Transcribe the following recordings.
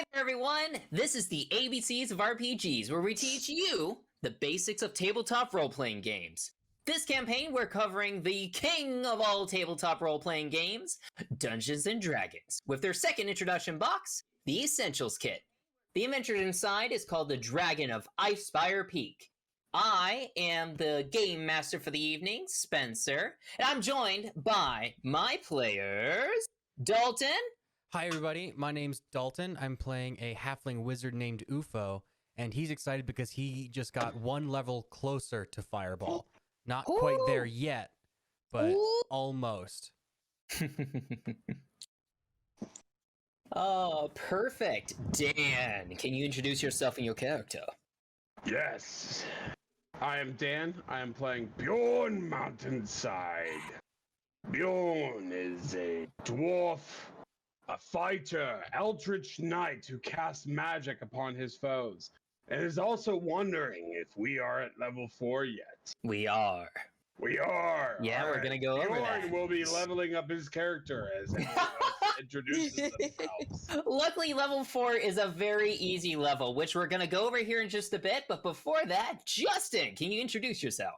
Hi there, everyone! This is the ABCs of RPGs, where we teach you the basics of tabletop role-playing games. This campaign, we're covering the king of all tabletop role-playing games, Dungeons & Dragons, with their second introduction box, the Essentials Kit. The inventory inside is called the Dragon of Icespire Peak. I am the game master for the evening, Spencer, and I'm joined by my players, Dalton. Hi everybody, my name's Dalton. I'm playing a halfling wizard named Ufo, and he's excited because he just got one level closer to Fireball. Not quite there yet, but almost. Oh, perfect. Dan, can you introduce yourself and your character? Yes. I am Dan. I am playing Bjorn Mountainside. Bjorn is a dwarf, a fighter, eldritch knight who casts magic upon his foes, and is also wondering if we are at level 4 yet. We are. We are. Yeah, we're gonna go over that. Bjorn will be leveling up his character as everyone else introduces themselves. Luckily, level 4 is a very easy level, which we're gonna go over here in just a bit, but before that, Justin, can you introduce yourself?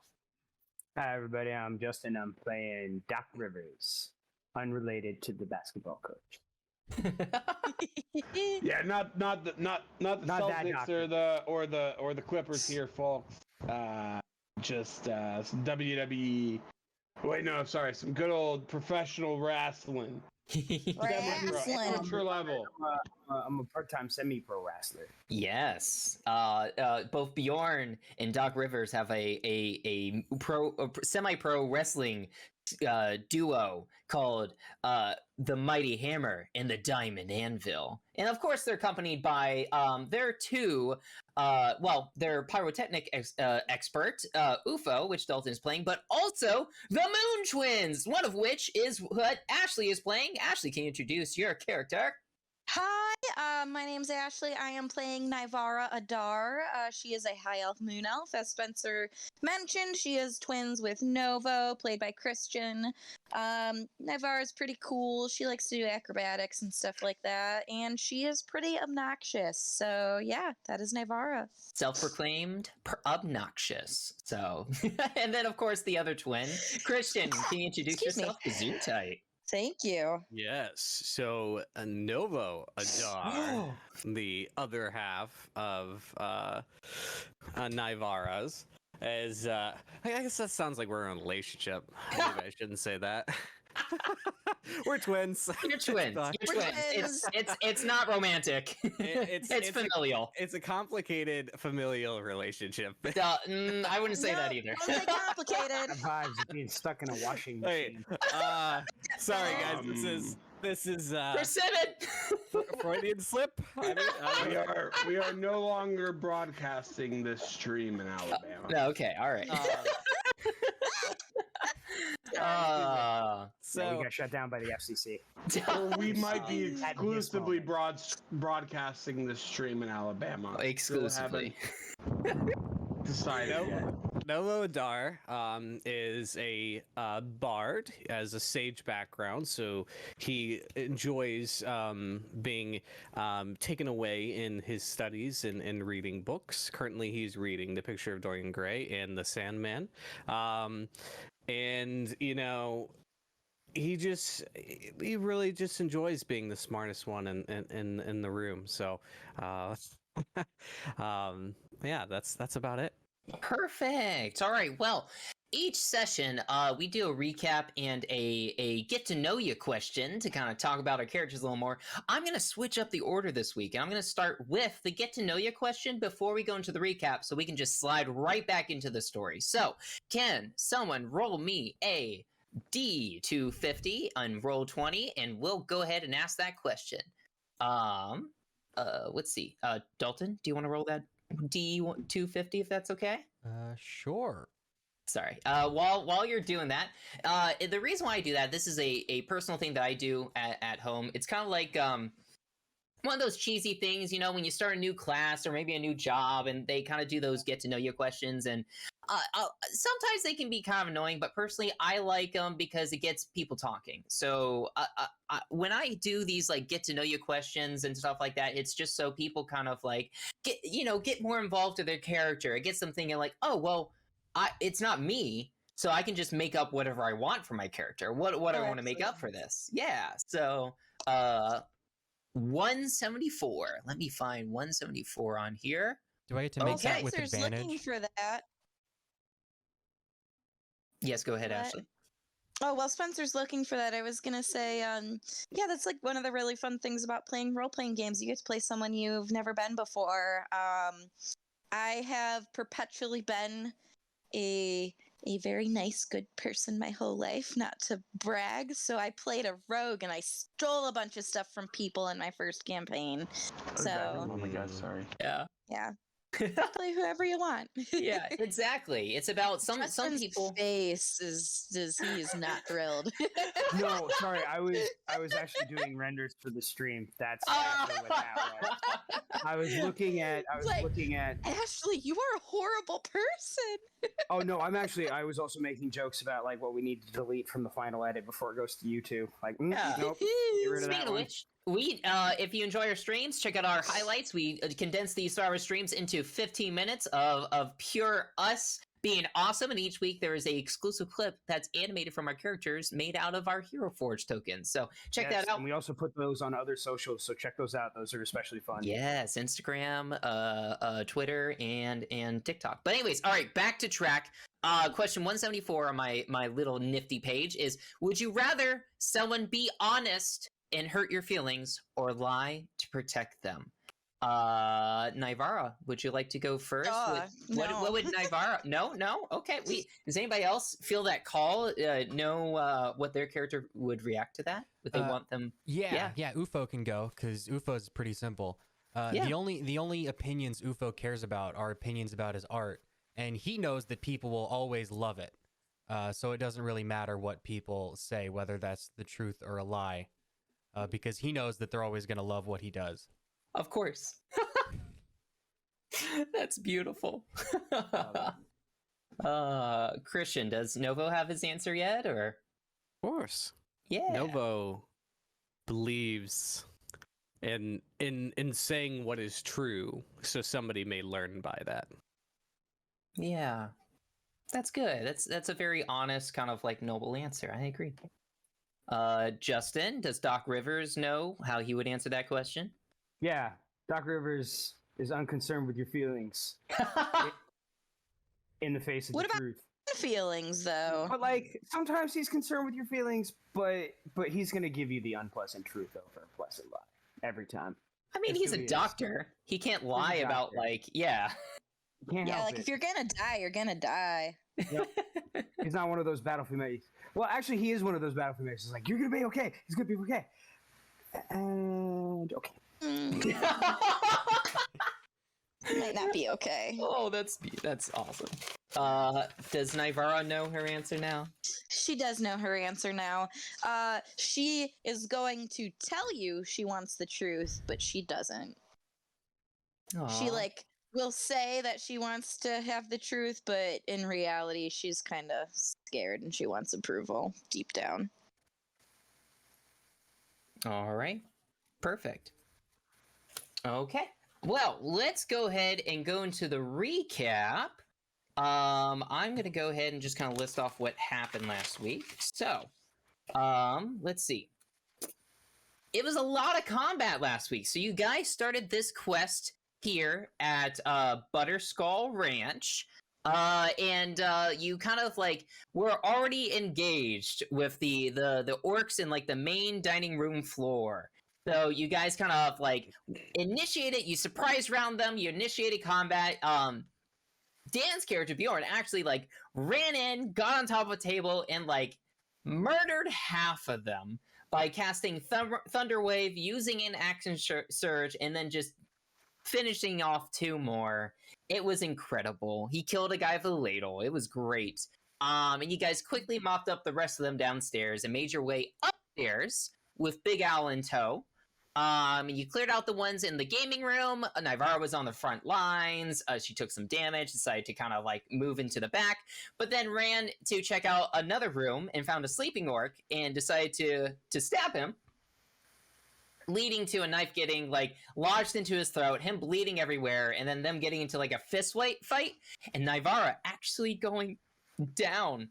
Hi everybody, I'm Justin. I'm playing Doc Rivers, unrelated to the basketball coach. Yeah, not the Celtics or the Clippers here, folks. Just some WWE. Wait, no, sorry, some good old professional wrestling. Amateur level. I'm a part-time semi-pro wrestler. Yes. Both Bjorn and Doc Rivers have a semi-pro wrestling duo called the Mighty Hammer and the Diamond Anvil. And of course, they're accompanied by their two, their pyrotechnic expert, Ufo, which Dalton is playing, but also the Moon Twins, one of which is what Ashley is playing. Ashley, can you introduce your character? Hi, my name's Ashley. I am playing Nivara Adar. She is a high elf moon elf. As Spencer mentioned, she is twins with Novo, played by Christian. Nivara is pretty cool. She likes to do acrobatics and stuff like that, and she is pretty obnoxious. So yeah, that is Nivara. Self-proclaimed obnoxious. So, and then of course the other twin, Christian. Can you introduce yourself? Gesundheit. Thank you. Yes. So Novo Adar, the other half of Nivara's, is I guess that sounds like we're in a relationship. Maybe I shouldn't say that. We're twins. You're twins. You're twins. It's not romantic. It's familial. It's a complicated familial relationship. I wouldn't say that either. Don't say complicated. Vibes of being stuck in a washing machine. Sorry guys, this is Persimmon! Freudian slip. We are no longer broadcasting this stream in Alabama. No, okay, all right. So we got shut down by the FCC. Or we might be exclusively broadcasting this stream in Alabama. Exclusively. Decided yet. Novo Adar is a bard, has a sage background, so he enjoys being taken away in his studies and reading books. Currently, he's reading The Picture of Dorian Gray and The Sandman. And, you know, he really just enjoys being the smartest one in the room. So, yeah, that's about it. Perfect. All right. Well, each session, we do a recap and a get to know you question to kind of talk about our characters a little more. I'm going to switch up the order this week, and I'm going to start with the get to know you question before we go into the recap, so we can just slide right back into the story. So, can someone roll me a D250 on roll 20, and we'll go ahead and ask that question. Let's see. Dalton, do you want to roll that D250 if that's okay? Sure. Sorry. While you're doing that, the reason why I do that, this is a personal thing that I do at home. It's kind of like one of those cheesy things, when you start a new class or maybe a new job, and they kind of do those get to know you questions, and sometimes they can be kind of annoying. But personally, I like them because it gets people talking. So when I do these like get to know you questions and stuff like that, it's just so people kind of like get more involved with their character. It gets them thinking like, oh well, it's not me. So I can just make up whatever I want for my character. What do I want to make up for this? Yeah. So 174. Let me find 174 on here. Do I get to make Okay. that with Spencer's advantage? looking for that. Yes, go ahead, What? Ashley. Oh, while Spencer's looking for that, I was gonna say, yeah, that's like one of the really fun things about playing role-playing games. You get to play someone you've never been before. I have perpetually been a very nice, good person my whole life, not to brag. So I played a rogue and I stole a bunch of stuff from people in my first campaign. So Oh my god, sorry. Yeah. yeah, play whoever you want. Yeah, exactly. It's about some Justin's people. face is he is not thrilled. No, sorry, I was actually doing renders for the stream. That's actually what that was. I was looking at Like- Ashley, you are a horrible person. Oh no, I was also making jokes about like what we need to delete from the final edit before it goes to YouTube. Like, Yeah. nope. Get rid of Speaking that of one. which, we if you enjoy our streams, check out our highlights. We condense these Star Wars streams into 15 minutes of pure us being awesome, and each week there is a exclusive clip that's animated from our characters made out of our Hero Forge tokens. So check Yes, that out. And we also put those on other socials, so check those out. Those are especially fun. Yes, Instagram, Twitter, and TikTok. But anyways, all right, back to track. Question 174 on my little nifty page is: would you rather someone be honest and hurt your feelings, or lie to protect them? Naivara, would you like to go first? No. What would Naivara? No. Okay. Does anybody else feel that call? Know what their character would react to that? Would they want them? Yeah. UFO can go because UFO is pretty simple. Yeah. The only opinions UFO cares about are opinions about his art, and he knows that people will always love it. So it doesn't really matter what people say, whether that's the truth or a lie, because he knows that they're always going to love what he does. Of course. That's beautiful. Christian, does Novo have his answer yet, or? Of course. Yeah. Novo believes in saying what is true, so somebody may learn by that. Yeah. That's good. That's a very honest, kind of like noble answer. I agree. Justin, does Doc Rivers know how he would answer that question? Yeah, Doc Rivers is unconcerned with your feelings in the face of What the about- truth. Feelings though. But like sometimes he's concerned with your feelings, but he's gonna give you the unpleasant truth over a pleasant lie every time. I mean, That's he's who a he is. doctor. He can't lie about doctor. like, yeah. You can't Yeah, help like it. if you're gonna die, you're gonna die. He's not one of those battlefield mates. Well, actually, he is one of those battlefield mates. He's like, you're gonna be okay. He's gonna be okay. And okay. Mm, might not be okay. Oh, that's awesome. Does Naivara know her answer now? She does know her answer now. She is going to tell you she wants the truth, but she doesn't. She Aw. like will say that she wants to have the truth, but in reality, she's kind of scared and she wants approval deep down. All right. Perfect. Okay. Well, let's go ahead and go into the recap. I'm going to go ahead and just kind of list off what happened last week. So, let's see. It was a lot of combat last week. So you guys started this quest here at Butterskull Ranch. And you kind of like were already engaged with the orcs in like the main dining room floor. So you guys kind of like initiated, you surprise round them, you initiated combat. Dan's character Bjorn actually like ran in, got on top of a table, and like murdered half of them by casting Thunder Wave, using an action surge, and then just finishing off two more. It was incredible. He killed a guy with a ladle. It was great. And you guys quickly mopped up the rest of them downstairs and made your way upstairs with Big Al in tow. You cleared out the ones in the gaming room. Nivara was on the front lines. She took some damage, decided to kind of like move into the back, but then ran to check out another room and found a sleeping orc and decided to stab him, leading to a knife getting like lodged into his throat, him bleeding everywhere, and then them getting into like a fist fight, and Nivara actually going down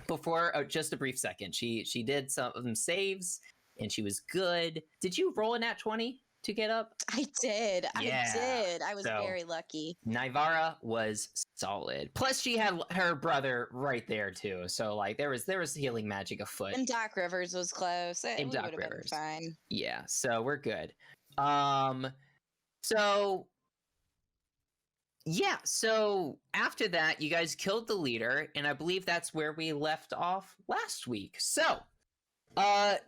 before just a brief second. She did some saves and she was good. Did you roll a nat 20 to get up? I did. Yeah, I did. I was so- very lucky. Nivara was solid. Plus, she had her brother right there too. So like there was healing magic afoot. And Doc Rivers was close. And We Doc would have been Rivers. fine. Yeah, so we're good. So yeah, so after that, you guys killed the leader, and I believe that's where we left off last week. So, I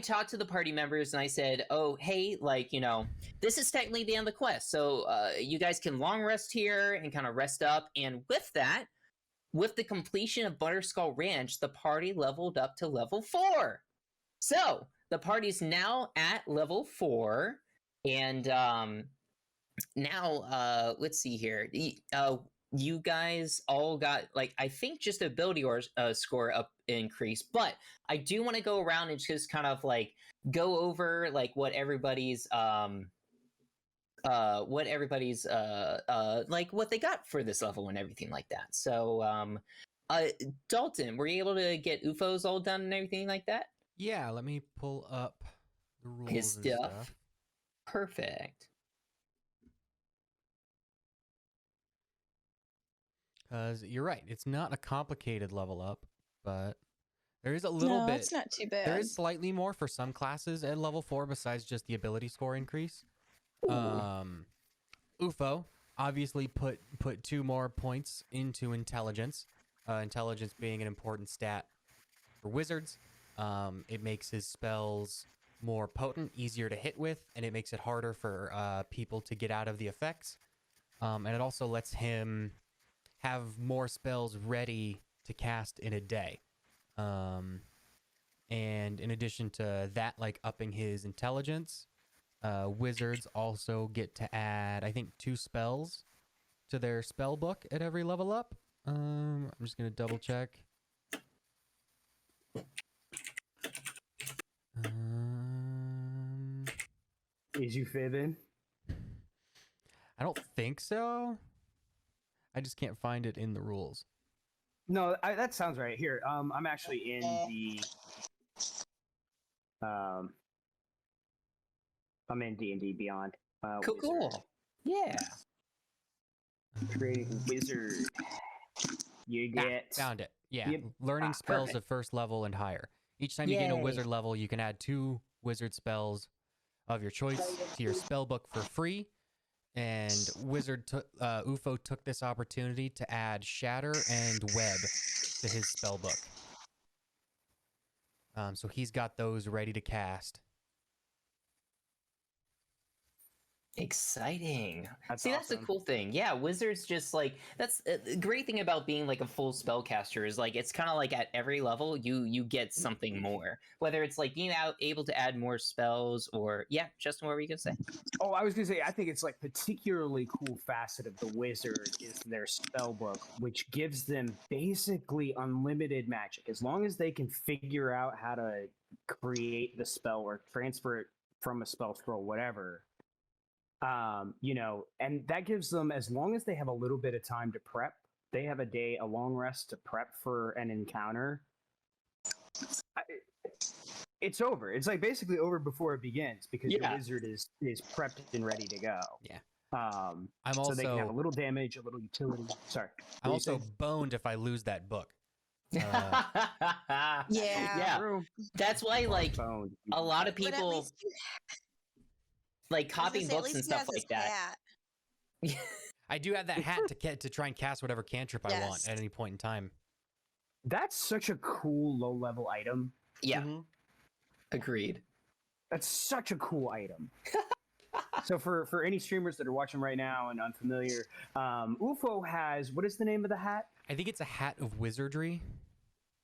talked to the party members and I said, "Oh, hey, like, you know, this is technically the end of the quest, so you guys can long rest here and kind of rest up." And with that, with the completion of Butterskull Ranch, the party leveled up to level 4. So the party's now at level 4, and now let's see here. You guys all got like I think just ability or score up increase, but I do want to go around and just kind of like go over like what everybody's like what they got for this level and everything like that. So Dalton, were you able to get UFOs all done and everything like that? Yeah, let me pull up the rules His and stuff. stuff. Perfect. Because you're right, it's not a complicated level up, but there is a little no, bit. it's not too bad. There is slightly more for some classes at level 4 besides just the ability score increase. UFO obviously put 2 more points into intelligence. Intelligence being an important stat for wizards. It makes his spells more potent, easier to hit with, and it makes it harder for people to get out of the effects. And it also lets him have more spells ready to cast in a day. And in addition to that, like upping his intelligence, wizards also get to add, I think, 2 spells to their spell book at every level up. I'm just gonna double check. Is you fibbing? I don't think so. I just can't find it in the rules. No, that sounds right. Here, I'm actually in the. I'm in D&D Beyond. Cool, Wizard. cool. Yeah. Creating wizard. You Ah, get. found it. Yeah, Yep. learning Ah, spells perfect. at first level and higher. Each time you gain a Yay. wizard level, you can add 2 wizard spells of your choice to your spell book for free. And UFO took this opportunity to add Shatter and Web to his spell book. So he's got those ready to cast. Exciting. That's See, that's the awesome. cool thing. Yeah, wizards just like that's the great thing about being like a full spellcaster is like it's kind of like at every level you get something more. Whether it's like being able to add more spells or yeah, Justin, what were you gonna say? Oh, I was gonna say, I think it's like particularly cool facet of the wizard is their spell book, which gives them basically unlimited magic as long as they can figure out how to create the spell or transfer it from a spell scroll, whatever. You know, and that gives them, as long as they have a little bit of time to prep, they have a long rest to prep for an encounter. It's over. It's like basically over before it begins because Yeah. your wizard is prepped and ready to go. Yeah. I'm I'm so they can have a also little damage, a little utility. Sorry. I'm were you also saying? boned if I lose that book. Yeah. Yeah. True. That's why like Boned. a lot of But at people least you- like I was gonna copying say, at books and least he stuff has his like that. cat. I do have that hat to try and cast whatever cantrip I want Yes. at any point in time. That's such a cool low level item. Yeah, Mhm. agreed. That's such a cool item. So for any streamers that are watching right now and unfamiliar, UFO has, what is the name of the hat? I think it's a hat of wizardry.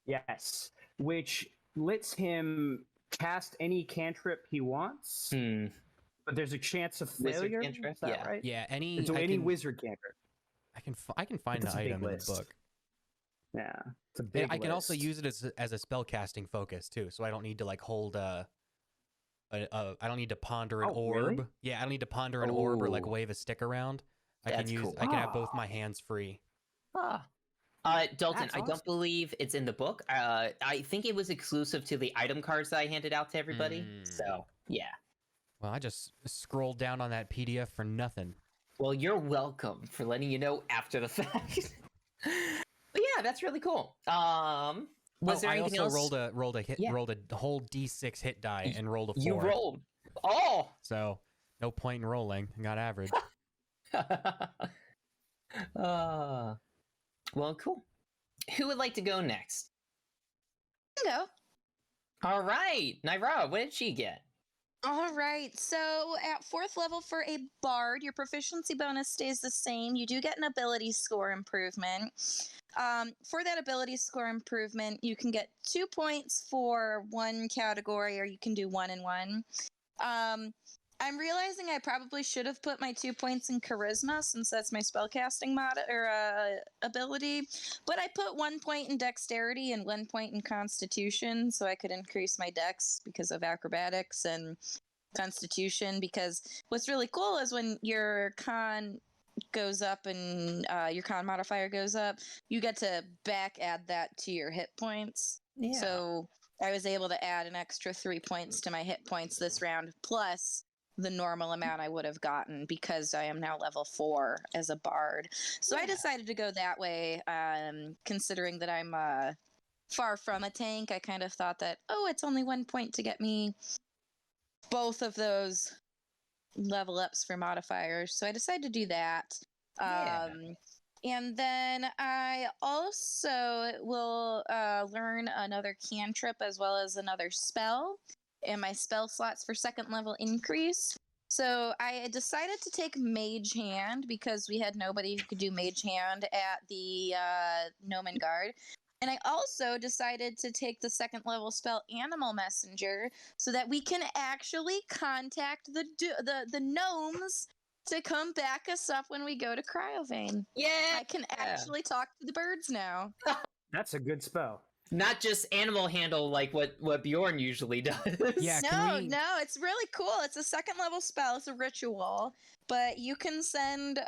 Yes, which lets him cast any cantrip he wants, Hmm. but there's a chance of Wizard failure. cantrip? Is that Yeah. right? Yeah, any And so I any can, wizard cantrip. I can find It's the a big item in the list. book. Yeah, it's a big. I can also list. use it as a spell casting focus too, so I don't need to like hold I don't need to ponder an Oh, orb. really? Yeah, I don't need to ponder an orb or like Ooh. wave a stick around. That's cool. I can have both Ah. my hands free. Ah. Dalton, That's I awesome. don't believe it's in the book. I think it was exclusive to the item cards that I handed out to everybody. Mm. So, yeah. Well, I just scrolled down on that PDF for nothing. Well, you're welcome for letting you know after the fact. But yeah, that's really cool. Was there I anything also else? rolled a whole D6 hit die and rolled a 4. You rolled. Oh! So no point in rolling. I got average. Well, cool. Who would like to go next? Go. All right, Naira, what did she get? All right. So at 4th level for a bard, your proficiency bonus stays the same. You do get an ability score improvement. For that ability score improvement, you can get 2 points for one category, or you can do 1 and 1. I'm realizing I probably should have put my 2 points in charisma, since that's my spellcasting mod or ability. But I put 1 point in dexterity and 1 point in constitution, so I could increase my dex because of acrobatics and constitution. Because what's really cool is when your con goes up and your con modifier goes up, you get to back add that to your hit points. Yeah. So I was able to add an extra 3 points to my hit points this round, plus the normal amount I would have gotten because I am now level 4 as a bard. So I decided to go that way, considering that I'm far from a tank. I kind of thought that, it's only 1 point to get me both of those level ups for modifiers. So I decided to do that. Yeah. And then I also will learn another cantrip as well as another spell. And my spell slots for 2nd level increase. So I decided to take Mage Hand because we had nobody who could do Mage Hand at the Gnomon Guard. And I also decided to take the 2nd level spell Animal Messenger so that we can actually contact the gnomes to come back us up when we go to Cryovane. Yeah. I can actually talk to the birds now. That's a good spell. Not just animal handle like what Bjorn usually does. Yeah, No, it's really cool. It's a 2nd level spell. It's a ritual, but you can send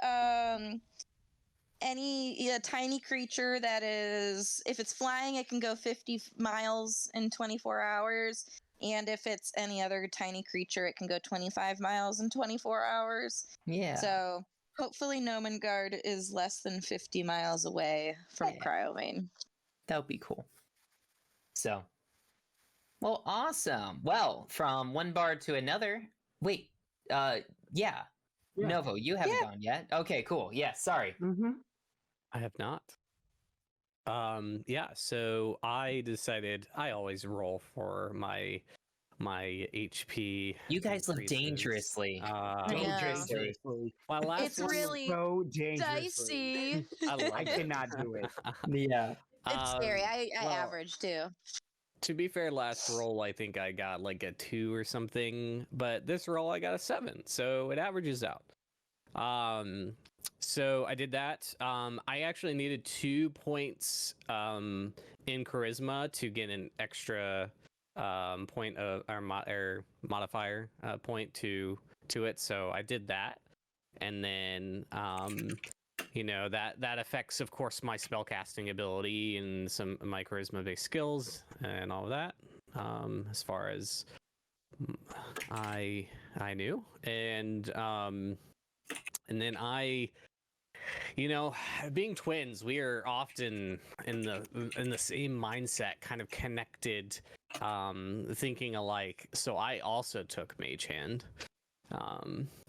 any tiny creature that is, if it's flying, it can go 50 miles in 24 hours. And if it's any other tiny creature, it can go 25 miles in 24 hours. Yeah. So hopefully Gnomon Guard is less than 50 miles away from Yeah. Cryovane. That would be cool. So, well, awesome. Well, from one bard to another. Wait, yeah. Novo, you haven't gone yet. Okay, cool. Yeah, sorry. Mm-hmm. I have not. Yeah, so I decided I always roll for my HP. You guys live increases. dangerously. Dangerously. My last It's one- really So dangerous. dicey. I love I it. cannot do it. Yeah. It's scary. I well, average too. To be fair, last roll I think I got like a 2 or something, but this roll I got a 7, so it averages out. So I did that. I actually needed 2 points in charisma to get an extra point of or modifier point to it. So I did that, and then that affects, of course, my spellcasting ability and some of my charisma-based skills and all of that. As far as I knew, and then being twins, we are often in the same mindset, kind of connected, thinking alike. So I also took Mage Hand.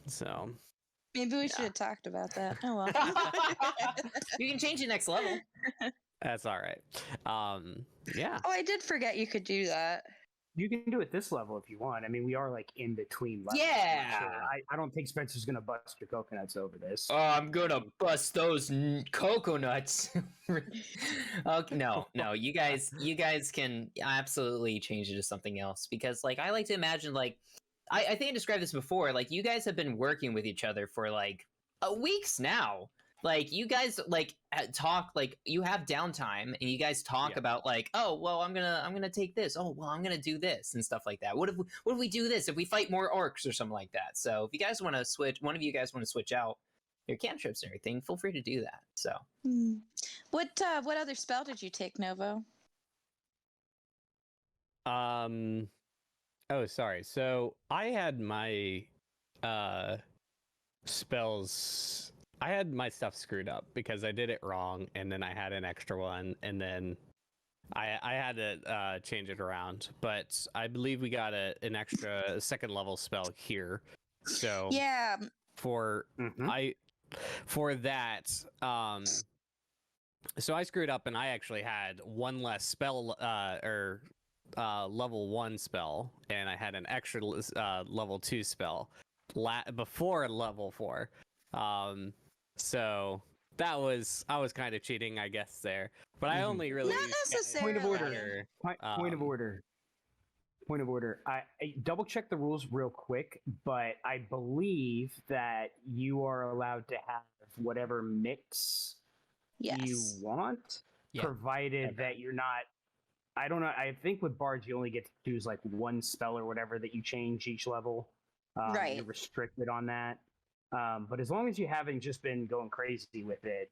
So Maybe we should have talked about that. Oh well. You can change it next level. that's all right. Yeah. Oh, I did forget you could do that. You can do it this level if you want. I mean, we are like in between levels. Yeah. So I don't think Spencer's gonna bust your coconuts over this. Oh, I'm gonna bust those coconuts. Okay, no, you guys can absolutely change it to something else because, like, I like to imagine, like, I think I described this before. Like, you guys have been working with each other for like weeks now. Like, you guys like talk, like, you have downtime and you guys talk Yeah. about, like, oh well, I'm gonna take this. Oh well, I'm gonna do this and stuff like that. What if we do this? If we fight more orcs or something like that. So if you guys want to switch, one of you guys want to switch out your cantrips and everything, feel free to do that. So What other spell did you take, Novo? Oh, sorry. So I had my spells. I had my stuff screwed up because I did it wrong, and then I had an extra one, and then I had to change it around. But I believe we got an extra second level spell here. So Yeah. for Mhm. for that, so I screwed up, and I actually had one less spell or level 1 spell, and I had an extra level 2 spell before level 4. So I was kind of cheating, I guess, there. But I only really Not used necessarily. Point of order. Scatter. Point of order. Point of order. I double check the rules real quick, but I believe that you are allowed to have whatever mix you Yes. want, Yeah. provided that you're not. I don't know. I think with bards you only get to choose like one spell or whatever that you change each level. Right. You're restricted on that. But as long as you haven't just been going crazy with it,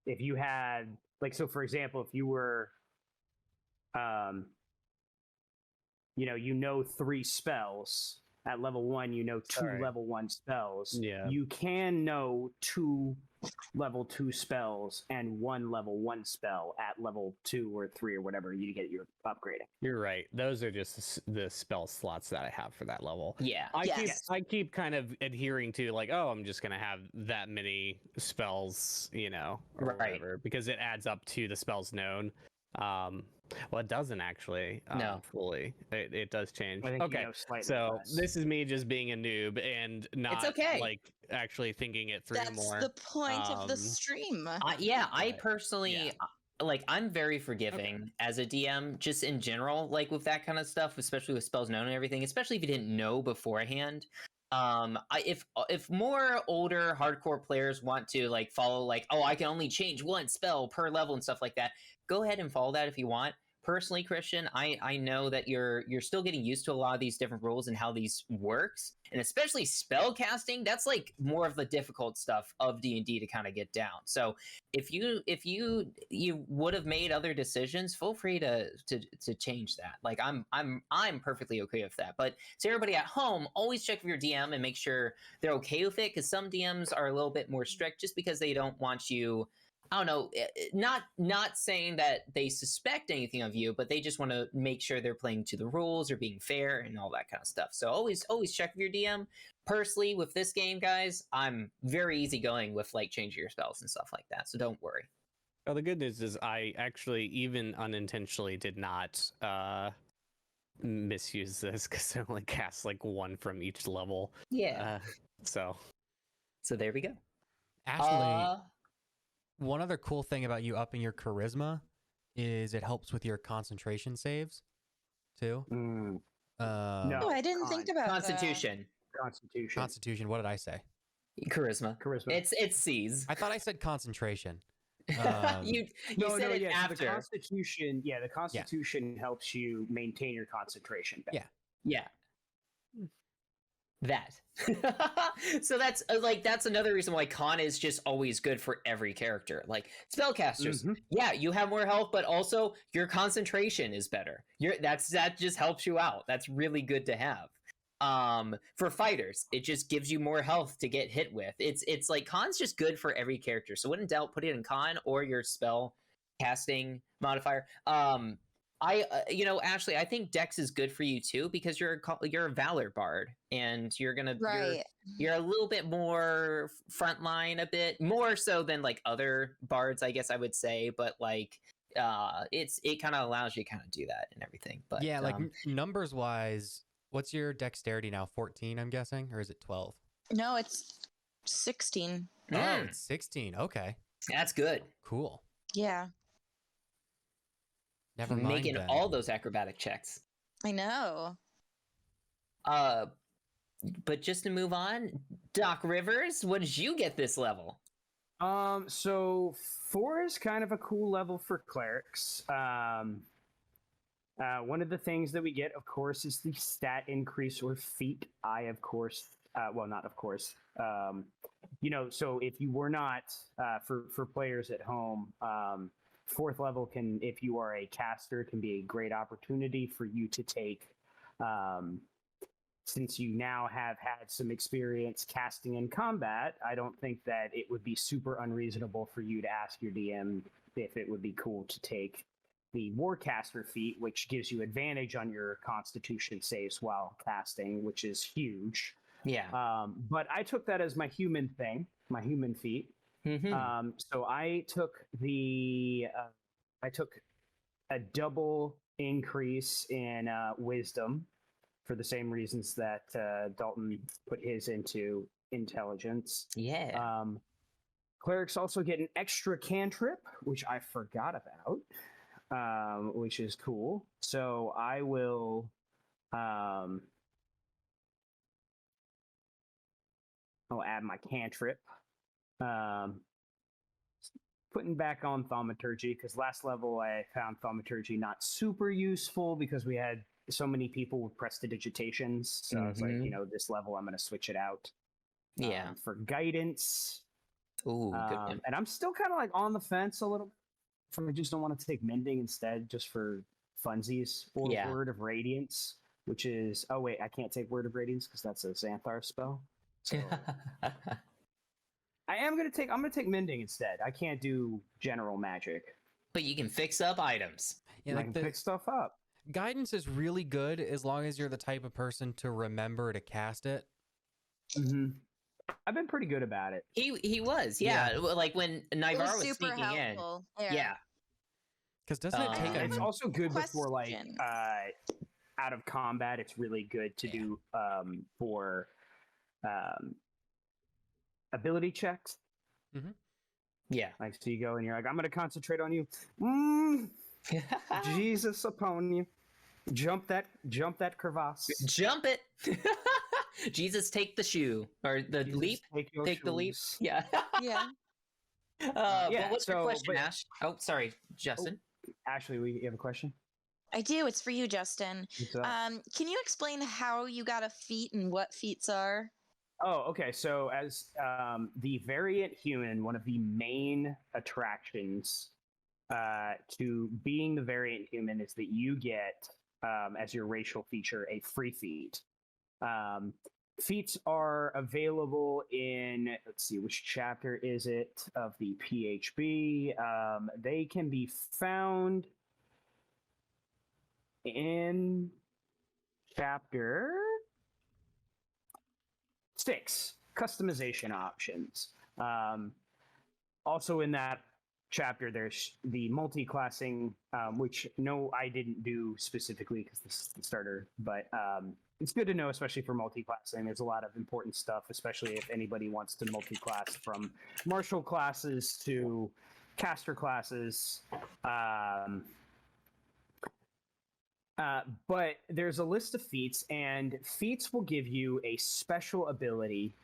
if you had like, so for example, if you were, you know 3 spells at level 1, you know 2 Sorry. level 1 spells. Yeah. You can know 2 level 2 spells and 1 level 1 spell at level 2 or 3 or whatever you get your upgrading. You're right. Those are just the spell slots that I have for that level. yeah, Yes. I keep kind of adhering to like, oh, I'm just gonna have that many spells, or Right. whatever, because it adds up to the spells known. Well, it doesn't actually. No. Fully. It does change. I think Okay. you know slightly So less. this is me just being a noob and not okay. like actually thinking it through That's more. the point of the Um, stream. I But, personally yeah. like, I'm very forgiving as a DM, just in general, like with that kind of stuff, especially with spells known and everything, especially if you didn't know beforehand. If more older hardcore players want to like follow, like, oh, I can only change one spell per level and stuff like that, go ahead and follow that if you want. Personally, Christian, I know that you're still getting used to a lot of these different rules and how these works, and especially spell casting. That's like more of the difficult stuff of D&D to kind of get down. So if you would have made other decisions, feel free to change that. Like, I'm perfectly okay with that. But to everybody at home, always check with your DM and make sure they're okay with it, because some DMs are a little bit more strict just because they don't want you. I don't know, not saying that they suspect anything of you, but they just want to make sure they're playing to the rules or being fair and all that kind of stuff. So always check with your DM. Personally, with this game, guys, I'm very easygoing with like changing your spells and stuff like that. So don't worry. Oh, the good news is I actually even unintentionally did not misuse this because I only cast like 1 from each level. Yeah. So So there we go. Ashley, one other cool thing about you upping your charisma is it helps with your concentration saves, too. No. Oh, I didn't think about Constitution, Constitution. Constitution. What did I say? charisma. Charisma. It's C's. I thought I said concentration. You no, said it yeah, so after. the Constitution helps you maintain your concentration better. Yeah. Yeah. That. So that's that's another reason why con is just always good for every character. Like spellcasters, Mhm. yeah, you have more health, but also your concentration is better. That just helps you out. That's really good to have. For fighters, it just gives you more health to get hit with. It's like con's just good for every character. So when in doubt, put it in con or your spell casting modifier. Ashley, I think Dex is good for you too, because you're a Valor bard, and you're Right. you're a little bit more frontline, a bit more so than like other bards, I guess I would say. But like it kind of allows you to kind of do that and everything. But yeah, like numbers wise, what's your dexterity now? 14, I'm guessing, or is it 12? No, it's 16. Oh, mm, it's 16. Okay, that's good. cool. Yeah, Never mind Making then. all those acrobatic checks. I know. But just to move on, Doc Rivers, what did you get this level? So 4 is kind of a cool level for clerics. One of the things that we get, of course, is the stat increase or feat. I, of course, well, not of course. So if you were not, for players at home, 4th level can, if you are a caster, can be a great opportunity for you to take. Since you now have had some experience casting in combat, I don't think that it would be super unreasonable for you to ask your DM if it would be cool to take the Warcaster feat, which gives you advantage on your Constitution saves while casting, which is huge. Yeah. But I took that as my human thing, my human feat. Mhm. So I took a double increase in wisdom for the same reasons that Dalton put his into intelligence. Yeah. Clerics also get an extra cantrip, which I forgot about, which is cool. So I will. I'll add my cantrip. Putting back on thaumaturgy, because last level I found thaumaturgy not super useful because we had so many people with prestidigitations. So I was like, this level I'm going to switch it out. Yeah. For guidance. Ooh, good one. And I'm still kind of like on the fence a little bit. I just don't want to take mending instead, just for funsies. Or Yeah. Word of Radiance, which is I can't take Word of Radiance because that's a Xanthar spell. So I'm gonna take mending instead. I can't do general magic. But you can fix up items. Yeah, I like can the pick stuff up. guidance is really good as long as you're the type of person to remember to cast it. I've been pretty good about it. He was, yeah. Like when It Naivara was was super sneaking helpful. in. Yeah. Because doesn't it take It's a also good before like Question. out of combat. It's really good to do for ability checks. Yeah. Like so you go and you're like, I'm gonna concentrate on you. Jesus upon you. Jump that crevasse. Jump it. Jesus, take the shoe or the Jesus, leap. Take the leap. shoes. Yeah. Yeah. But what's your question, but- Ash? Oh, sorry, Justin. Ashley, you have a question? I do. It's for you, Justin. What's up? Can you explain how you got a feat and what feats are? Oh, okay. So as the variant human, one of the main attractions to being the variant human is that you get, as your racial feature, a free feat. Feats are available in, let's see, which chapter is it of the PHB? They can be found in chapter 6, customization options. Also in that chapter, there's the multi-classing, which I didn't do specifically because this is the starter, but it's good to know, especially for multi-classing. There's a lot of important stuff, especially if anybody wants to multi-class from martial classes to caster classes. But there's a list of feats, and feats will give you a special ability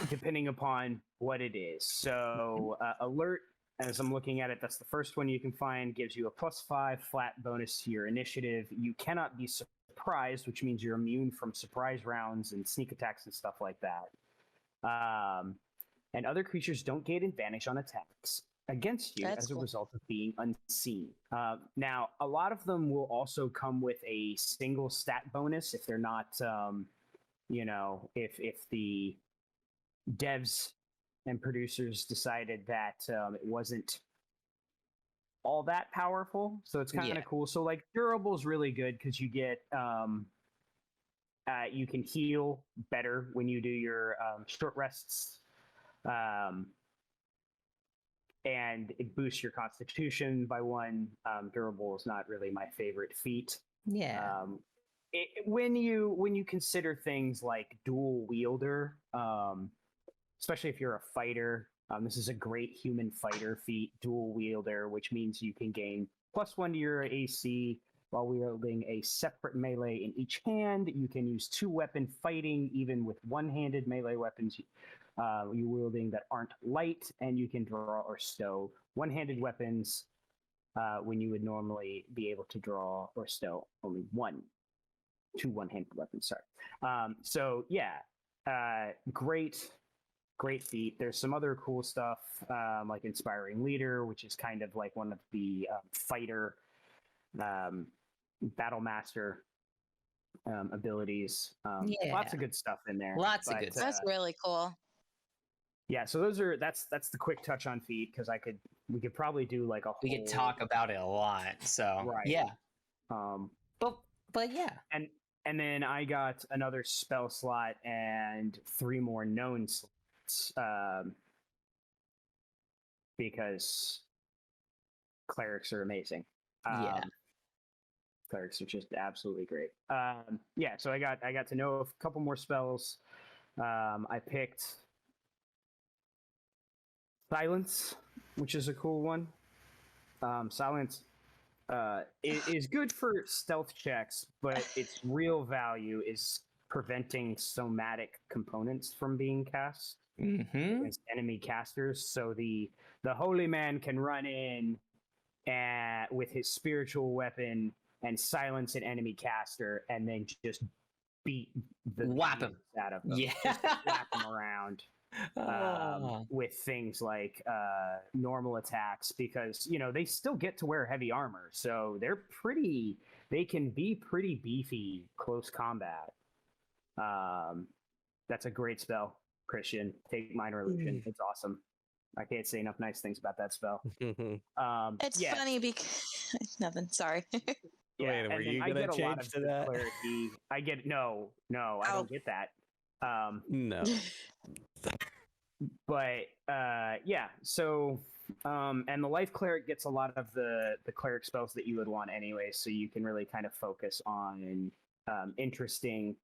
depending upon what it is. So alert, as I'm looking at it, that's the first one you can find, gives you a +5 flat bonus to your initiative. You cannot be surprised, which means you're immune from surprise rounds and sneak attacks and stuff like that. And other creatures don't gain advantage on attacks against you That's as a cool. result of being unseen. Now, a lot of them will also come with a single stat bonus if they're not, if the devs and producers decided that it wasn't all that powerful. So it's kind of cool. So like durable is really good because you get, you can heal better when you do your short rests. and it boosts your Constitution by 1. Durable is not really my favorite feat. Yeah. When you consider things like dual wielder, especially if you're a fighter, this is a great human fighter feat, dual wielder, which means you can gain +1 to your AC while wielding a separate melee in each hand. You can use 2-weapon fighting, even with one-handed melee weapons you wielding that aren't light, and you can draw or stow one-handed weapons when you would normally be able to draw or stow only 2 one-handed weapons. Sorry. So yeah, great feat. There's some other cool stuff like Inspiring Leader, which is kind of like one of the fighter Battle Master abilities. Lots of good stuff in there. Lots of good stuff. That's really cool. Yeah, so that's the quick touch on feat, because we could probably do like a whole... We could talk about it a lot. So Right. yeah. But yeah. And then I got another spell slot and 3 more known slots because clerics are amazing. Yeah. Clerics are just absolutely great. Yeah, so I got to know a couple more spells. I picked Silence, which is a cool one. Silence is good for stealth checks, but its real value is preventing somatic components from being cast against enemy casters. So the holy man can run in with his spiritual weapon and silence an enemy caster, and then just beat the Whap him out of them. Yeah. Just whap him around. With things like normal attacks, because they still get to wear heavy armor, so they can be pretty beefy close combat. That's a great spell, Christian. Take Minor Illusion. It's awesome. I can't say enough nice things about that spell. It's funny because nothing. Sorry. Wait, were you gonna change to that? Clarity. I get no, I don't get that. No. But yeah, so and the life cleric gets a lot of the cleric spells that you would want anyway, so you can really kind of focus on interesting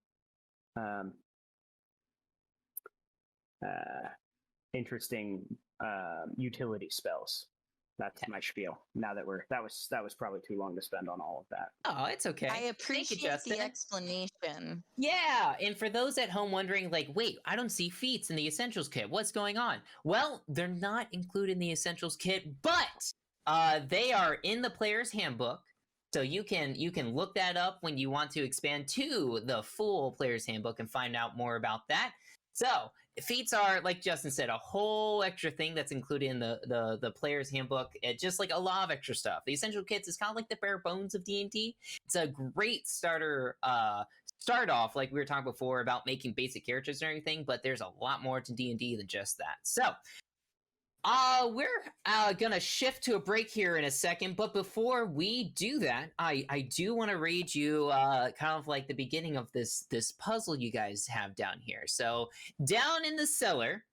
utility spells. That's my spiel. Now that that was probably too long to spend on all of that. Oh, it's okay. I Thank you, appreciate Justin. the explanation. Yeah, and for those at home wondering, like, wait, I don't see feats in the Essentials kit. What's going on? Well, they're not included in the Essentials kit, but they are in the player's handbook. So you can look that up when you want to expand to the full player's handbook and find out more about that. So feats are, like Justin said, a whole extra thing that's included in the player's handbook. Just like a lot of extra stuff. The Essential Kits is kind of like the bare bones of D&D. It's a great starter start off, like we were talking before about making basic characters and everything, but there's a lot more to D&D than just that. So we're gonna shift to a break here in a second, but before we do that, I do want to read you kind of like the beginning of this puzzle you guys have down here. So down in the cellar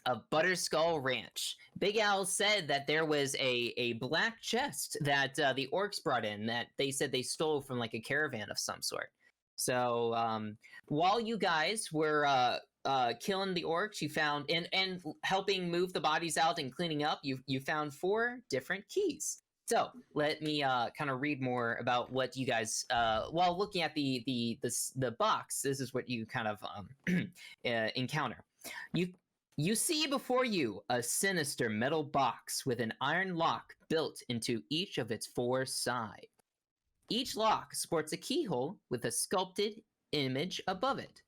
of Butterskull Ranch, Big Al said that there was a black chest that the orcs brought in that they said they stole from like a caravan of some sort. So while you guys were killing the orcs, you found and helping move the bodies out and cleaning up, you found 4 different keys. So let me kind of read more about what you guys while looking at the box. This is what you kind of encounter. You see before you a sinister metal box with an iron lock built into each of its 4 sides. Each lock sports a keyhole with a sculpted image above it.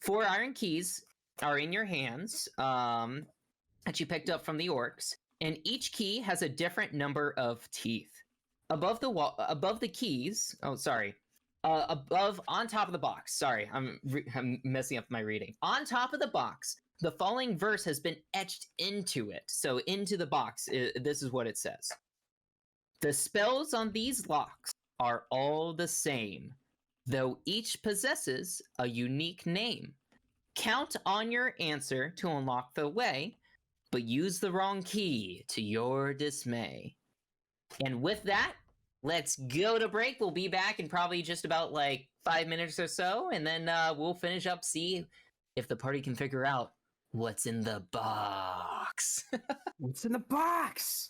4 iron keys are in your hands that you picked up from the orcs, and each key has a different number of teeth. Above the keys, on top of the box. Sorry, I'm messing up my reading. On top of the box, the following verse has been etched into it. So into the box, this is what it says. The spells on these locks are all the same, though each possesses a unique name. Count on your answer to unlock the way. but use the wrong key to your dismay. And with that, let's go to break. We'll be back in probably just about like 5 minutes or so, and then we'll finish up, see if the party can figure out what's in the box. What's in the box?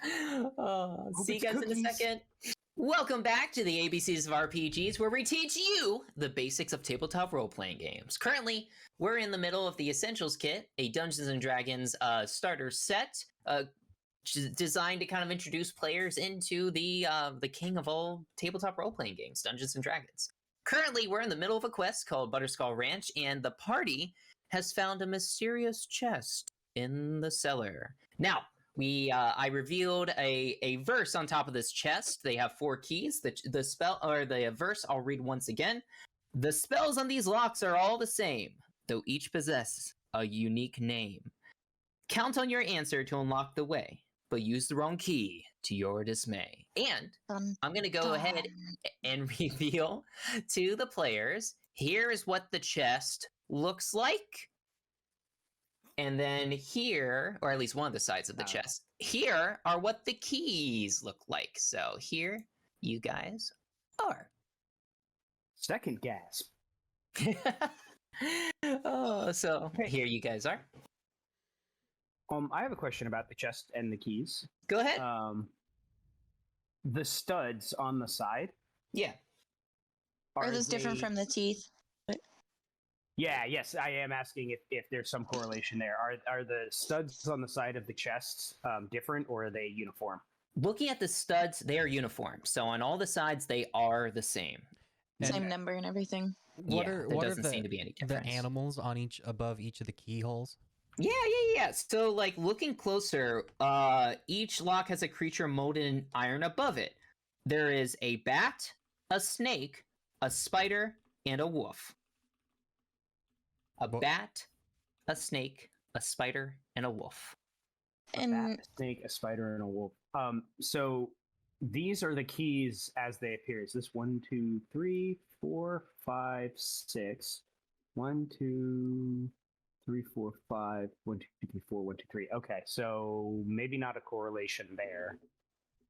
See you it's guys in a cookies. second. Welcome back to the ABCs of RPGs, where we teach you the basics of tabletop role-playing games. Currently, we're in the middle of the Essentials Kit, a Dungeons & Dragons starter set designed to kind of introduce players into the king of all tabletop role-playing games, Dungeons & Dragons. Currently, we're in the middle of a quest called Butterskull Ranch, and the party has found a mysterious chest in the cellar. Now, I revealed a verse on top of this chest. They have 4 keys. The spell or the verse I'll read once again. The spells on these locks are all the same, though each possess a unique name. Count on your answer to unlock the way, but use the wrong key to your dismay. And I'm going to go ahead and reveal to the players, here is what the chest looks like. And then here, or at least one of the sides of the chest, here are what the keys look like. So here you guys are. Second gasp. So here you guys are. I have a question about the chest and the keys. Go ahead. The studs on the side. Yeah. Are those different from the teeth? Yeah, yes, I am asking if there's some correlation there. Are the studs on the side of the chests different, or are they uniform? Looking at the studs, they are uniform. So on all the sides, they are the same. Same number and everything. There doesn't seem to be any difference. The animals on above each of the keyholes? Yeah. So, like, looking closer, each lock has a creature molded in iron above it. There is a bat, a snake, a spider, and a wolf. A bat, a snake, a spider, and a wolf. A bat, a snake, a spider, and a wolf. So these are the keys as they appear. Is this 1, 2, 3, 4, 5, 6? 1, 2, 3, 4, 5. 1, 2, 3, 4. 1, 2, 3. Okay, so maybe not a correlation there.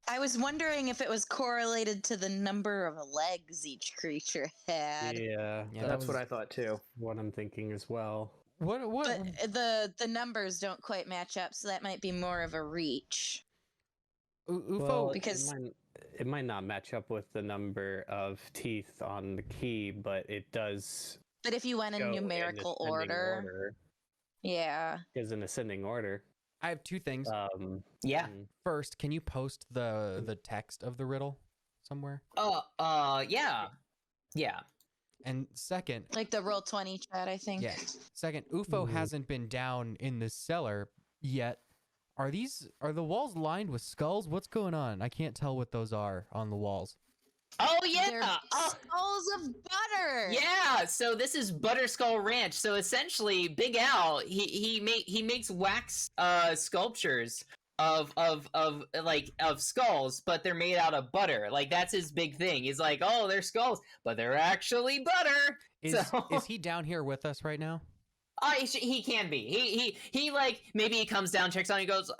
I was wondering if it was correlated to the number of legs each creature had. Yeah, That's what I thought too. What I'm thinking as well. What? But the numbers don't quite match up, so that might be more of a reach. UFO, Well, because- it might not match up with the number of teeth on the key, but it does. But if you went in go numerical ascending order, yeah. is an ascending order. I have 2 things. Yeah. First, can you post the text of the riddle somewhere? Yeah. And second, Like the Roll20 chat, I think. yeah. Second, UFO hasn't been down in the cellar yet. Are the walls lined with skulls? What's going on? I can't tell what those are on the walls. Oh They're yeah. skulls of butter. Yeah, so this is Butterskull Ranch. So essentially, Big Al he makes wax sculptures of skulls, but they're made out of butter. Like that's his big thing. He's like, oh, they're skulls, but they're actually butter. Is he down here with us right now? He can be. He like maybe he comes down, checks on. He goes,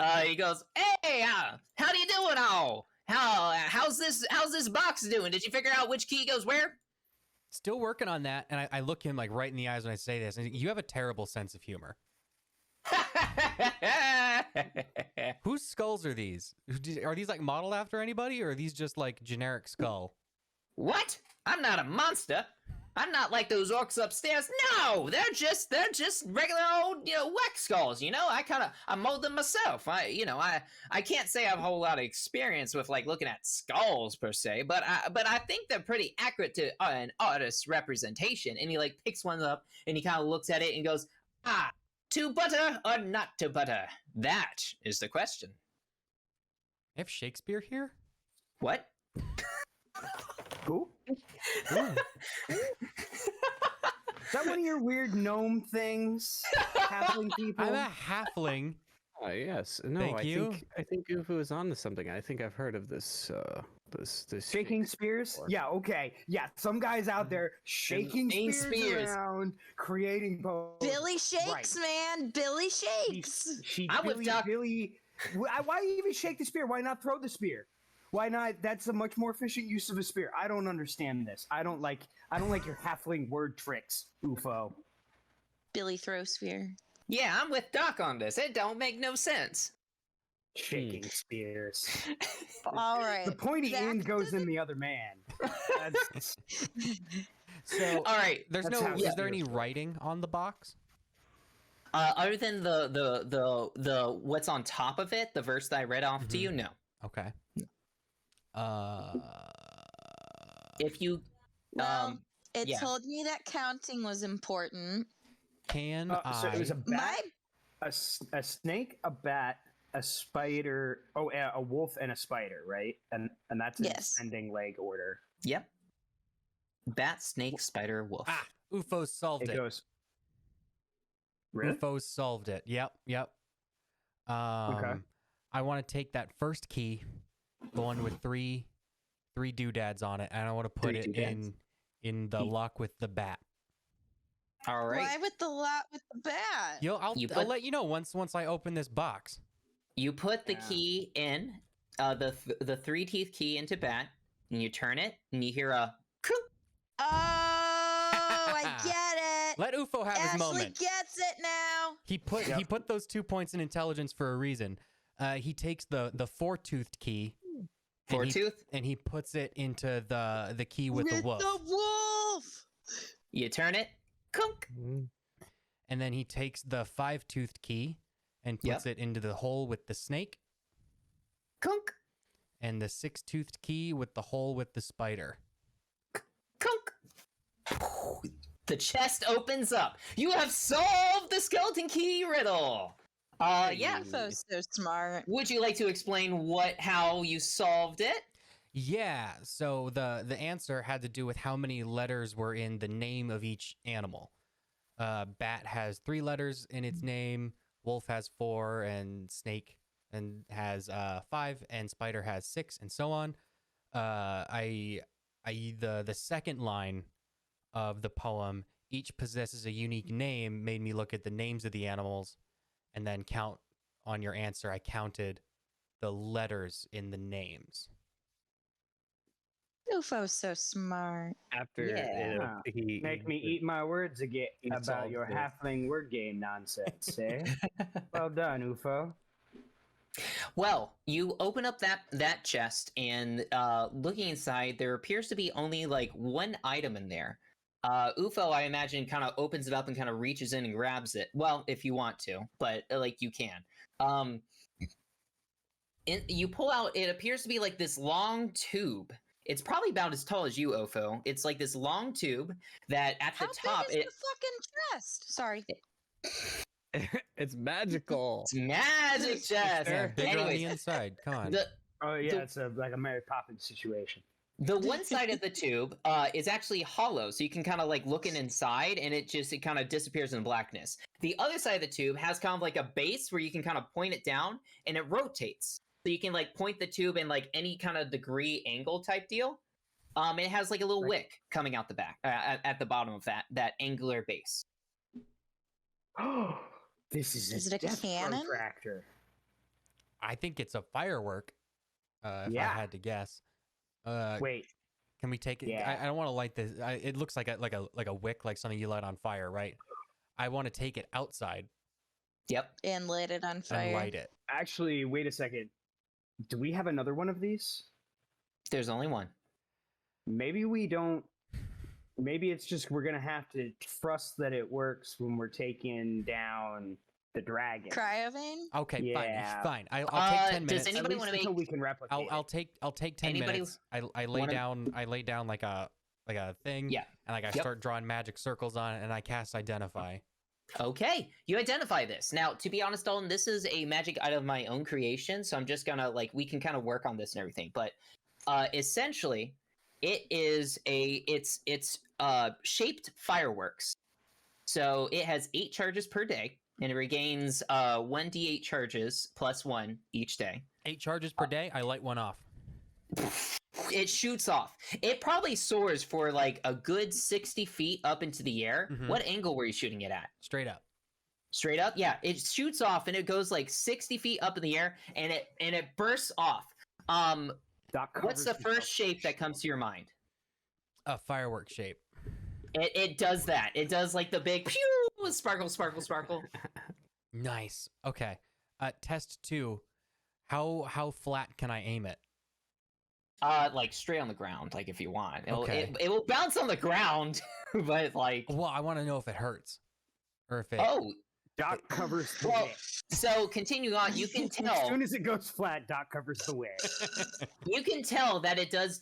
hey, how do you doing, all? How's this box doing? Did you figure out which key goes where? Still working on that, and I look him like right in the eyes when I say this. And you have a terrible sense of humor. Whose skulls are these? Are these like modeled after anybody, or are these just like generic skull? What? I'm not a monster. I'm not like those orcs upstairs. No, they're just regular old, wax skulls. I mold them myself. I can't say I have a whole lot of experience with like looking at skulls per se, but I think they're pretty accurate to an artist's representation. And he like picks one up and he kind of looks at it and goes, to butter or not to butter? That is the question. I have Shakespeare here. What? Cool. Is that one of your weird gnome things? Halfling people? I'm a halfling. Yes. No, Thank you. I think UFO is on to something. I think I've heard of this The Shaking spears? Or- Yeah, okay. Yeah, some guys out there shaking Main spears, spears. around, creating poses. Billy shakes, Right. man. Billy shakes. I'm with Doc. Billy. Why even shake the spear? Why not throw the spear? Why not? That's a much more efficient use of a spear. I don't understand this. I don't like your halfling word tricks, UFO. Billy throw spear. Yeah, I'm with Doc on this. It don't make no sense. Shaking spears. All right. The pointy back end to goes in the other man. That's, So All right. there's That's no. how Is there spears any work. writing on the box? Other than the what's on top of it, the verse that I read off to Mhm. you, no. Okay. If you, Well, it yeah. told me that counting was important. Can so it was a I? bat, My a snake, a bat, a spider. Oh, yeah, a wolf and a spider, right? And that's in Yes. ascending leg order. Yep. Bat, snake, spider, wolf. Ah, UFO solved It it. goes. Really? UFO solved it. Yep. I want to take that first key, the one with three doodads on it, and I want to put Three it doodads. in the lock with the bat. All right. why with the lot with the bat? I'll You I'll put- let you know once I open this box. You put the Yeah. key in, the 3-teeth key into bat, and you turn it, and you hear a clunk. Oh, I get it. Let UFO have his Ashley moment. gets it now. He put those 2 points in intelligence for a reason. He takes the 4-toothed key, and he- Four-tooth. and he puts it into the key with the wolf. the wolf. You turn it, clunk. And then he takes the 5-toothed key and Yep. puts it into the hole with the snake, Clunk, and the 6-toothed key with the hole with the spider. clunk. The chest opens up. You have solved the skeleton key riddle. Yeah. UFO's so smart. Would you like to explain how you solved it? Yeah, so the answer had to do with how many letters were in the name of each animal. Bat has 3 letters in its name, wolf has 4, and snake has 5, and spider has 6, and so on. The second line of the poem, each possesses a unique name, made me look at the names of the animals and then count on your answer. I counted the letters in the names. UFO's so smart. After Yeah. he Make me eat my words again He about solved your it. halfling word game nonsense, eh? Well done, UFO. Well, you open up that chest, and looking inside, there appears to be only like one item in there. UFO, I imagine, kind of opens it up and kind of reaches in and grabs it. Well, if you want to, but like you can. You pull out. It appears to be like this long tube. It's probably about as tall as you, UFO. It's like this long tube that at the How top big is the fucking chest? Sorry. it's magical. it's magic chest. Yeah, bigger on the Anyways, inside. Come on. Oh yeah, The- it's like a Mary Poppins situation. the one side of the tube is actually hollow, so you can kind of like look inside, and it kind of disappears in blackness. The other side of the tube has kind of like a base where you can kind of point it down, and it rotates, so you can like point the tube in like any kind of degree angle type deal. It has like a little Right. wick coming out the back at the bottom of that angular base. This is it a death cannon? protractor. I think it's a firework. If Yeah. I had to guess. Wait, Can we take it? Yeah. I don't want to light this. It looks like a wick, like something you light on fire, right? I want to take it outside Yep. And lit it on fire. and light it. actually, wait a second. Do we have another one of these? There's only one. Maybe we don't. Maybe it's just we're gonna have to trust that it works when we're taking down the dragon. Cryovane? Okay, Yeah. fine. I'll take 10 does minutes. any- At Anybody least wanna until make- we can replicate. I'll take 10 Anybody minutes. I lay down like a thing. Yeah. And like I Yep. start drawing magic circles on it, and I cast identify. Okay, you identify this. Now, to be honest, Dalton, this is a magic item of my own creation, so I'm just gonna we can kind of work on this and everything. But essentially, it is it's shaped fireworks. So it has 8 charges per day, and it regains 1d8 charges plus 1 each day. 8 charges per day. I light one off. it shoots off. It probably soars for like a good 60 feet up into the air. Mhm. What angle were you shooting it at? Straight up. Straight up? Yeah, it shoots off and it goes like 60 feet up in the air and it bursts off. Doc What's covers the himself. first shape that comes to your mind? A firework shape. It does that. It does like the big pew, sparkle, sparkle, sparkle. Nice. Okay. Test 2. How flat can I aim it? Like straight on the ground, like if you want. Okay. It will bounce on the ground, but like Well, I want to know if it hurts, or if it. oh. Doc covers the Well, way. so continuing on, you can As tell soon as it goes flat, Doc covers the way. you can tell that it does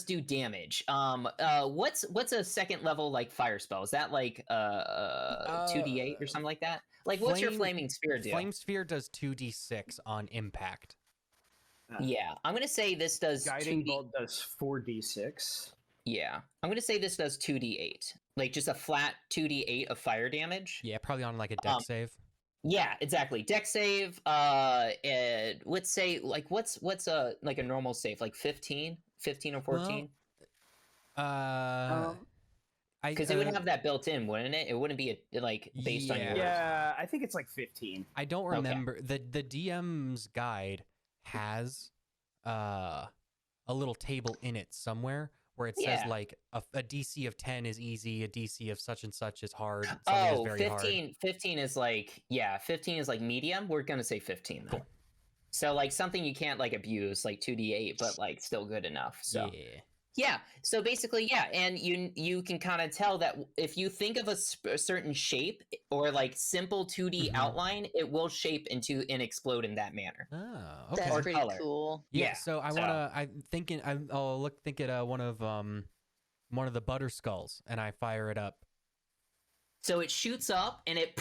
do damage. What's a second level like fire spell? Is that like 2d8 or something like that? Like what's your Flame- flaming spear do? Flame sphere does 2d6 on impact. Yeah, I'm gonna say this does Guiding 2d. bolt does 4d6. Yeah, I'm gonna say this does 2d8, like just a flat 2d8 of fire damage. Yeah, probably on like a deck save. Yeah, exactly. Deck save. Let's say like what's a like a normal save, like 15 or 14. Because it would have that built in, wouldn't it? It wouldn't be like based on your. Yeah, I think it's like 15. I don't Okay. remember the DM's guide has a little table in it somewhere where it says Yeah. like a DC of 10 is easy, a DC of such and such is hard, something is Oh, very 15, hard. 15 is like, yeah, 15 is like medium. We're gonna say 15 though. Cool. So like something you can't like abuse, like 2d8, but like still good enough. So Yeah. yeah. So basically, yeah, and you can kind of tell that if you think of a certain shape or like simple 2D Mhm. outline, it will shape into and explode in that manner. Oh, That's okay. Or pretty color. cool. Yeah, yeah, so so- I'm thinking I'll think at one of the butter skulls and I fire it up. So it shoots up and it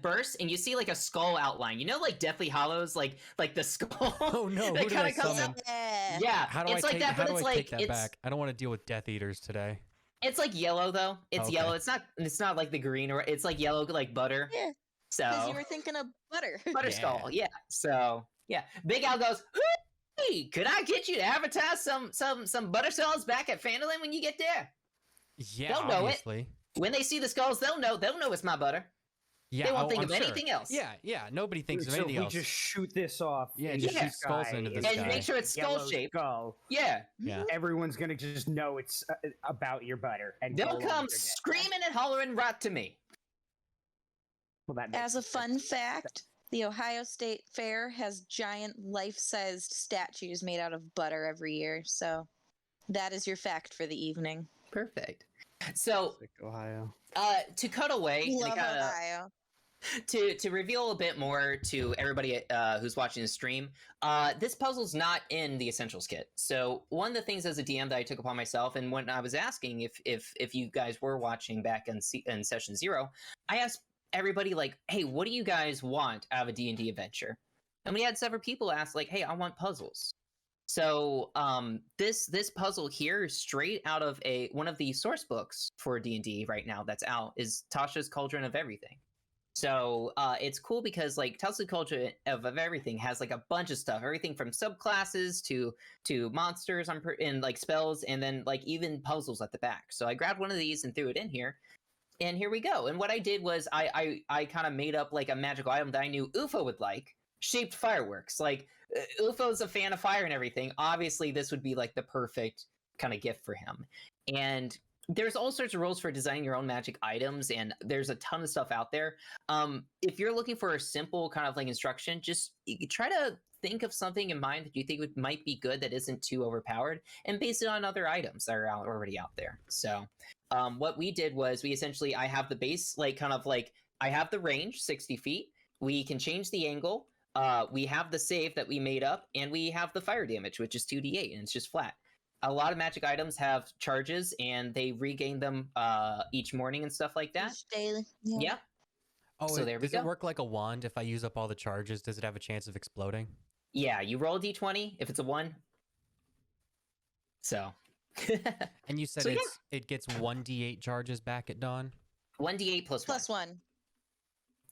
bursts, and you see like a skull outline. You know, like Deathly Hollows, like the skull. Oh no, that who did I kinda comes summon? up. Yeah. Yeah, How do it's I like take that, how but do it's I like take that it's back? I don't want to deal with Death Eaters today. it's like yellow though. It's Okay. yellow. It's not like the green, or it's like yellow like butter. Yeah, because So you were thinking of butter. butter Yeah. skull, yeah. So yeah, Big Al goes, "Hey, could I get you to advertise some butter skulls back at Fandaland when you get there? Yeah, They'll know it. obviously. When they see the skulls, they'll know it's my butter. Yeah, They won't oh, think I'm of sure. anything else. Yeah, nobody thinks of So anything we else. just shoot this off. Yeah, in just the shoot skulls sky, into the it's And sky. make sure it's skull yellow shaped. skull. Yeah, Yeah. Everyone's gonna just know it's about your butter, and go they'll along come with their day. screaming and hollering right to me. Well, that makes As a sense. fun fact, the Ohio State Fair has giant life-sized statues made out of butter every year. So that is your fact for the evening. Perfect. So, Sick Ohio. to cut away, and Love kinda- Ohio. to reveal a bit more to everybody who's watching the stream, this puzzle's not in the essentials kit. So one of the things as a DM that I took upon myself, and when I was asking if you guys were watching back in session 0, I asked everybody like, hey, what do you guys want out of a D&D adventure? And we had several people ask like, hey, I want puzzles. So this puzzle here, straight out of one of the source books for D&D right now that's out, is Tasha's Cauldron of Everything. So it's cool because like Tasha's Cauldron of Everything has like a bunch of stuff, everything from subclasses to monsters and like spells, and then like even puzzles at the back. So I grabbed one of these and threw it in here. And here we go. And what I did was I kind of made up like a magical item that I knew UFO would like, shaped fireworks. Like UFO's a fan of fire and everything. Obviously, this would be like the perfect kind of gift for him. And there's all sorts of rules for designing your own magic items, and there's a ton of stuff out there. If you're looking for a simple kind of like instruction, just try to think of something in mind that you think might be good that isn't too overpowered, and base it on other items that are already out there. So what we did was I have the base, like kind of like I have the range 60 feet. We can change the angle. We have the save that we made up, and we have the fire damage, which is 2d8, and it's just flat. A lot of magic items have charges, and they regain them each morning and stuff like that. Each daily. Yeah. Oh, So there we does go. it work like a wand? If I use up all the charges, does it have a chance of exploding? Yeah, you roll a d20 if it's a 1. So And you said So, yeah. it gets 1d8 charges back at dawn. 1d8 plus 1. Plus one.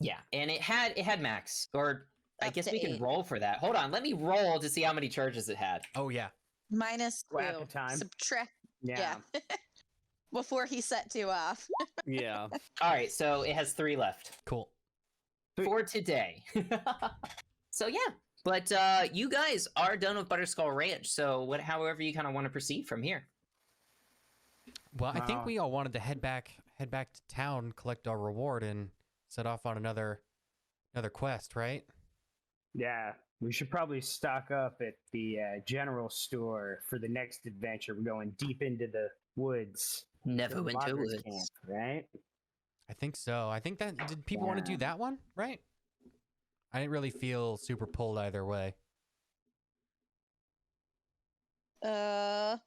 Yeah, and it had max, or I Up guess to we can 8. roll for that. Hold on, let me roll to see how many charges it had. Oh yeah. Minus Well, at 2. the time. Subtract. Yeah. Yeah. Before he set 2 off. Yeah. All right, so it has 3 left Cool. for today. So yeah, but you guys are done with Butterskull Ranch. So however you kind of want to proceed from here. Well, I think Wow. we all wanted to head back to town, collect our reward, and set off on another quest, right? Yeah. We should probably stock up at the general store for the next adventure. We're going deep into the woods. Never The went to loggers woods. camp, right? I think so. I think that did people want to do Yeah. that one, right? I didn't really feel super pulled either way. The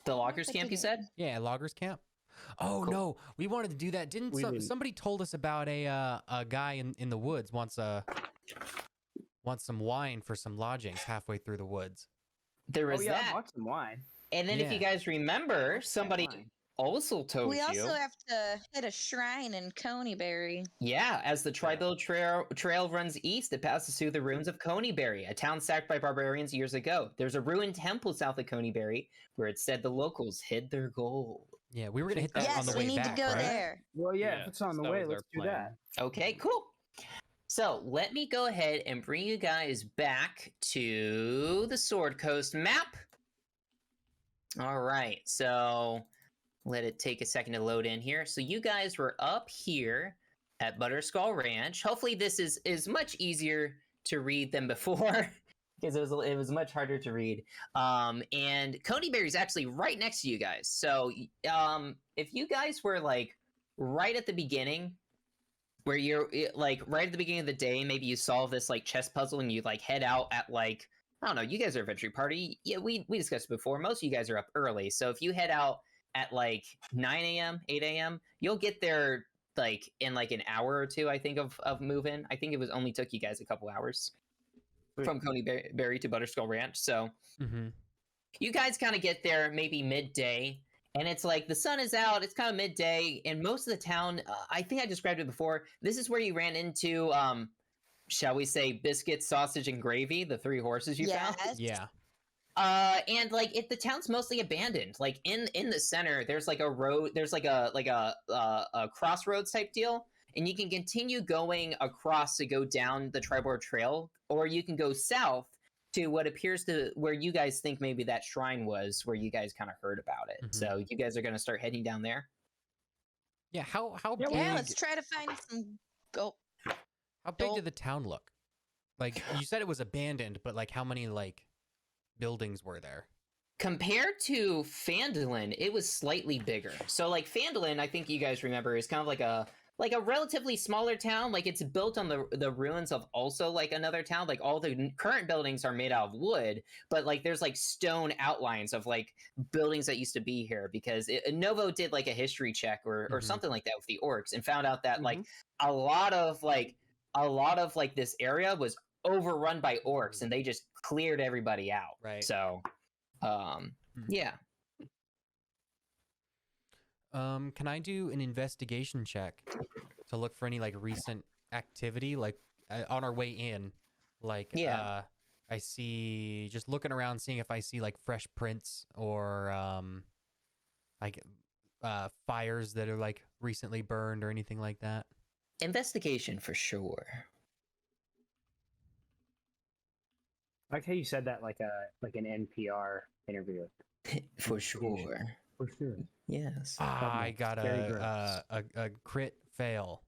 lockers I camp, you didn't- said? Yeah, loggers camp. Oh Cool. no, we wanted to do that. Didn't, We didn't. somebody told us about a guy in the woods wants some wine for some lodgings halfway through the woods. There was Oh yeah, I that. bought some wine. And then if you Yeah. guys remember, somebody Wine. also told We you. also have to hit a shrine in Coneyberry. Yeah, as the Tribill trail runs east, it passes through the ruins of Coneyberry, a town sacked by barbarians years ago. There's a ruined temple south of Coneyberry where it said the locals hid their gold. Yeah, we were gonna hit that on Yes, the we way need back, to go right? there. Well, yeah, Yeah, if it's on the that way, was our let's do plan. that. Okay, cool. So let me go ahead and bring you guys back to the Sword Coast map. All right, so let it take a second to load in here. So you guys were up here at Butterskull Ranch. Hopefully this is much easier to read than before because it was much harder to read. And Coneyberry is actually right next to you guys. So if you guys were like right at the beginning, where you're like right at the beginning of the day, maybe you solve this like chess puzzle and you like head out at like, I don't know, you guys are adventure party. Yeah, we discussed it before. Most of you guys are up early. So if you head out at like 9 a.m., 8 a.m., you'll get there like in like an hour or two, I think, of move-in. I think it was only took you guys a couple hours Sweet. from Coneyberry to Butterskull Ranch. So Mm-hmm. you guys kind of get there maybe midday, and it's like the sun is out, it's kind of midday, and most of the town, I think I described it before, this is where you ran into, shall we say, biscuits, sausage, and gravy, the 3 horses you found. Yes. Yeah. And like the town's mostly abandoned. Like in the center, there's like a road, there's like a crossroads type deal, and you can continue going across to go down the Tribord Trail, or you can go south to what appears to where you guys think maybe that shrine was, where you guys kind of heard about it. Mhm. So you guys are gonna start heading down there. Yeah. How Yeah, big? Yeah, let's try to find some. Go. How big Don't- did the town look? Like you said, it was abandoned, but like how many like buildings were there? Compared to Phandalin, it was slightly bigger. So like Phandalin, I think you guys remember, is kind of like a relatively smaller town. Like it's built on the ruins of also like another town. Like all the current buildings are made out of wood, but like there's like stone outlines of like buildings that used to be here, because Novo did like a history check or Mhm. something like that with the orcs and found out that like a lot of this area was overrun by orcs and they just cleared everybody out. Right. So yeah. Can I do an investigation check to look for any like recent activity, like on our way in? Like, Yeah. I see, just looking around, seeing if I see like fresh prints or like fires that are like recently burned or anything like that. Investigation for sure. I like how you said that like an NPR interview. For Investigation. sure. For sure. Yes. I got Very a crit fail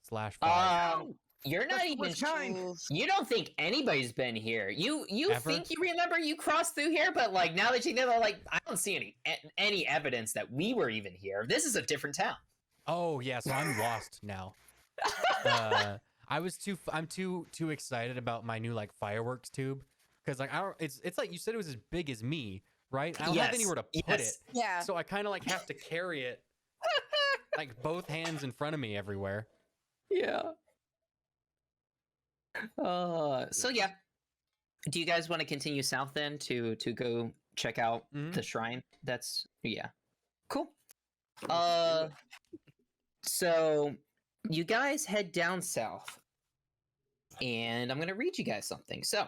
/5. You're not That's the even worst kind. Oof. you don't think anybody's been here. You Ever? think you remember you crossed through here, but like now that you know, like I don't see any evidence that we were even here. This is a different town. Oh yeah, so I'm lost now. I'm too excited about my new like fireworks tube, because like I don't. It's like you said, it was as big as me, right? I don't have Yes, anywhere to put yes. it, Yeah. so I kind of like have to carry it like both hands in front of me everywhere. Yeah. So yeah. Do you guys want to continue south then to go check out Mhm. the shrine? That's yeah. Cool. So you guys head down south. And I'm going to read you guys something. So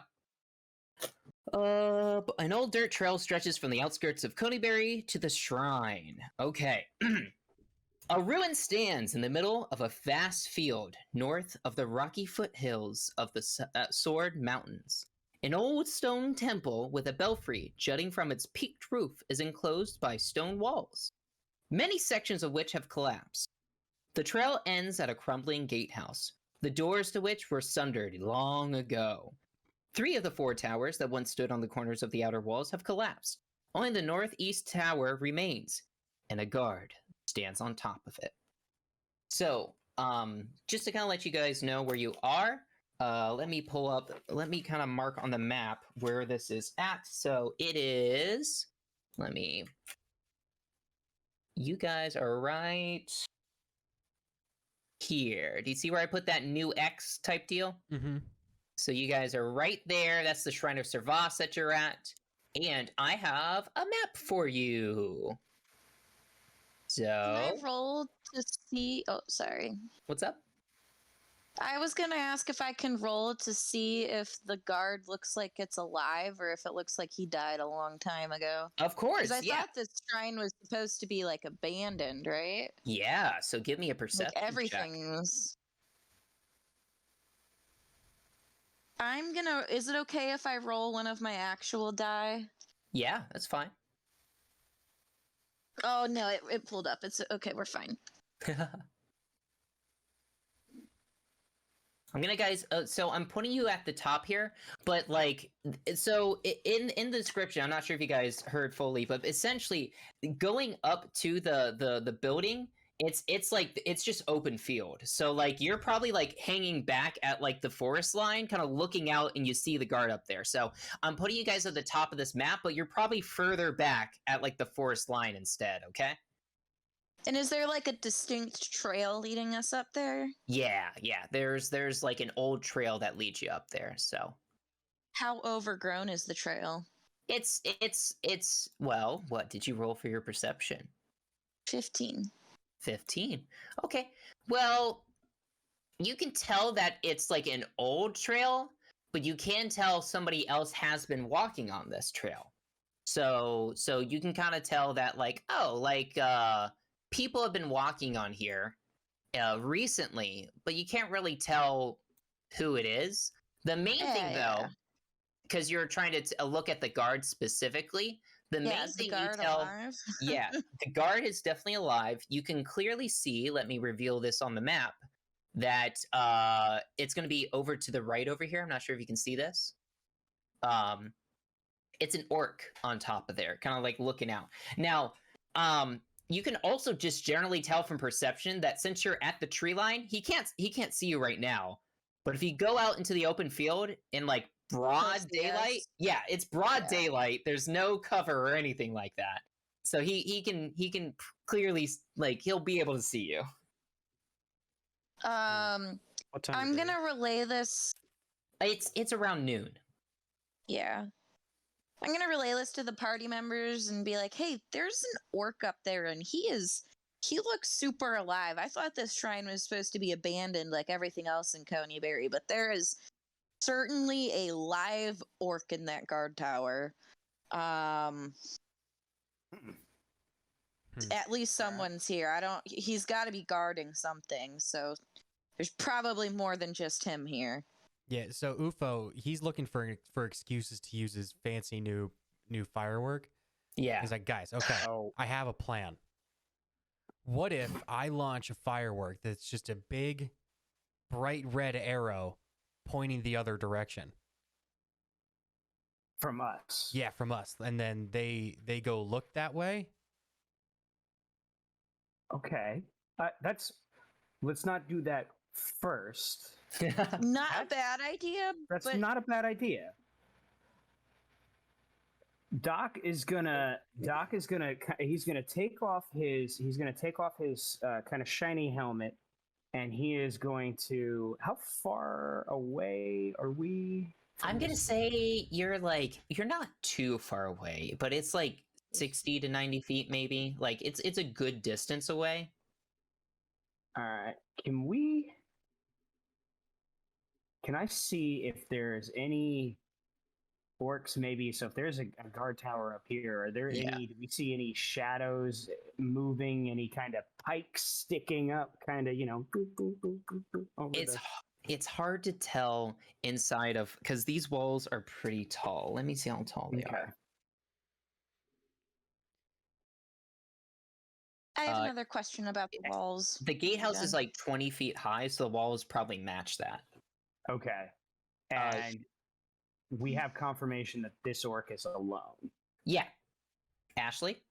An old dirt trail stretches from the outskirts of Coneyberry to the shrine. Okay. A ruin stands in the middle of a vast field north of the rocky foothills of the Sword Mountains. An old stone temple with a belfry jutting from its peaked roof is enclosed by stone walls, many sections of which have collapsed. The trail ends at a crumbling gatehouse, the doors to which were sundered long ago. 3 of the 4 towers that once stood on the corners of the outer walls have collapsed. Only the northeast tower remains, and a guard stands on top of it. So, just to kind of let you guys know where you are, let me kind of mark on the map where this is at. So it is, you guys are right here. Do you see where I put that new X type deal? Mm-hmm. So you guys are right there. That's the Shrine of Servas that you're at. And I have a map for you. So... Can I roll to see? Oh, sorry. What's up? I was going to ask if I can roll to see if the guard looks like it's alive or if it looks like he died a long time ago. Of course, Because I yeah. thought this shrine was supposed to be like abandoned, right? Yeah, so give me a perception Like check. everything was. Is it okay if I roll one of my actual die? Yeah, that's fine. Oh no, it pulled up. It's okay, we're fine. I'm gonna, guys. So I'm putting you at the top here, but like, so in the description, I'm not sure if you guys heard fully, but essentially, going up to the building, it's like it's just open field. So like you're probably like hanging back at like the forest line, kind of looking out, and you see the guard up there. So I'm putting you guys at the top of this map, but you're probably further back at like the forest line instead. Okay. And is there like a distinct trail leading us up there? Yeah. There's like an old trail that leads you up there. So How overgrown is the trail? it's well, what did you roll for your perception? 15. 15. Okay. Well, you can tell that it's like an old trail, but you can tell somebody else has been walking on this trail. So you can kind of tell that like, oh, like people have been walking on here recently, but you can't really tell who it is. The main thing though, because you're trying to look at the guard specifically, the main thing you tell, alive? yeah, the guard is definitely alive. You can clearly see, let me reveal this on the map, that it's going to be over to the right over here. I'm not sure if you can see this. It's an orc on top of there, kind of like looking out. Now, you can also just generally tell from perception that since you're at the tree line, he can't see you right now. But if you go out into the open field in like broad daylight, yeah, it's broad daylight. There's no cover or anything like that. So he can clearly, like, he'll be able to see you. What time I'm is it? gonna relay this. It's around noon. Yeah. I'm gonna relay this to the party members and be like, hey, there's an orc up there and he looks super alive. I thought this shrine was supposed to be abandoned like everything else in Coneyberry, but there is certainly a live orc in that guard tower. At least someone's here. He's gotta be guarding something, so there's probably more than just him here. Yeah, so UFO, he's looking for excuses to use his fancy new firework. Yeah. He's like, guys, okay, I have a plan. What if I launch a firework that's just a big, bright red arrow pointing the other direction? From us. Yeah, from us. And then they go look that way. Okay. Let's not do that first. Not a bad idea, That's but not a bad idea. Doc is gonna take off his kind of shiny helmet, and he is going to. How far away are we? I'm gonna say you're not too far away, but it's like 60 to 90 feet maybe. Like it's a good distance away. All right. Can I see if there's any orcs maybe. So if there's a guard tower up here, are there Yeah. any? Do we see any shadows moving? Any kind of pikes sticking up? Kind of, over It's the. it's hard to tell inside of because these walls are pretty tall. Let me see how tall they are. I have Uh, another question about the walls. The gatehouse is Jen. like 20 feet high, so the walls probably match that. Okay. Uh, And we have confirmation that this orc is alone. Yeah. Ashley?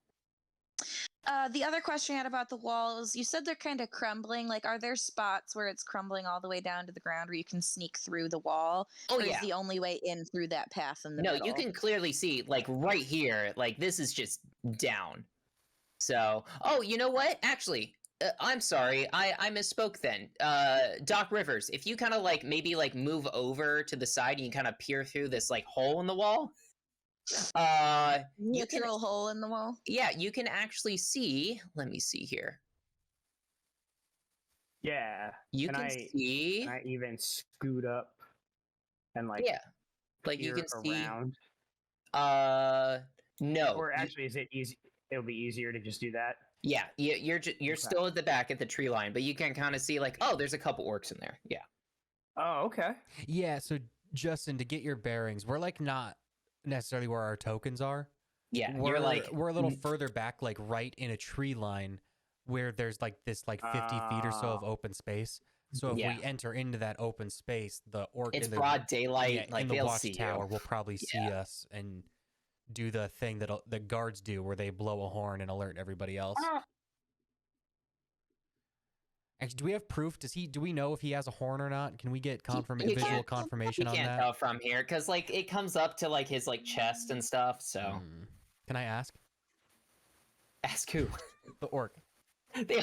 The other question I had about the walls, you said they're kind of crumbling. Like, are there spots where it's crumbling all the way down to the ground where you can sneak through the wall? Oh, or yeah. is the only way in through that path in the No, middle? you can clearly see, like, right here, like, this is just down. So, oh, you know what? Actually, I'm sorry. I misspoke then. Doc Rivers, if you kind of, like, maybe, like, move over to the side and you kind of peer through this, like, hole in the wall, you can, Literal hole in the wall. yeah, you can actually see, let me see here. Yeah. You Can can see, Can I even scoot up and like yeah, like you peer can see, around? no. Or you- actually, is it easy? It'll be easier to just do that. Yeah, you're Okay. still at the back at the tree line, but you can kind of see like, oh, there's a couple orcs in there. Yeah. Oh, okay. Yeah, so Justin, to get your bearings, we're like not necessarily where our tokens are. Yeah, We're you're like we're a little further back, like right in a tree line where there's like this like 50 feet or so of open space. So if Yeah. we enter into that open space, the orc it's in the broad daylight, yeah, like in the they'll see watchtower you. will probably see us and do the thing that the guards do where they blow a horn and alert everybody else. Actually, do we have proof? Do we know if he has a horn or not? Can we get you visual can't- confirmation You on can't that? tell from here because like it comes up to like his like chest and stuff. So Hmm. Can I ask? ask who? The orc. Yeah. Do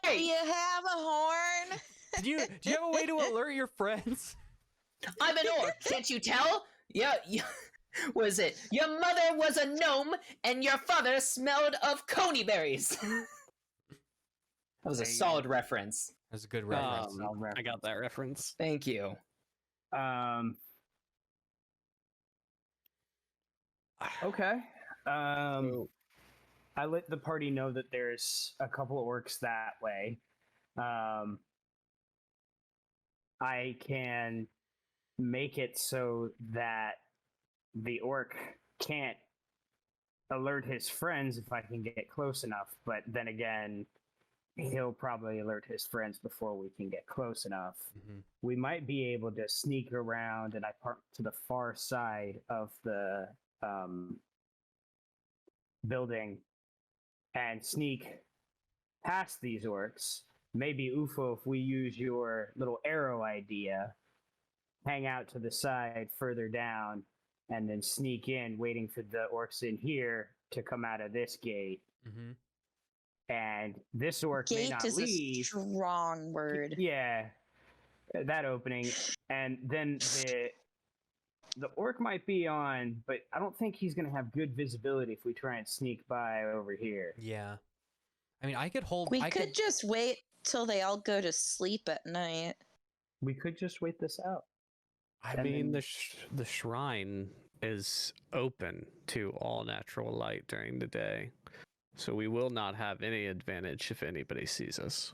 Hey, you have a horn? Do you have a way to alert your friends? I'm an orc. Can't you tell? Yeah. Was it your mother was a gnome and your father smelled of coney berries? That was a There you solid reference. That's a good reference. I got that reference. Thank you. Okay. I let the party know that there's a couple of orcs that way. I can make it so that the orc can't alert his friends if I can get close enough, but then again, he'll probably alert his friends before we can get close enough. Mhm. We might be able to sneak around, and I park to the far side of the building and sneak past these orcs. Maybe UFO, if we use your little arrow idea, hang out to the side further down and then sneak in, waiting for the orcs in here to come out of this gate. Mhm. And this orc may Gate not is a leave. strong word. Yeah, that opening, and then the orc might be on, but I don't think he's gonna have good visibility if we try and sneak by over here. Yeah. I mean, I could hold. We I could just wait till they all go to sleep at night. We could just wait this out. I And mean, then- the shrine is open to all natural light during the day, so we will not have any advantage if anybody sees us.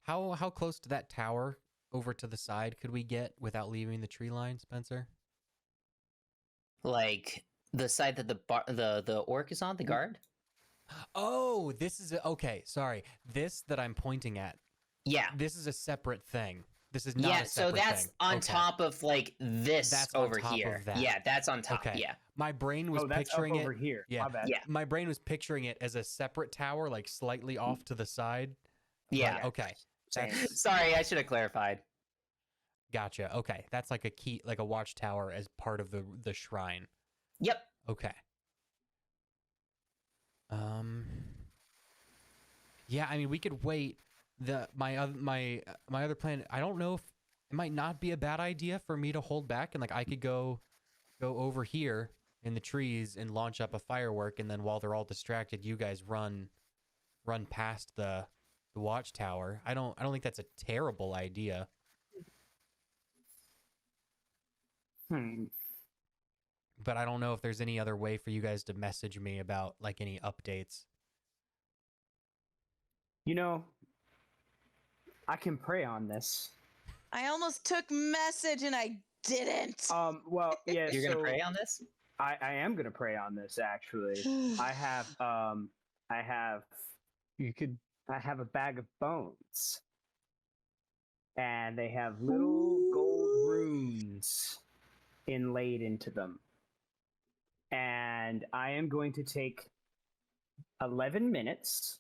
How close to that tower over to the side could we get without leaving the tree line, Spencer? Like the side that the orc is on, the guard. Oh, this is okay. Sorry, this that I'm pointing at. Yeah. This is a separate thing. This is not. Yeah, a so separate that's thing. on Okay. top of like this That's on over top of here. that. Yeah, that's on top. Okay. Yeah. My brain was Oh, that's up picturing over it. here. Yeah. My bad. Yeah. My brain was picturing it as a separate tower, like slightly off to the side. but- Yeah. okay. Same. Sorry, I should have clarified. Gotcha. Okay. That's like a key, like a watchtower as part of the shrine. Yep. Okay. Yeah, I mean, we could wait. My other plan. I don't know if it might not be a bad idea for me to hold back and like I could go over here in the trees and launch up a firework, and then while they're all distracted, you guys run past the watchtower. I don't think that's a terrible idea. But I don't know if there's any other way for you guys to message me about like any updates. You know, I can pray on this. I almost took message and I didn't. Well, yeah. You're so gonna pray on this? I am gonna pray on this. Actually, I have You could. I have a bag of bones, and they have little gold runes inlaid into them. And I am going to take 11 minutes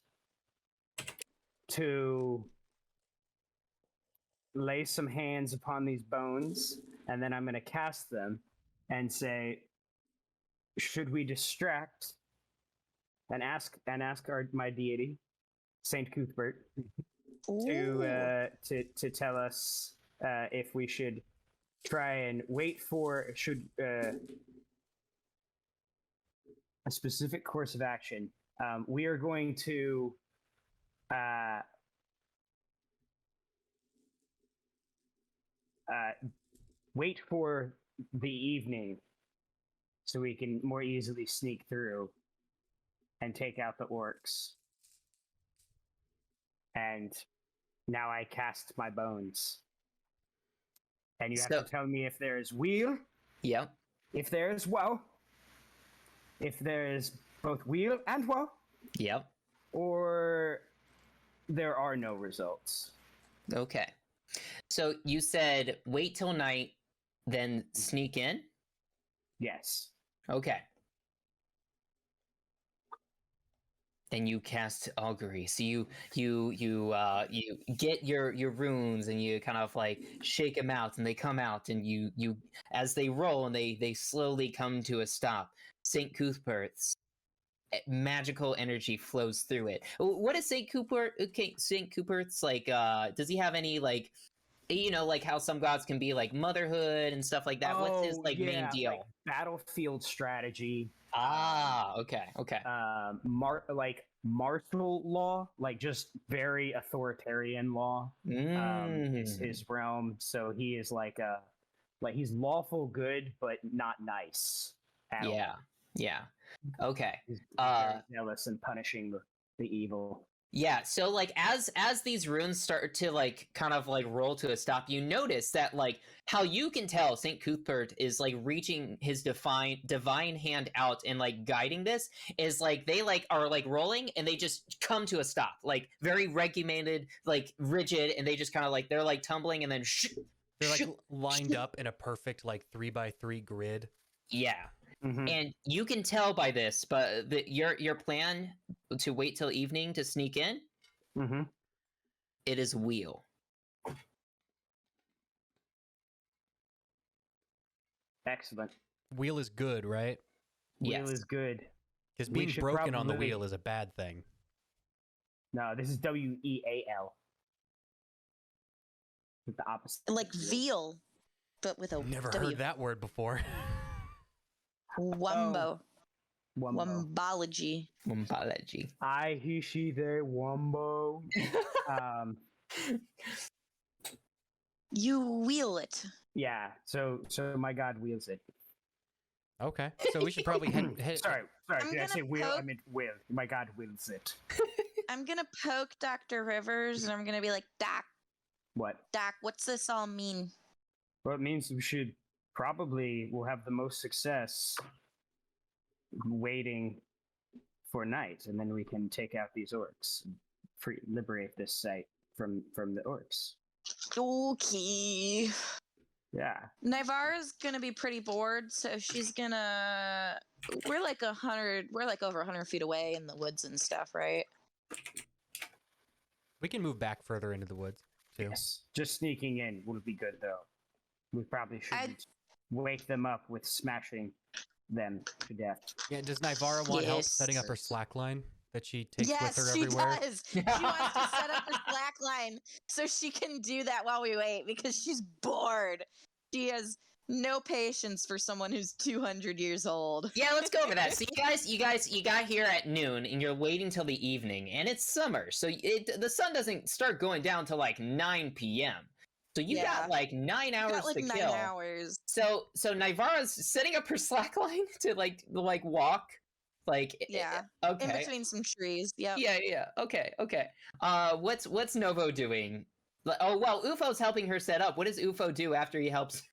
to lay some hands upon these bones, and then I'm going to cast them and say, should we distract and ask my deity, Saint Cuthbert, to tell us if we should try and wait for a specific course of action. We are going to wait for the evening so we can more easily sneak through and take out the orcs. And now I cast my bones. And you have So- to tell me if there is weal, Yep. if there is woe, if there is both weal and woe, Yep. or there are no results. Okay. So you said wait till night, then sneak in? Yes. Okay. And you cast augury. So you get your runes and you kind of like shake them out and they come out and you as they roll and they slowly come to a stop. St. Cuthbert's magical energy flows through it. What is St. Cuthbert? Okay, St. Cuthbert's like does he have any like like how some gods can be like motherhood and stuff like that? What's his like main deal? Like battlefield strategy. Okay. Martial law, like just very authoritarian law. Is his realm. So he is like he's lawful good, but not nice. At all. Yeah. Okay. He's very jealous and punishing the evil. Yeah, so like as these runes start to like kind of like roll to a stop, you notice that like how you can tell St. Cuthbert is like reaching his divine hand out and like guiding this is like they like are like rolling and they just come to a stop, like very regimented, like rigid, and they just kind of like they're like tumbling and then They're like lined up in a perfect like 3x3 grid. yeah. Mhm. And you can tell by this, but your plan to wait till evening to sneak in, Mhm. it is wheel. Excellent. Wheel is good, right? Yes. Wheel is good. Because We being should broken on the probably- wheel is a bad thing. No, this is WEAL. The opposite. Like veal, but with a Never W. heard that word before. Wumbo. Wumbo. Wumbology. Mumbalaji. I, he, she, they, wumbo. You wheel it. Yeah. So my god wheels it. Okay, so we should probably head. Sorry. I'm Did I gonna say wheel? I poke- meant wheel. My god wheels it. I'm gonna poke Dr. Rivers and I'm gonna be like, Doc, What? what's this all mean? Well, it means we'll have the most success waiting for night, and then we can take out these orcs, liberate this site from the orcs. Okay. Yeah. Nivara's gonna be pretty bored, so she's gonna. We're like over 100 feet away in the woods and stuff, right? We can move back further into the woods too. Yes. Just sneaking in would be good, though. We probably I'd- shouldn't wake them up with smashing them to death. Yeah, does Nivara want help Yes. setting up her slack line that she takes Yes, with her she everywhere? does. She wants to set up a slack line so she can do that while we wait because she's bored. She has no patience for someone who's 200 years old. Yeah, let's go over that. So you got here at noon and you're waiting till the evening, and it's summer, so the sun doesn't start going down till like 9 p.m. So you got like 9 hours Got like to 9 kill. hours. So Nivara's setting up her slackline to like walk, like Yeah. okay, In between some trees. Yep. yeah, okay. What's Novo doing? Oh well, Ufo's helping her set up. What does Ufo do after he helps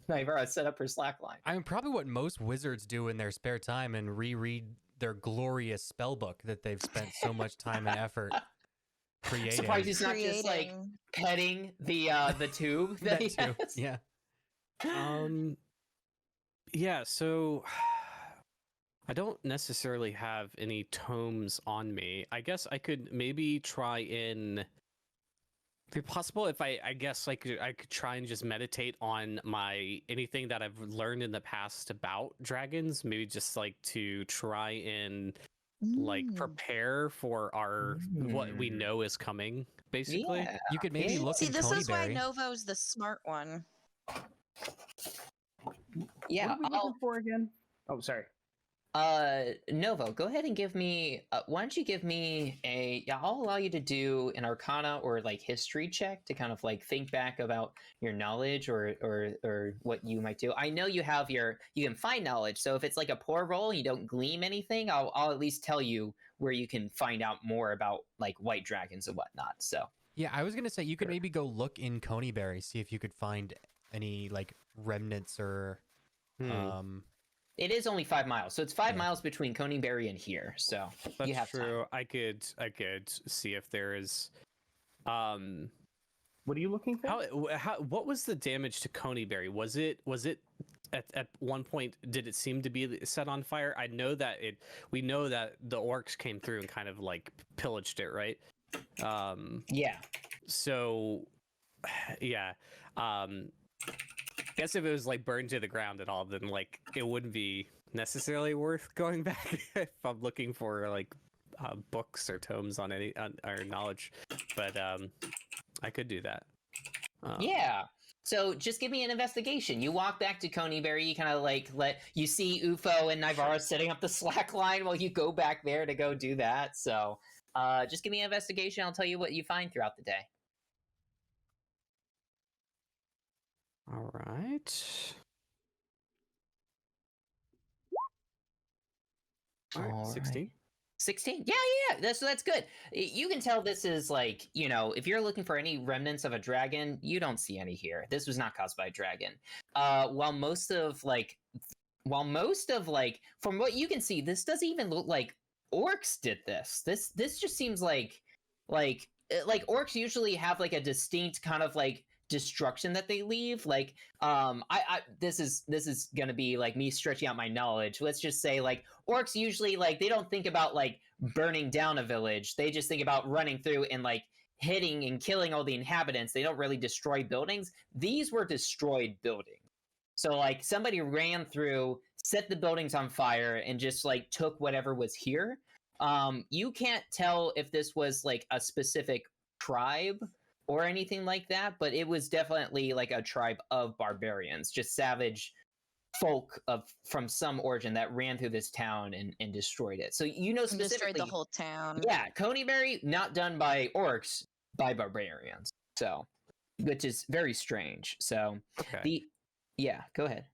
Nivara set up her slackline? I mean, probably what most wizards do in their spare time and reread their glorious spell book that they've spent so much time and effort creating. Surprised he's not just like Creating. petting the tube that, That he too. has. Yeah. Yeah, so I don't necessarily have any tomes on me. I guess I could maybe try in. If it possible, if I guess I could try and just meditate on anything that I've learned in the past about dragons. Maybe just like to try and like Mm. prepare for what we know is coming, basically. Yeah. You could maybe Yeah. look See, in this is why Coneyberry. Novo's the smart one. Yeah, What are we looking for again? Oh, sorry. Novo, go ahead and give me. Why don't you give me a? Yeah, I'll allow you to do an Arcana or like history check to kind of like think back about your knowledge or what you might do. I know you have you can find knowledge. So if it's like a poor roll, and you don't glean anything. I'll at least tell you where you can find out more about like white dragons and whatnot. So Yeah, I was gonna say you could Sure. maybe go look in Coneyberry, see if you could find any like remnants or it is only 5 miles. So it's 5 Yeah. miles between Coneyberry and here. So That's you have true. time. I could see if there is What are you looking for? what was the damage to Coneyberry? Was it at one point, did it seem to be set on fire? We know that the orcs came through and kind of like pillaged it, right? Yeah. So yeah. Guess if it was like burned to the ground at all, then like it wouldn't be necessarily worth going back if I'm looking for like books or tomes on our knowledge. But I could do that. Yeah. So just give me an investigation. You walk back to Coneyberry, you kind of like you see Ufo and Nivara setting up the slack line while you go back there to go do that. So just give me an investigation. I'll tell you what you find throughout the day. All right. All right, All 16. right. 16? Yeah. That's good. You can tell this is like, if you're looking for any remnants of a dragon, you don't see any here. This was not caused by a dragon. While most of from what you can see, this doesn't even look like orcs did this. This just seems like orcs usually have like a distinct kind of like destruction that they leave. Like this is gonna be like me stretching out my knowledge. Let's just say like orcs usually like they don't think about like burning down a village. They just think about running through and like hitting and killing all the inhabitants. They don't really destroy buildings. These were destroyed buildings. So like somebody ran through, set the buildings on fire, and just like took whatever was here. You can't tell if this was like a specific tribe or anything like that, but it was definitely like a tribe of barbarians, just savage folk from some origin that ran through this town and destroyed it. So And destroyed specifically, the whole town. yeah, Coneyberry not done by orcs, by barbarians. So, which is very strange. So Okay. go ahead.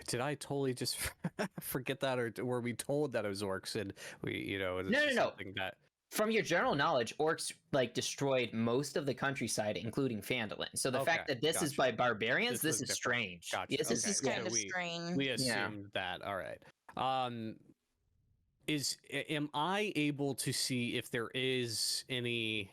Did I totally just forget that, or were we told that it was orcs and it was No. something that From your general knowledge, orcs like destroyed most of the countryside, including Phandalin. So the fact Okay, that this is gotcha. by barbarians, This this was is different. strange. Gotcha, Yes, This okay. is kind So of strange. we Yeah. assumed that. All right. Am I able to see if there is any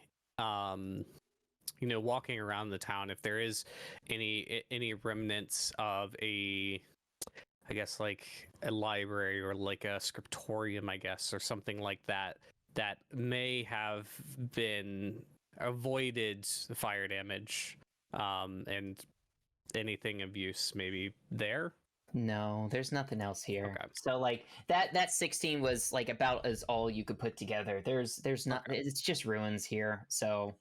walking around the town, if there is any remnants of I guess like a library or like a scriptorium, I guess, or something like that may have been avoided the fire damage, and anything of use maybe there? No, there's nothing else here. Okay. So like that 16 was like about as all you could put together. There's not. It's just ruins here. So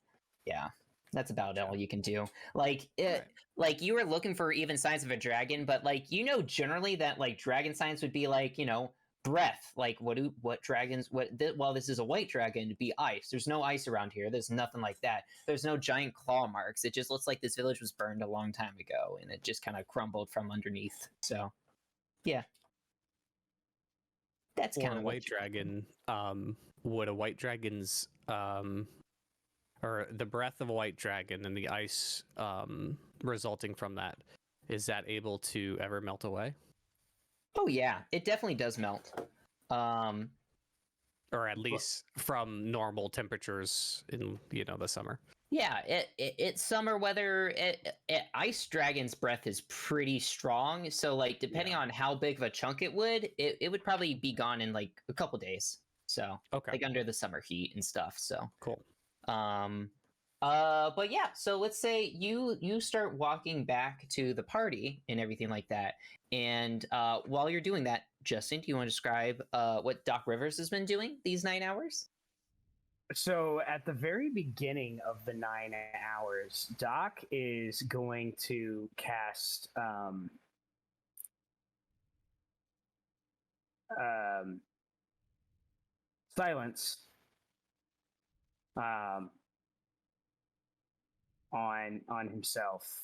yeah, that's about all you can do. Like Alright. like you were looking for even signs of a dragon, but like generally that like dragon signs would be like breath. Like what dragons? Well, this is a white dragon. It'd be ice. There's no ice around here. There's nothing like that. There's no giant claw marks. It just looks like this village was burned a long time ago, and it just kind of crumbled from underneath. So, yeah, that's Or kind a of white dragon. Would a white dragon's or the breath of a white dragon and the ice resulting from that, is that able to ever melt away? Oh yeah, it definitely does melt. Or at least from normal temperatures in the summer. Yeah, it's summer weather. Ice dragon's breath is pretty strong, so like depending on how big of a chunk it would probably be gone in like a couple days. So Okay, like under the summer heat and stuff. So cool. but yeah, so let's say you start walking back to the party and everything like that, and while you're doing that, Justin, do you want to describe what Doc Rivers has been doing these 9 hours? So at the very beginning of the 9 hours, Doc is going to cast silence on himself.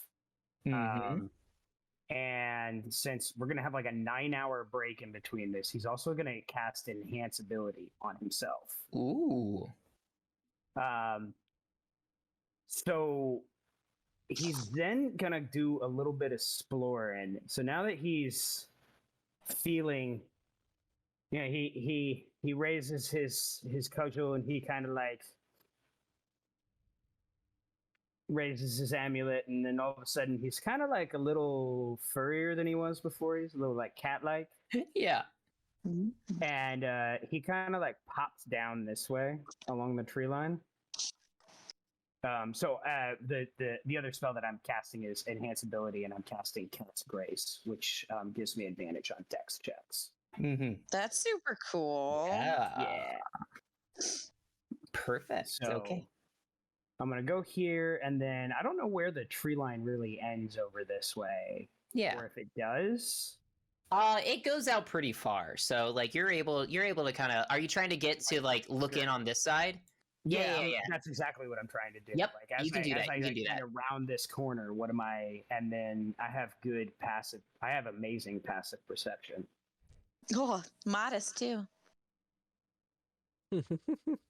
And since we're gonna have like a 9-hour break in between this, he's also gonna cast enhance ability on himself. Ooh. So he's then gonna do a little bit of exploring. So now that he's feeling, he raises his cudgel and he kind of like raises his amulet, and then all of a sudden he's kind of like a little furrier than he was before. He's a little like cat-like. Yeah. And he kind of like pops down this way along the tree line. So the other spell that I'm casting is Enhance Ability, and I'm casting Cat's Grace, which gives me advantage on Dex checks. That's super cool. Yeah. Perfect. So Okay. I'm gonna go here, and then I don't know where the tree line really ends over this way, Yeah. or if it does. It goes out pretty far. So like you're able to kind of. Are you trying to get to like look in on this side? Yeah. That's exactly what I'm trying to do. Yep, Like as you can do that. I You can do get that. around this corner, what am I? And then I have good passive. I have amazing passive perception. Oh, modest too.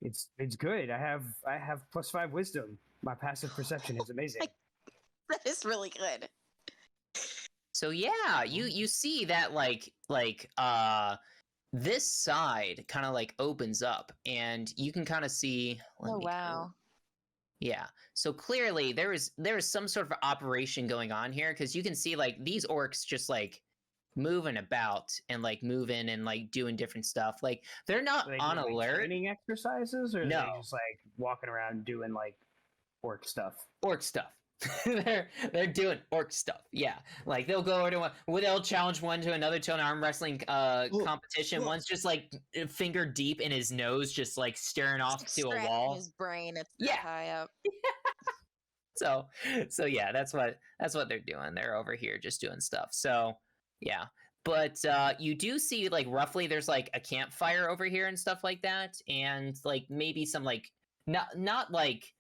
It's good. I have +5 wisdom. My passive perception is amazing. That is really good. So yeah, you see that like this side kind of like opens up, and you can kind of see. Oh wow. Yeah. So clearly there is some sort of operation going on here, because you can see like these orcs just like moving about and like moving and like doing different stuff. Like they're not Are they on doing, like, alert. training exercises, or are No. they just like walking around doing like orc stuff? Orc stuff. they're doing orc stuff. Yeah, like they'll go over to one, they'll challenge one to another to an arm wrestling competition. One's just like finger deep in his nose, just like staring off to a wall. His brain, it's Yeah. high up. So yeah, that's what they're doing. They're over here just doing stuff. So yeah, but you do see like roughly there's like a campfire over here and stuff like that, and like maybe some like not like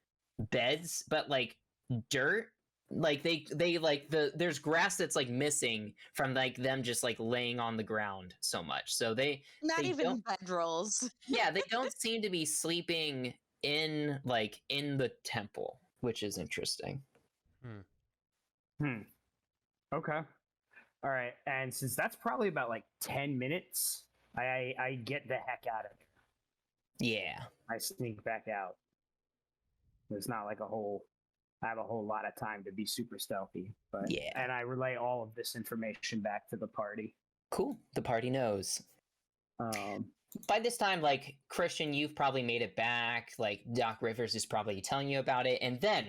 beds, but like dirt. Like they like there's grass that's like missing from like them just like laying on the ground so much. So they Not they even don't- bedrolls. yeah, they don't seem to be sleeping in the temple, which is interesting. Okay. All right. And since that's probably about like 10 minutes, I get the heck out of here. Yeah. I sneak back out. There's not like I have a whole lot of time to be super stealthy, but Yeah. and I relay all of this information back to the party. Cool. The party knows. Um, By this time, like, Christian, you've probably made it back. Like, Doc Rivers is probably telling you about it. And then,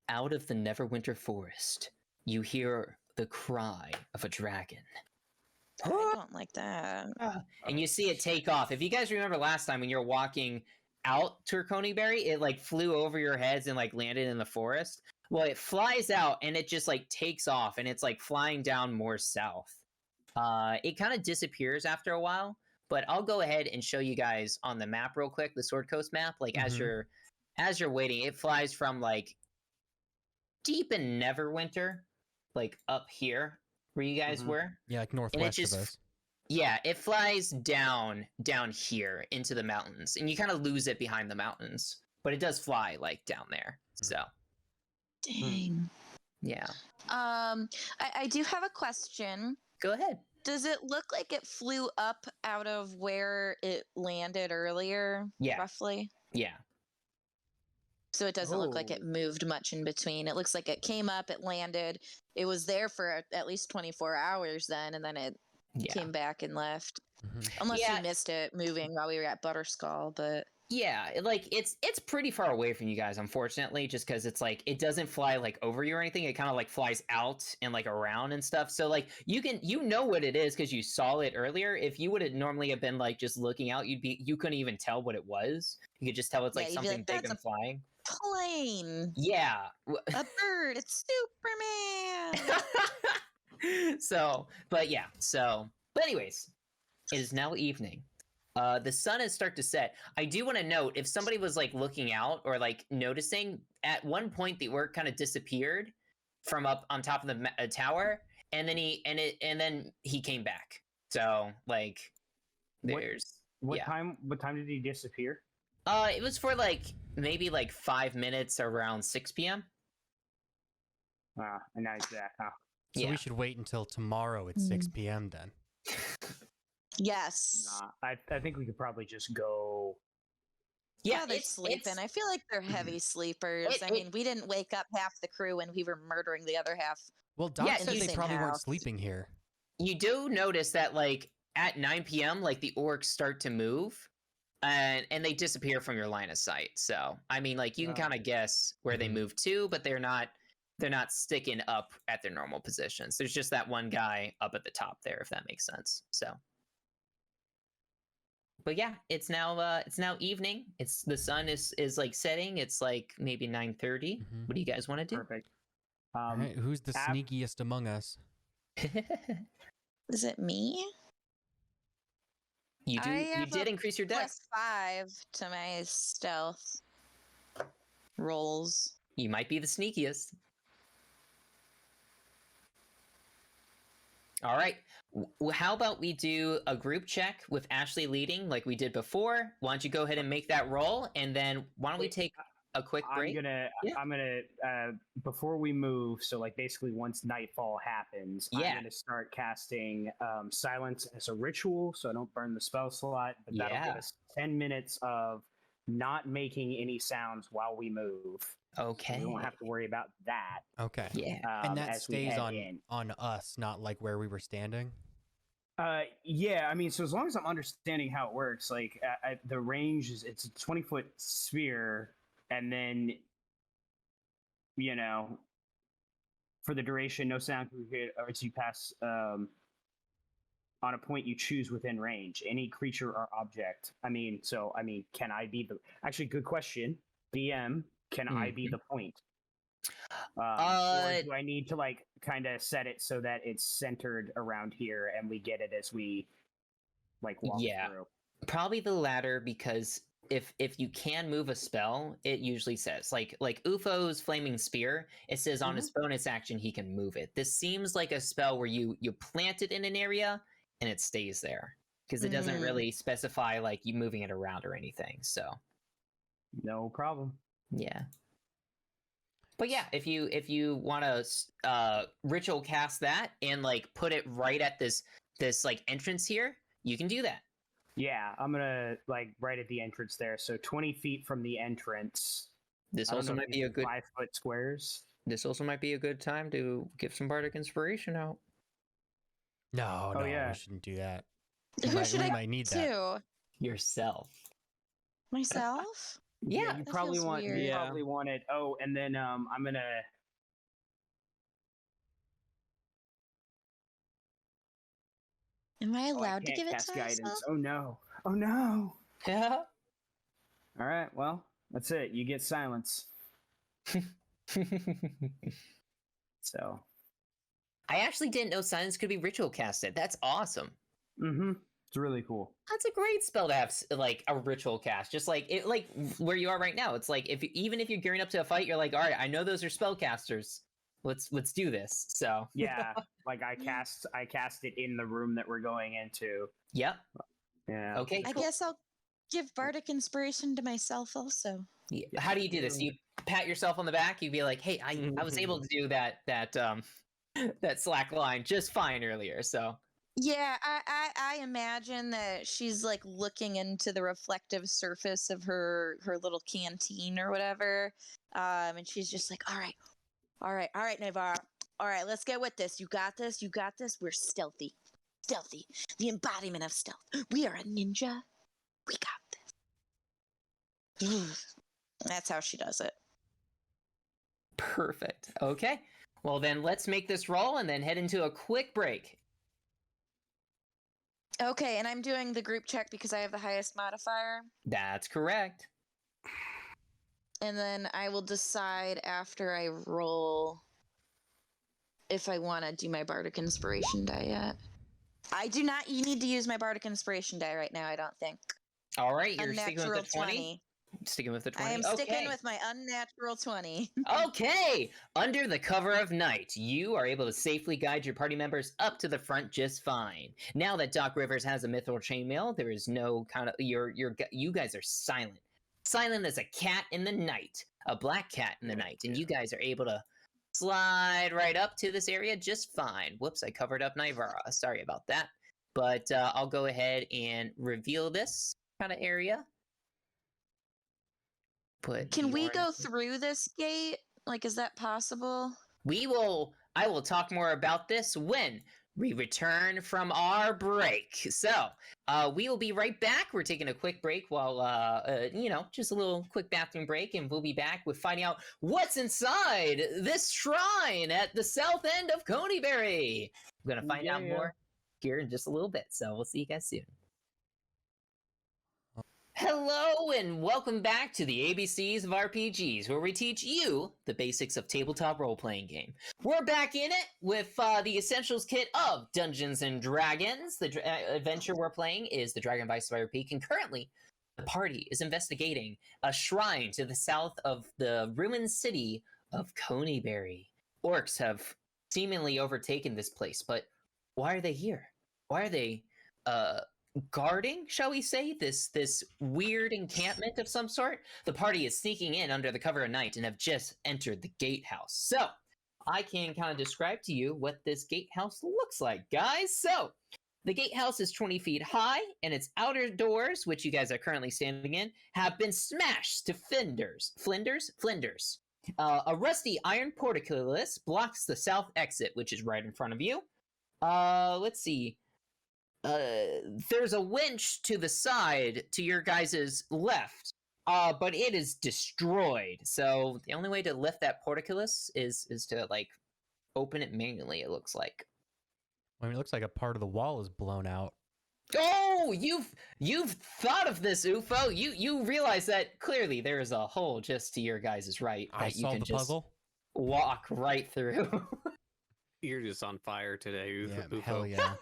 out of the Neverwinter Forest, you hear the cry of a dragon. I don't like that. And you see it take off. If you guys remember last time when you were walking out to Coneyberry, it, like, flew over your heads and, like, landed in the forest. Well, it flies out, and it just, like, takes off, and it's, like, flying down more south. It kind of disappears after a while, but I'll go ahead and show you guys on the map real quick, the Sword Coast map. Like Mhm. as you're waiting, it flies from like deep in Neverwinter, like up here where you guys Mhm. were. Yeah, like northwest just of us. Yeah, it flies down here into the mountains, and you kind of lose it behind the mountains, but it does fly like down there. So Dang. yeah, I do have a question. go ahead. Does it look like it flew up out of where it landed earlier? Yeah. Roughly. Yeah, So it doesn't look like it Oh. moved much in between. It looks like it came up, it landed, it was there for at least 24 hours then, and then it yeah, came back and left. Mhm. Unless Yeah. you missed it moving while we were at Butterskull, but yeah. Like it's pretty far away from you guys, unfortunately, just because it's like it doesn't fly like over you or anything. It kind of like flies out and like around and stuff. So like you know what it is because you saw it earlier. If you would have normally have been like just looking out, you couldn't even tell what it was. You could just tell it's Yeah, like you'd be something like, big "That's and flying. plane, Yeah. a bird, it's Superman." So, but anyways, it is now evening. The sun has started to set. I do want to note if somebody was like looking out or like noticing, at one point the orc kind of disappeared from up on top of the tower, and then he came back. So like, What- there's What yeah. time? What time did he disappear? It was for like maybe like 5 minutes around 6 p.m. And now he's back. Huh? So Yeah. we should wait until tomorrow at 6 p.m. then. Yes. Nah, I think we could probably just go. Yeah, they're sleeping. I feel like they're heavy sleepers. I mean, we didn't wake up half the crew when we were murdering the other half. Well, Doc Yeah, said in the they same probably weren't house. sleeping here. You do notice that like at 9 p.m. like the orcs start to move and they disappear from your line of sight. So I mean like you can Wow. kind of guess where they Mhm. move to, but they're not sticking up at their normal positions. There's just that one guy up at the top there, if that makes sense. So but yeah, it's now evening. It's the sun is like setting. It's like maybe 9:30. Mhm. What do you guys want to do? Perfect. All right, who's the Ab- sneakiest among us? Is it me? You I you have did a increase your dex. +5 to my stealth rolls. You might be the sneakiest. All right. How about we do a group check with Ashley leading like we did before? Why don't you go ahead and make that roll, and then why don't we Wait, take a quick break? Yeah. I'm gonna before we move. So like basically once nightfall happens, Yeah. I'm gonna start casting silence as a ritual, so I don't burn the spell slot. But that'll Yeah. give us 10 minutes of not making any sounds while we move. So Okay. we won't have to worry about that. Okay. Yeah. And that as we stays head in. on us, not like where we were standing. Yeah, I mean, so as long as I'm understanding how it works, like the range is it's a 20-foot sphere, and then for the duration, no sound can be heard as you pass on a point you choose within range. Any creature or object. Can I be the? Actually, good question. DM, can I be the point? Or do I need to like kind of set it so that it's centered around here and we get it as we like walk through? Probably the latter, because if you can move a spell, it usually says like Ufo's flaming spear, it says on his bonus action he can move it. This seems like a spell where you plant it in an area and it stays there, because it doesn't really specify like you moving it around or anything. So No problem. yeah. But yeah, if you want to ritual cast that and like put it right at this like entrance here, you can do that. Yeah, I'm gonna like right at the entrance there. So 20 feet from the entrance. This I don't also know if might these be a are good 5-foot squares. This also might be a good time to give some bardic inspiration out. No, Oh, no, yeah. we shouldn't do that. Who should we I might need that. to? Yourself. Myself? Yeah. you That probably feels want weird. you Yeah. probably want it. Oh, and then I'm gonna. Am I Oh, I allowed to can't give it cast to guidance. myself? Oh no! Oh no! Yeah. All right, well that's it. You get silence. So I actually didn't know silence could be ritual casted. That's awesome. Mm-hmm. It's really cool. That's a great spell to have, like a ritual cast. Just like it, like where you are right now. It's like even if you're gearing up to a fight, you're like, all right, I know those are spellcasters. Let's do this. So Yeah, like I cast it in the room that we're going into. yep. Yeah. Okay. I Cool. guess I'll give bardic inspiration to myself also. Yeah. How do you do this? You pat yourself on the back. You'd be like, hey, I was able to do that that slack line just fine earlier. So Yeah, I imagine that she's like looking into the reflective surface of her little canteen or whatever, and she's just like, all right, Navarre, all right, let's get with this. You got this. We're stealthy, the embodiment of stealth. We are a ninja. We got this. That's how she does it. perfect. Okay. Well, then let's make this roll and then head into a quick break. Okay, and I'm doing the group check because I have the highest modifier. That's correct. And then I will decide after I roll if I want to do my Bardic Inspiration die yet. I do not. You need to use my Bardic Inspiration die right now, I don't think. All right, you're sticking Unnatural with the 20? Sticking with the 20? I am Okay. sticking with my unnatural 20. Okay! Under the cover of night, you are able to safely guide your party members up to the front just fine. Now that Doc Rivers has a mithril chainmail, there is no kind of you guys are silent. Silent as a cat in the night, a black cat in the night, and you guys are able to slide right up to this area just fine. Whoops, I covered up Naivara. Sorry about that. But I'll go ahead and reveal this kind of area. Can we go through this gate? Like, is that possible? I will talk more about this when we return from our break. So, we will be right back. We're taking a quick break while, just a little quick bathroom break, and we'll be back with finding out what's inside this shrine at the south end of Coneyberry. We're going to find out more here in just a little bit, so we'll see you guys soon. Hello and welcome back to the ABCs of RPGs, where we teach you the basics of tabletop role-playing game. We're back in it with the essentials kit of Dungeons and Dragons. The adventure we're playing is the Dragon by Spire Peak, and currently the party is investigating a shrine to the south of the ruined city of Coneyberry. Orcs have seemingly overtaken this place, but why are they here? Why are they guarding, shall we say, this weird encampment of some sort? The party is sneaking in under the cover of night and have just entered the gatehouse. So I can kind of describe to you what this gatehouse looks like, guys. So the gatehouse is 20 feet high, and its outer doors, which you guys are currently standing in, have been smashed to flinders. A rusty iron portcullis blocks the south exit, which is right in front of you. Let's see. There's a winch to the side to your guys' left, but it is destroyed. So the only way to lift that portcullis is to like open it manually. It looks like. I mean, it looks like a part of the wall is blown out. Oh, you've thought of this, UFO. You realize that clearly there is a hole just to your guys' right that I you solved can the just puzzle. walk right through. You're just on fire today. Yeah, hell yeah.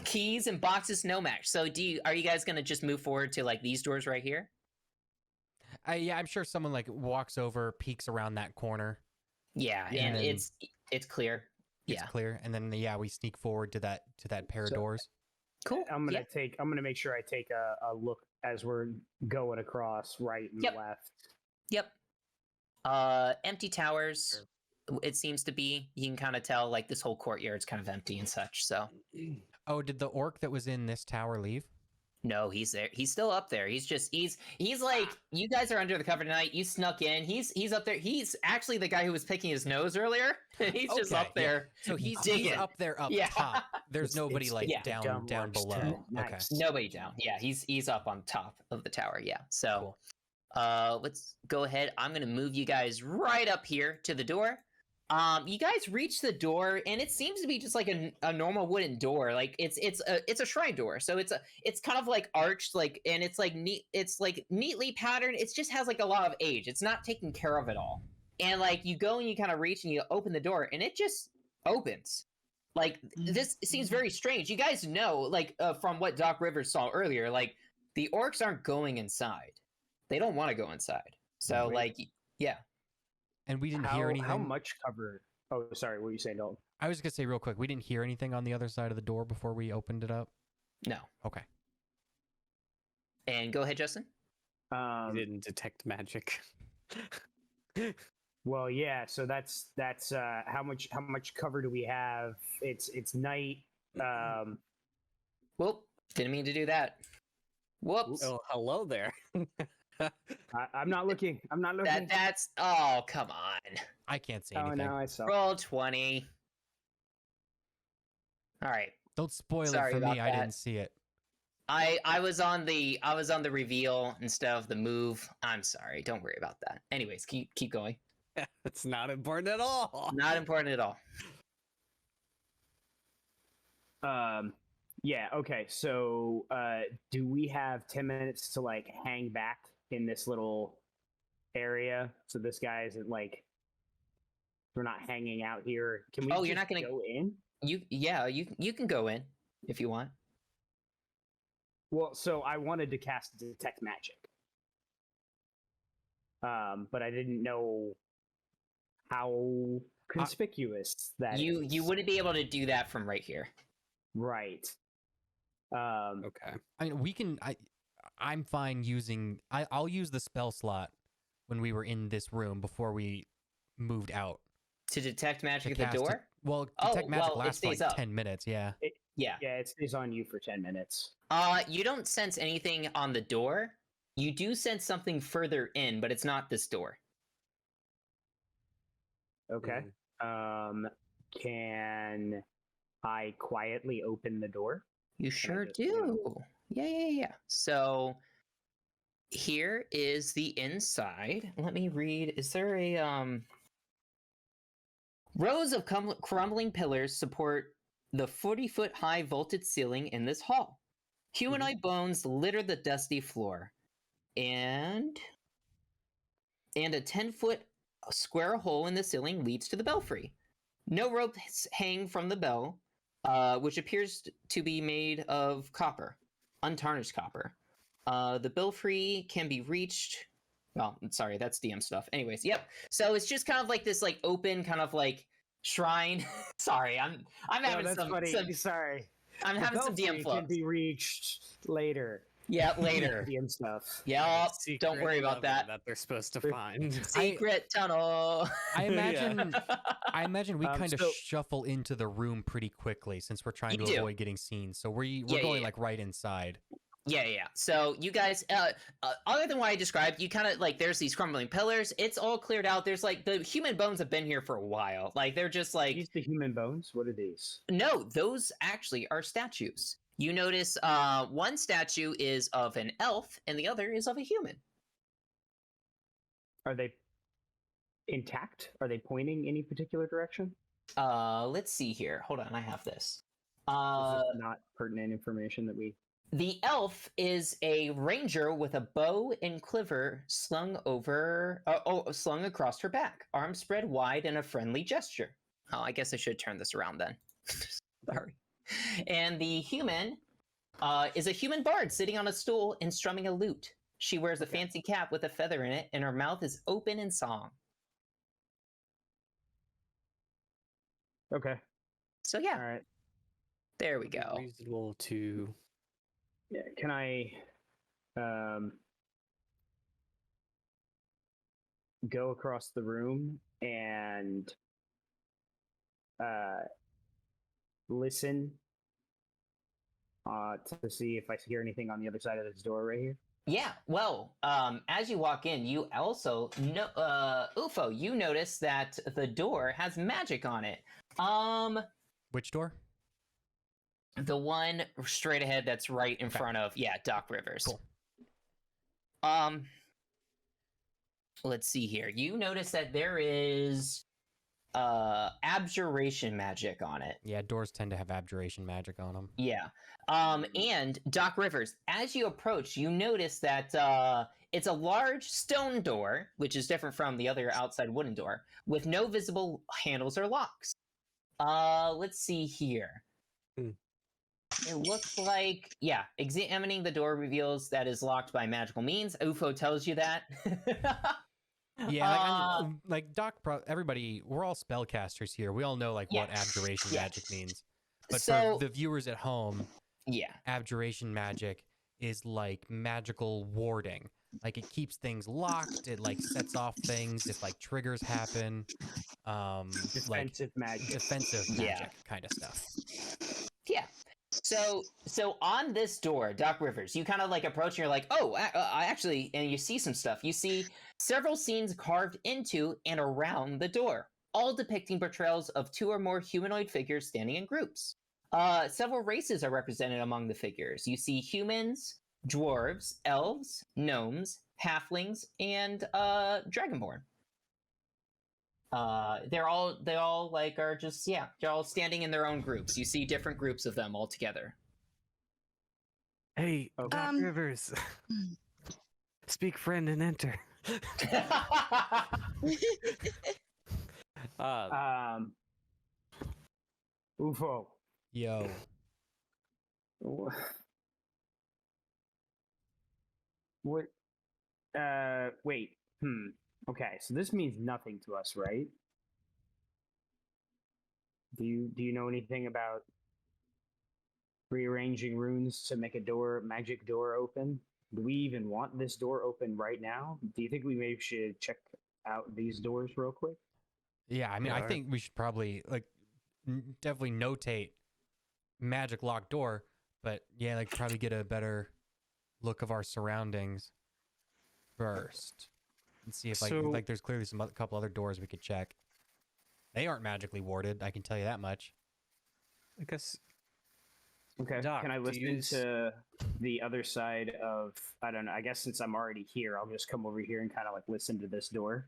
Keys and boxes, no match. So are you guys gonna just move forward to like these doors right here? Yeah, I'm sure someone like walks over, peeks around that corner. Yeah, Yeah, and and it's clear. It's Yeah, clear, and then we sneak forward to that pair of So- doors. cool. I'm gonna make sure I take a look as we're going across right and Yep. left. Yep. Empty towers. It seems to be. You can kind of tell like this whole courtyard's kind of empty and such. So Oh, did the orc that was in this tower leave? no, he's there. He's still up there. He's like, you guys are under the cover tonight. You snuck in. He's up there. He's actually the guy who was picking his nose earlier. He's just Okay, up there. So he's digging. up there up Yeah. top. There's nobody like yeah, down works below. too. Okay. Nice. Nobody down. Yeah, he's up on top of the tower. Yeah. So, Cool. let's go ahead. I'm gonna move you guys right up here to the door. You guys reach the door, and it seems to be just like a normal wooden door. Like it's a shrine door, so it's kind of like arched, like, and it's like neatly patterned. It just has like a lot of age. It's not taken care of at all. And like you go and you kind of reach and you open the door, and it just opens. Like, this seems very strange. You guys know, like, from what Doc Rivers saw earlier, like, the orcs aren't going inside. They don't want to go inside. So, Wait. like, yeah. And we didn't hear anything. How much cover? Oh, sorry. What were you saying, Dalton? I was gonna say real quick, we didn't hear anything on the other side of the door before we opened it up. No. Okay. And go ahead, Justin. You didn't detect magic. Well, yeah. So that's how much cover do we have? It's night. Whoop. Didn't mean to do that. Whoops. Oh, hello there. I'm not looking. I'm not looking. That's. Oh, come on. I can't see Oh, anything. no, I saw. Roll 20. All right. Don't spoil Sorry it for about me. I that. didn't see it. I was on the reveal instead of the move. I'm sorry. Don't worry about that. Anyways, keep going. It's not important at all. Not important at all. Yeah. Okay. So, do we have 10 minutes to like hang back in this little area so this guy isn't like we're not hanging out here? Can we? Oh, you're just not gonna- go in? You can go in if you want. Well, so I wanted to cast detect magic, but I didn't know how conspicuous that You is. wouldn't be able to do that from right here. Right. Okay. I mean, we can. I'm fine using. I'll use the spell slot when we were in this room before we moved out. To detect magic to at the cast it- door? Well, Oh, detect magic well, it lasts for like stays up. 10 minutes. Yeah. Yeah. Yeah, it stays on you for 10 minutes. You don't sense anything on the door. You do sense something further in, but it's not this door. Okay. Can I quietly open the door? You Can I sure just do. Yeah. So here is the inside. Let me read. Is there a rows of crumbling pillars support the 40-foot high vaulted ceiling in this hall. Humanoid bones litter the dusty floor. And a 10-foot square hole in the ceiling leads to the belfry. No ropes hang from the bell, which appears to be made of copper, untarnished copper. The belfry can be reached. Well, sorry, that's DM stuff. Anyways, yep. So it's just kind of like this, like open, kind of like shrine. Sorry, I'm having that's some. Sorry. I'm having some DM Belfry fluff. can be reached later. Yeah, later. DM stuff. Yeah, Secret don't worry about level that. they're supposed to find. Secret tunnel. I imagine we kind of so- shuffle into the room pretty quickly since we're trying You to do. avoid getting seen. So we're Yeah, going yeah. like right inside. Yeah. So you guys, other than what I described, you kind of like there's these crumbling pillars. It's all cleared out. There's like the human bones have been here for a while. Like they're just like These the human bones? What are these? no, those actually are statues. You notice one statue is of an elf and the other is of a human. Are they intact? Are they pointing any particular direction? Let's see here. Hold on, I have this. Is this not pertinent information that we? The elf is a ranger with a bow and quiver slung across her back, arms spread wide in a friendly gesture. Oh, I guess I should turn this around then. Sorry. And the human is a human bard sitting on a stool and strumming a lute. She wears a fancy cap with a feather in it, and her mouth is open in song. Okay. So yeah, All right. there we go. Reasonable to. Yeah. Can I go across the room and listen to see if I hear anything on the other side of this door right here? Yeah, well, as you walk in, you also Ufo, you notice that the door has magic on it. Which door? The one straight ahead that's right in Okay. front of, Doc Rivers. Cool. Let's see here. You notice that there is abjuration magic on it. Yeah, doors tend to have abjuration magic on them. Yeah. And Doc Rivers, as you approach, you notice that it's a large stone door, which is different from the other outside wooden door, with no visible handles or locks. Let's see here. Hmm. It looks like, yeah, examining the door reveals that is locked by magical means. UFO tells you that. Yeah, like Doc, everybody, we're all spellcasters here. We all know like what Yes, abjuration yes. magic means. But So- for the viewers at home, yeah. abjuration magic is like magical warding. Like it keeps things locked. It like sets off things if like triggers happen. Like Defensive magic. defensive Yeah. magic kind of stuff. Yeah. So on this door, Doc Rivers, you kind of like approach and you're like, oh, I actually, and you see some stuff. You see several scenes carved into and around the door, all depicting portrayals of 2 or more humanoid figures standing in groups. Several races are represented among the figures. You see humans, dwarves, elves, gnomes, halflings, and dragonborn. They all like are just, yeah, they're all standing in their own groups. You see different groups of them all together. Hey, Okay. Doc Rivers. Speak friend and enter. UFO. Yo. What? Wait. Okay, so this means nothing to us, right? Do you know anything about rearranging runes to make a magic door open? Do we even want this door open right now? Do you think we maybe should check out these doors real quick? Yeah, I mean, I Alright. think we should probably like definitely notate magic locked door, but yeah, like probably get a better look of our surroundings first and see if So- like there's clearly some couple other doors we could check. They aren't magically warded, I can tell you that much. I guess Okay. Doc, Can I do listen you to the other side of? I don't know. I guess since I'm already here, I'll just come over here and kind of like listen to this door.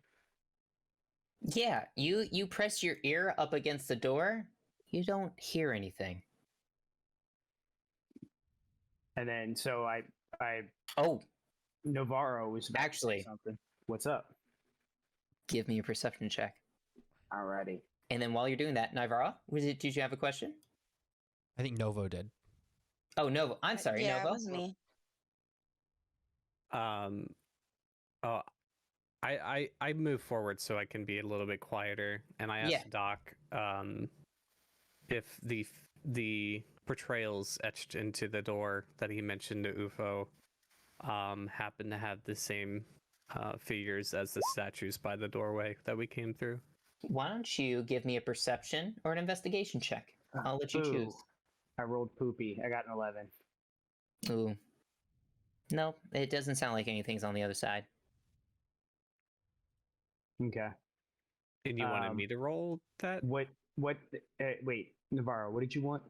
Yeah, you press your ear up against the door. You don't hear anything. And then so I Oh, Navarro was about to say Actually- something. What's up? give me a perception check. Alrighty. And then while you're doing that, Navarra, did you have a question? I think Novo did. Oh, Novo. I'm sorry, Yeah, Novo. it was me. oh, I move forward so I can be a little bit quieter, and I asked Yeah. Doc if the portrayals etched into the door that he mentioned to UFO happen to have the same figures as the statues by the doorway that we came through. Why don't you give me a perception or an investigation check? I'll let you choose. Ooh, I rolled poopy. I got an 11. Ooh. No, it doesn't sound like anything's on the other side. Okay. And you wanted Um, me to roll that? What? Wait, Navarro. What did you want?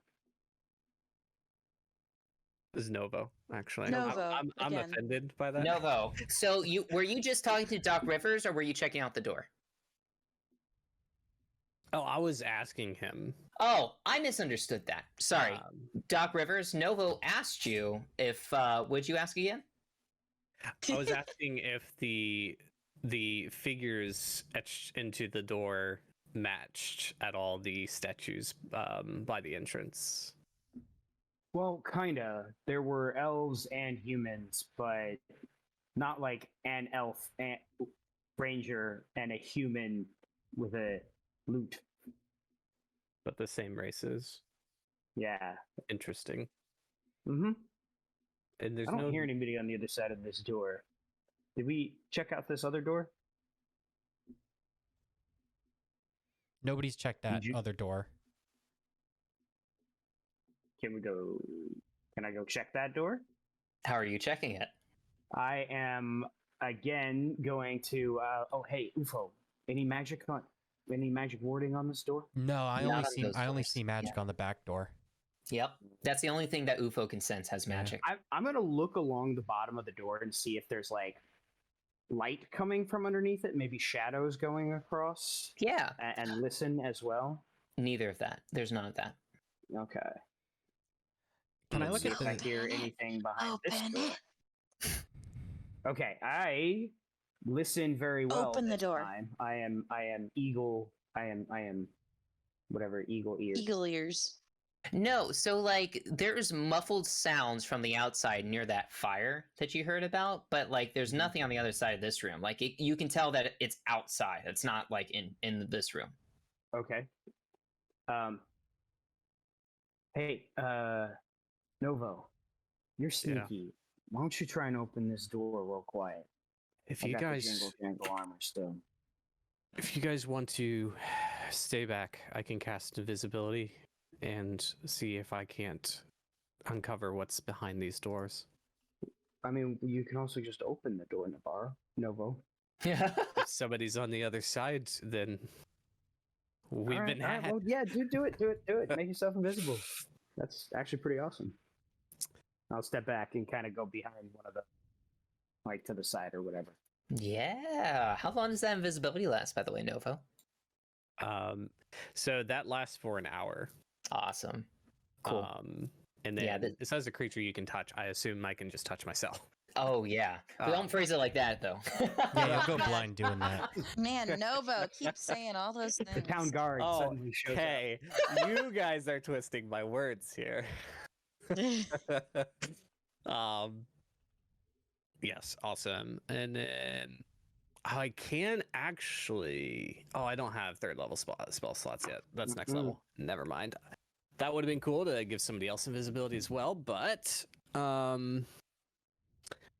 This is Novo, actually. Novo, I'm again. offended by that. Novo. So were you just talking to Doc Rivers or were you checking out the door? Oh, I was asking him. Oh, I misunderstood that. Sorry. Doc Rivers, Novo asked you if would you ask again? I was asking if the figures etched into the door matched at all the statues by the entrance. Well, kinda. There were elves and humans, but not like an elf and ranger and a human with a lute. But the same races. Yeah. Interesting. Mm-hmm. And there's I don't no hear anybody on the other side of this door. Did we check out this other door? Nobody's checked that you- other door. Can we go? Can I go check that door? How are you checking it? I am again going to. Oh, hey, UFO. Any magic warding on this door? No, I Not only on see those I only doors. see magic on the back door. Yep. That's the only thing that UFO can sense has Yeah. magic. I'm gonna look along the bottom of the door and see if there's like light coming from underneath it, maybe shadows going across, Yeah. and listen as well. Neither of that. There's none of that. Okay. Can I Let's look see at if I the hear anything behind this Open door? it. Okay, I listen very well. Open the this door. time. I am eagle. I am whatever eagle ears. Eagle ears. No, so like there's muffled sounds from the outside near that fire that you heard about, but like there's nothing on the other side of this room. Like you can tell that it's outside. It's not like in this room. Okay. Hey, Novo, you're sneaky. Why don't you try and open this door real quiet? If I you got the guys jingle armor still. If you guys want to stay back, I can cast invisibility and see if I can't uncover what's behind these doors. I mean, you can also just open the door, Novo. Yeah. If somebody's on the other side, then we've been had. Well, yeah, do it. Make yourself invisible. That's actually pretty awesome. I'll step back and kind of go behind one of the, like, to the side or whatever. Yeah. How long does that invisibility last, by the way, Novo? So that lasts for an hour. Awesome. Cool. And then Yeah, this has a creature you can touch. I assume I can just touch myself. Oh yeah. We don't phrase it like that though. Yeah, you'll go blind doing that. Man, Novo keeps saying all those The things. town guard suddenly shows Okay, you guys are twisting my words here. Yes, awesome. And then I can actually. Oh, I don't have third level spell slots yet. That's next level. Never mind. That would have been cool to give somebody else invisibility as well, but all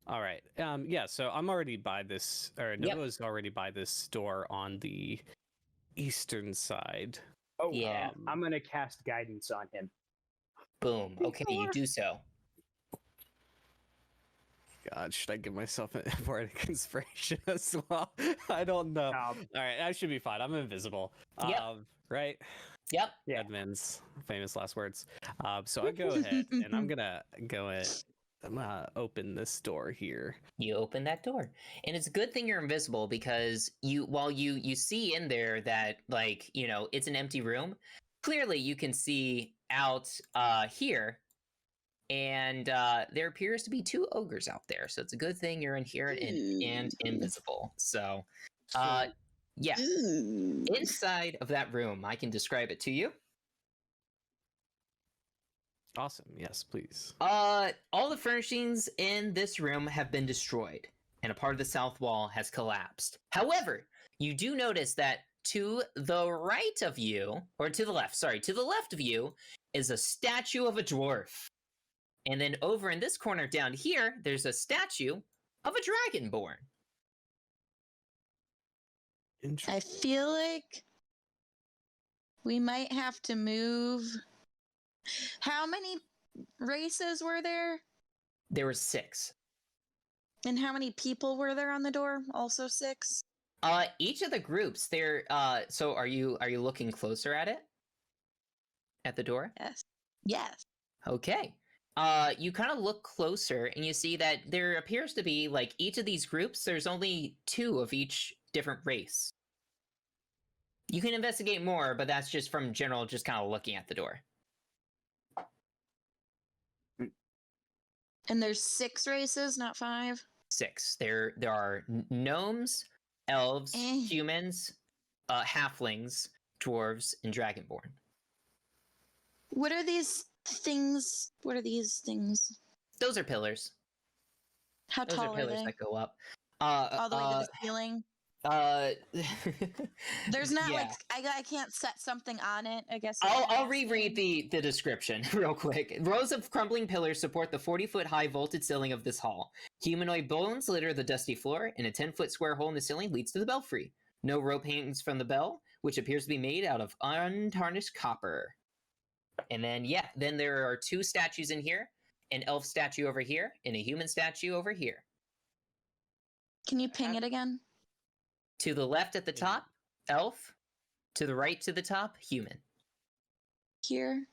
right. Yeah, so I'm already by this, or Novo's already by this door on the eastern side. Oh, Yeah. I'm gonna cast guidance on him. Boom. Okay, you do so. God, should I give myself a bardic inspiration as well? I don't know. All right, I should be fine. I'm invisible. Yep. Right? Yep. Yeah. Edmund's famous last words. So I go ahead and I'm gonna open this door here. You open that door, and it's a good thing you're invisible because while you see in there that like it's an empty room. Clearly, you can see out here, and there appears to be 2 ogres out there. So it's a good thing you're in here and invisible. So, yeah, inside of that room, I can describe it to you. Awesome. Yes, please. All the furnishings in this room have been destroyed, and a part of the south wall has collapsed. However, you do notice that to the right of you, or to the left, sorry, to the left of you, is a statue of a dwarf. And then over in this corner down here, there's a statue of a dragonborn. I feel like we might have to move. How many races were there? There were 6. And how many people were there on the door? Also 6? Each of the groups, they're so are you looking closer at it? At the door? Yes. Yes. Okay. You kind of look closer and you see that there appears to be, like, each of these groups, there's only 2 of each different race. You can investigate more, but that's just from general, just kind of looking at the door. And there's 6 races, not 5? 6. There are gnomes, elves, humans, halflings, dwarves, and dragonborn. What are these things? What are these things? Those are pillars. How Those tall are pillars are they? that go up. All the way to the ceiling? There's not yeah. I can't set something on it, I guess. I'll reread the description real quick. Rows of crumbling pillars support the 40-foot high vaulted ceiling of this hall. Humanoid bones litter the dusty floor, and a 10-foot square hole in the ceiling leads to the belfry. No rope hangs from the bell, which appears to be made out of untarnished copper. And then, then there are 2 statues in here, an elf statue over here, and a human statue over here. Can you ping it again? To the left at the top, elf. To the right to the top, human. Here?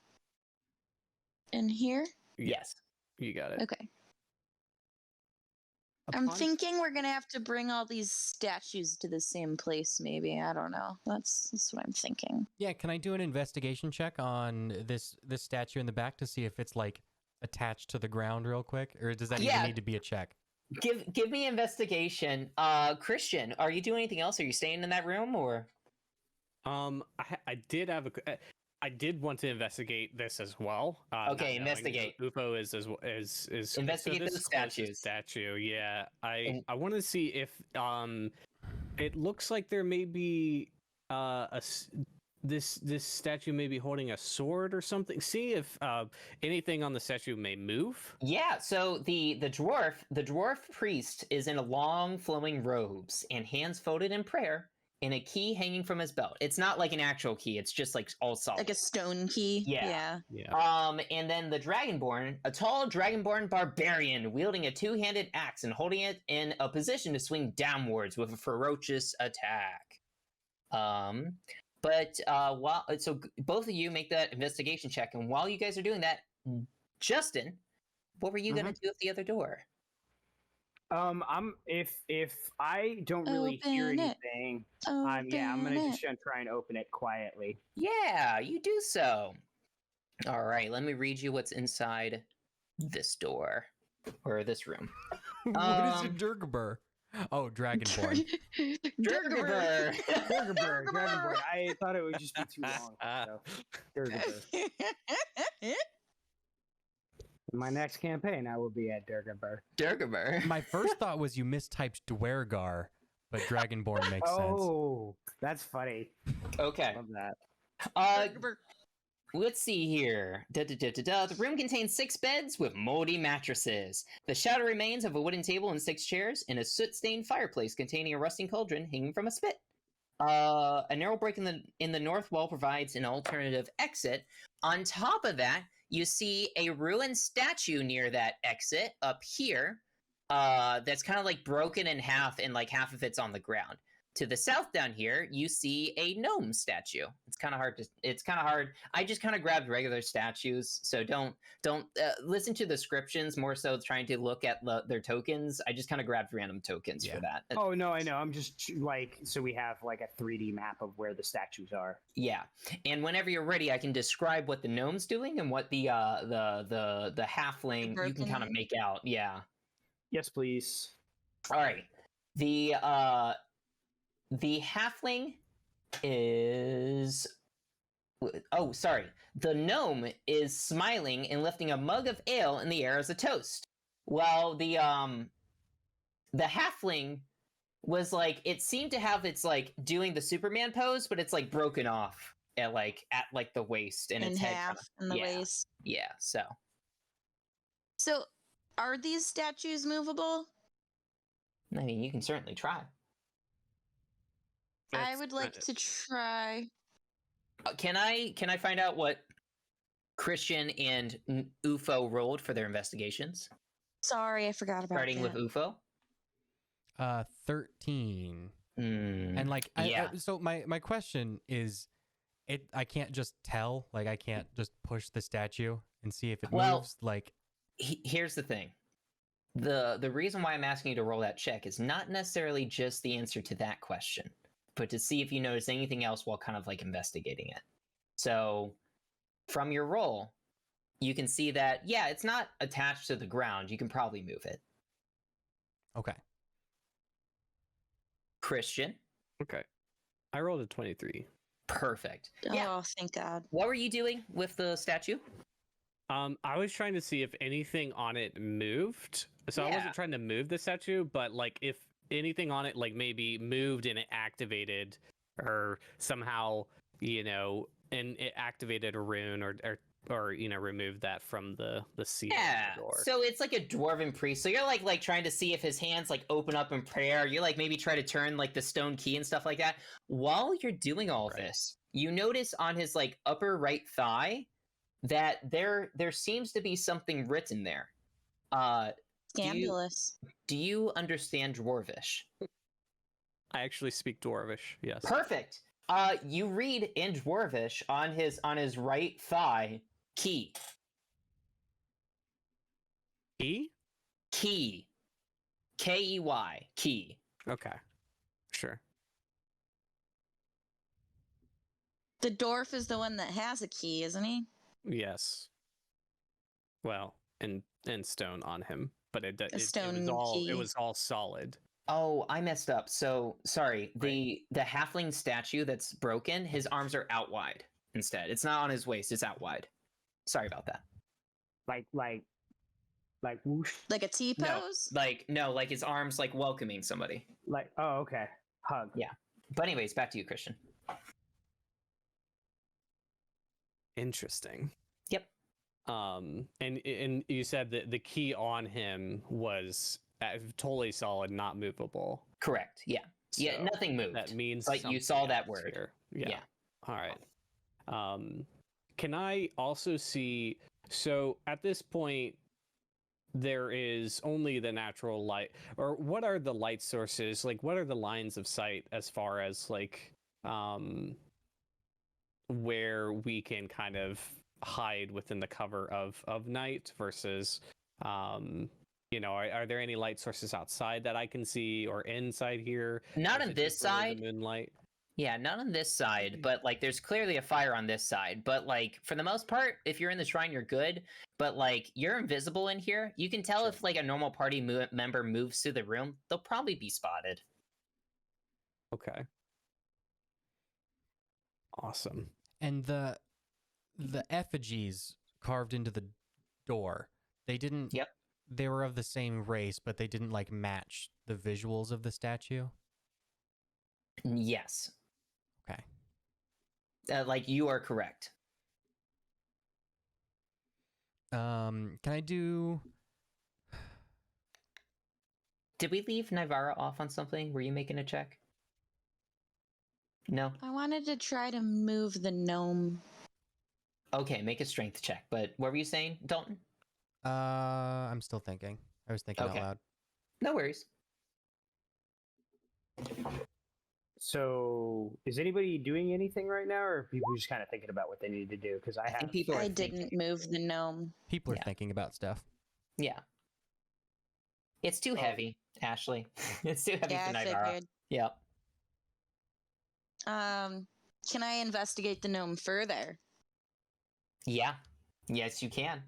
And here? Yes. You got it. Okay. I'm thinking we're gonna have to bring all these statues to the same place, maybe. I don't know. That's what I'm thinking. Yeah, can I do an investigation check on this statue in the back to see if it's like attached to the ground real quick, or does that even need to be a check? Give me investigation. Christian, are you doing anything else? Are you staying in that room or? I did have I did want to investigate this as well. Okay, investigate. UFO is Investigate so this those closest statues. Statue, yeah. And- I want to see if it looks like there may be this statue may be holding a sword or something. See if anything on the statue may move. Yeah, so the dwarf priest is in long flowing robes and hands folded in prayer and a key hanging from his belt. It's not like an actual key, it's just like all solid. Like a stone key. Yeah. Yeah. And then the Dragonborn, a tall Dragonborn barbarian wielding a two-handed axe and holding it in a position to swing downwards with a ferocious attack. Both of you make that investigation check, and while you guys are doing that, Justin, what were you gonna do with the other door? If I don't really hear Open it. anything, I'm gonna Open just try and open it quietly. Yeah, you do so. All right, let me read you what's inside this door or this room. What is a Durgabur? Oh, Dragonborn. Durgaber. Dragonborn. I thought it would just be too long. So, Durgaber. My next campaign, I will be at Durgaber. Durgaber. My first thought was you mistyped Dwergar, but Dragonborn makes sense. Oh, that's funny. Okay. Love that. Let's see here. The room contains 6 beds with moldy mattresses. The shattered remains of a wooden table and 6 chairs, and a soot-stained fireplace containing a rusting cauldron hanging from a spit. A narrow break in the north wall provides an alternative exit. On top of that, you see a ruined statue near that exit up here. That's kind of like broken in half, and like half of it's on the ground. To the south down here, you see a gnome statue. It's kind of hard. I just kind of grabbed regular statues, so don't listen to the descriptions. More so trying to look at their tokens. I just kind of grabbed random tokens for that. Oh no, I know. I'm just like, so we have like a 3D map of where the statues are. Yeah, and whenever you're ready, I can describe what the gnome's doing and what the halfling you can kind of make out. Yeah. Yes, please. All right. The halfling is... Oh, sorry. The gnome is smiling and lifting a mug of ale in the air as a toast. While the halfling was like... It seemed to have its, like, doing the Superman pose, but it's, like, broken off at the waist. And in its head half in the waist. Yeah, so... So, are these statues movable? I mean, you can certainly try. I would like to try. Can I find out what Christian and UFO rolled for their investigations? Sorry, I forgot about Starting that. with UFO? 13. Mm, And like, yeah. so my question is, I can't just tell, like I can't just push the statue and see if it moves. Like, here's the thing. The reason why I'm asking you to roll that check is not necessarily just the answer to that question, but to see if you notice anything else while kind of like investigating it. So from your roll, you can see that, yeah, it's not attached to the ground. You can probably move it. okay. Christian? Okay. I rolled a 23. Perfect. Oh, Yeah. thank God. What were you doing with the statue? I was trying to see if anything on it moved. So I Yeah. wasn't trying to move the statue, but like if anything on it like maybe moved and it activated, or somehow, and it activated a rune or removed that from the seal Yeah. on the door. So it's like a dwarven priest. So you're like trying to see if his hands like open up in prayer. You like maybe try to turn like the stone key and stuff like that. While you're doing all of Right. this, you notice on his like upper right thigh that there seems to be something written there. Scandalous. Do you understand Dwarvish? I actually speak Dwarvish, yes. Perfect. You read in Dwarvish on his right thigh, key. E? Key. K-E-Y. Key. Okay. Sure. The dwarf is the one that has a key, isn't he? Yes. Well, and stone on him, but it stone was all key. it was all solid. Oh, I messed up. So sorry. The halfling statue that's broken, his arms are out wide instead. It's not on his waist, it's out wide. Sorry about that. Like whoosh. Like a T No, pose? like his arms like welcoming somebody. Like, oh, okay. Hug. Yeah. But anyways, back to you, Christian. Interesting. Yep. And you said that the key on him was totally solid, not movable. Correct. Yeah. Yeah, So nothing moved. That means But you something saw that else word. here. Yeah. Yeah. All right. Can I also see? So at this point, there is only the natural light, or what are the light sources? Like, what are the lines of sight as far as like, where we can kind of hide within the cover of night versus, you know, are there any light sources outside that I can see or inside here? Not Or on is it this just only side. the moonlight. Yeah, not on this side, but like there's clearly a fire on this side. But like for the most part, if you're in the shrine, you're good. But like you're invisible in here. You can tell Sure. if like a normal party member moves through the room, they'll probably be spotted. Okay. Awesome. And the effigies carved into the door, they didn't. Yep. They were of the same race, but they didn't like match the visuals of the statue. Yes. Okay. Like you are correct. Can I do? Did we leave Nivara off on something? Were you making a check? No. I wanted to try to move the gnome. Okay, make a strength check. But what were you saying, Dalton? I'm still thinking. I was thinking Okay. out loud. No worries. So, is anybody doing anything right now, or are people just kind of thinking about what they need to do? Because I I think have. people are I thinking. didn't move the gnome. People are Yeah. thinking about stuff. Yeah. It's too heavy, Ashley. It's too heavy Yeah, for I Nivara. figured. Yep. Can I investigate the gnome further? Yeah. Yes, you can.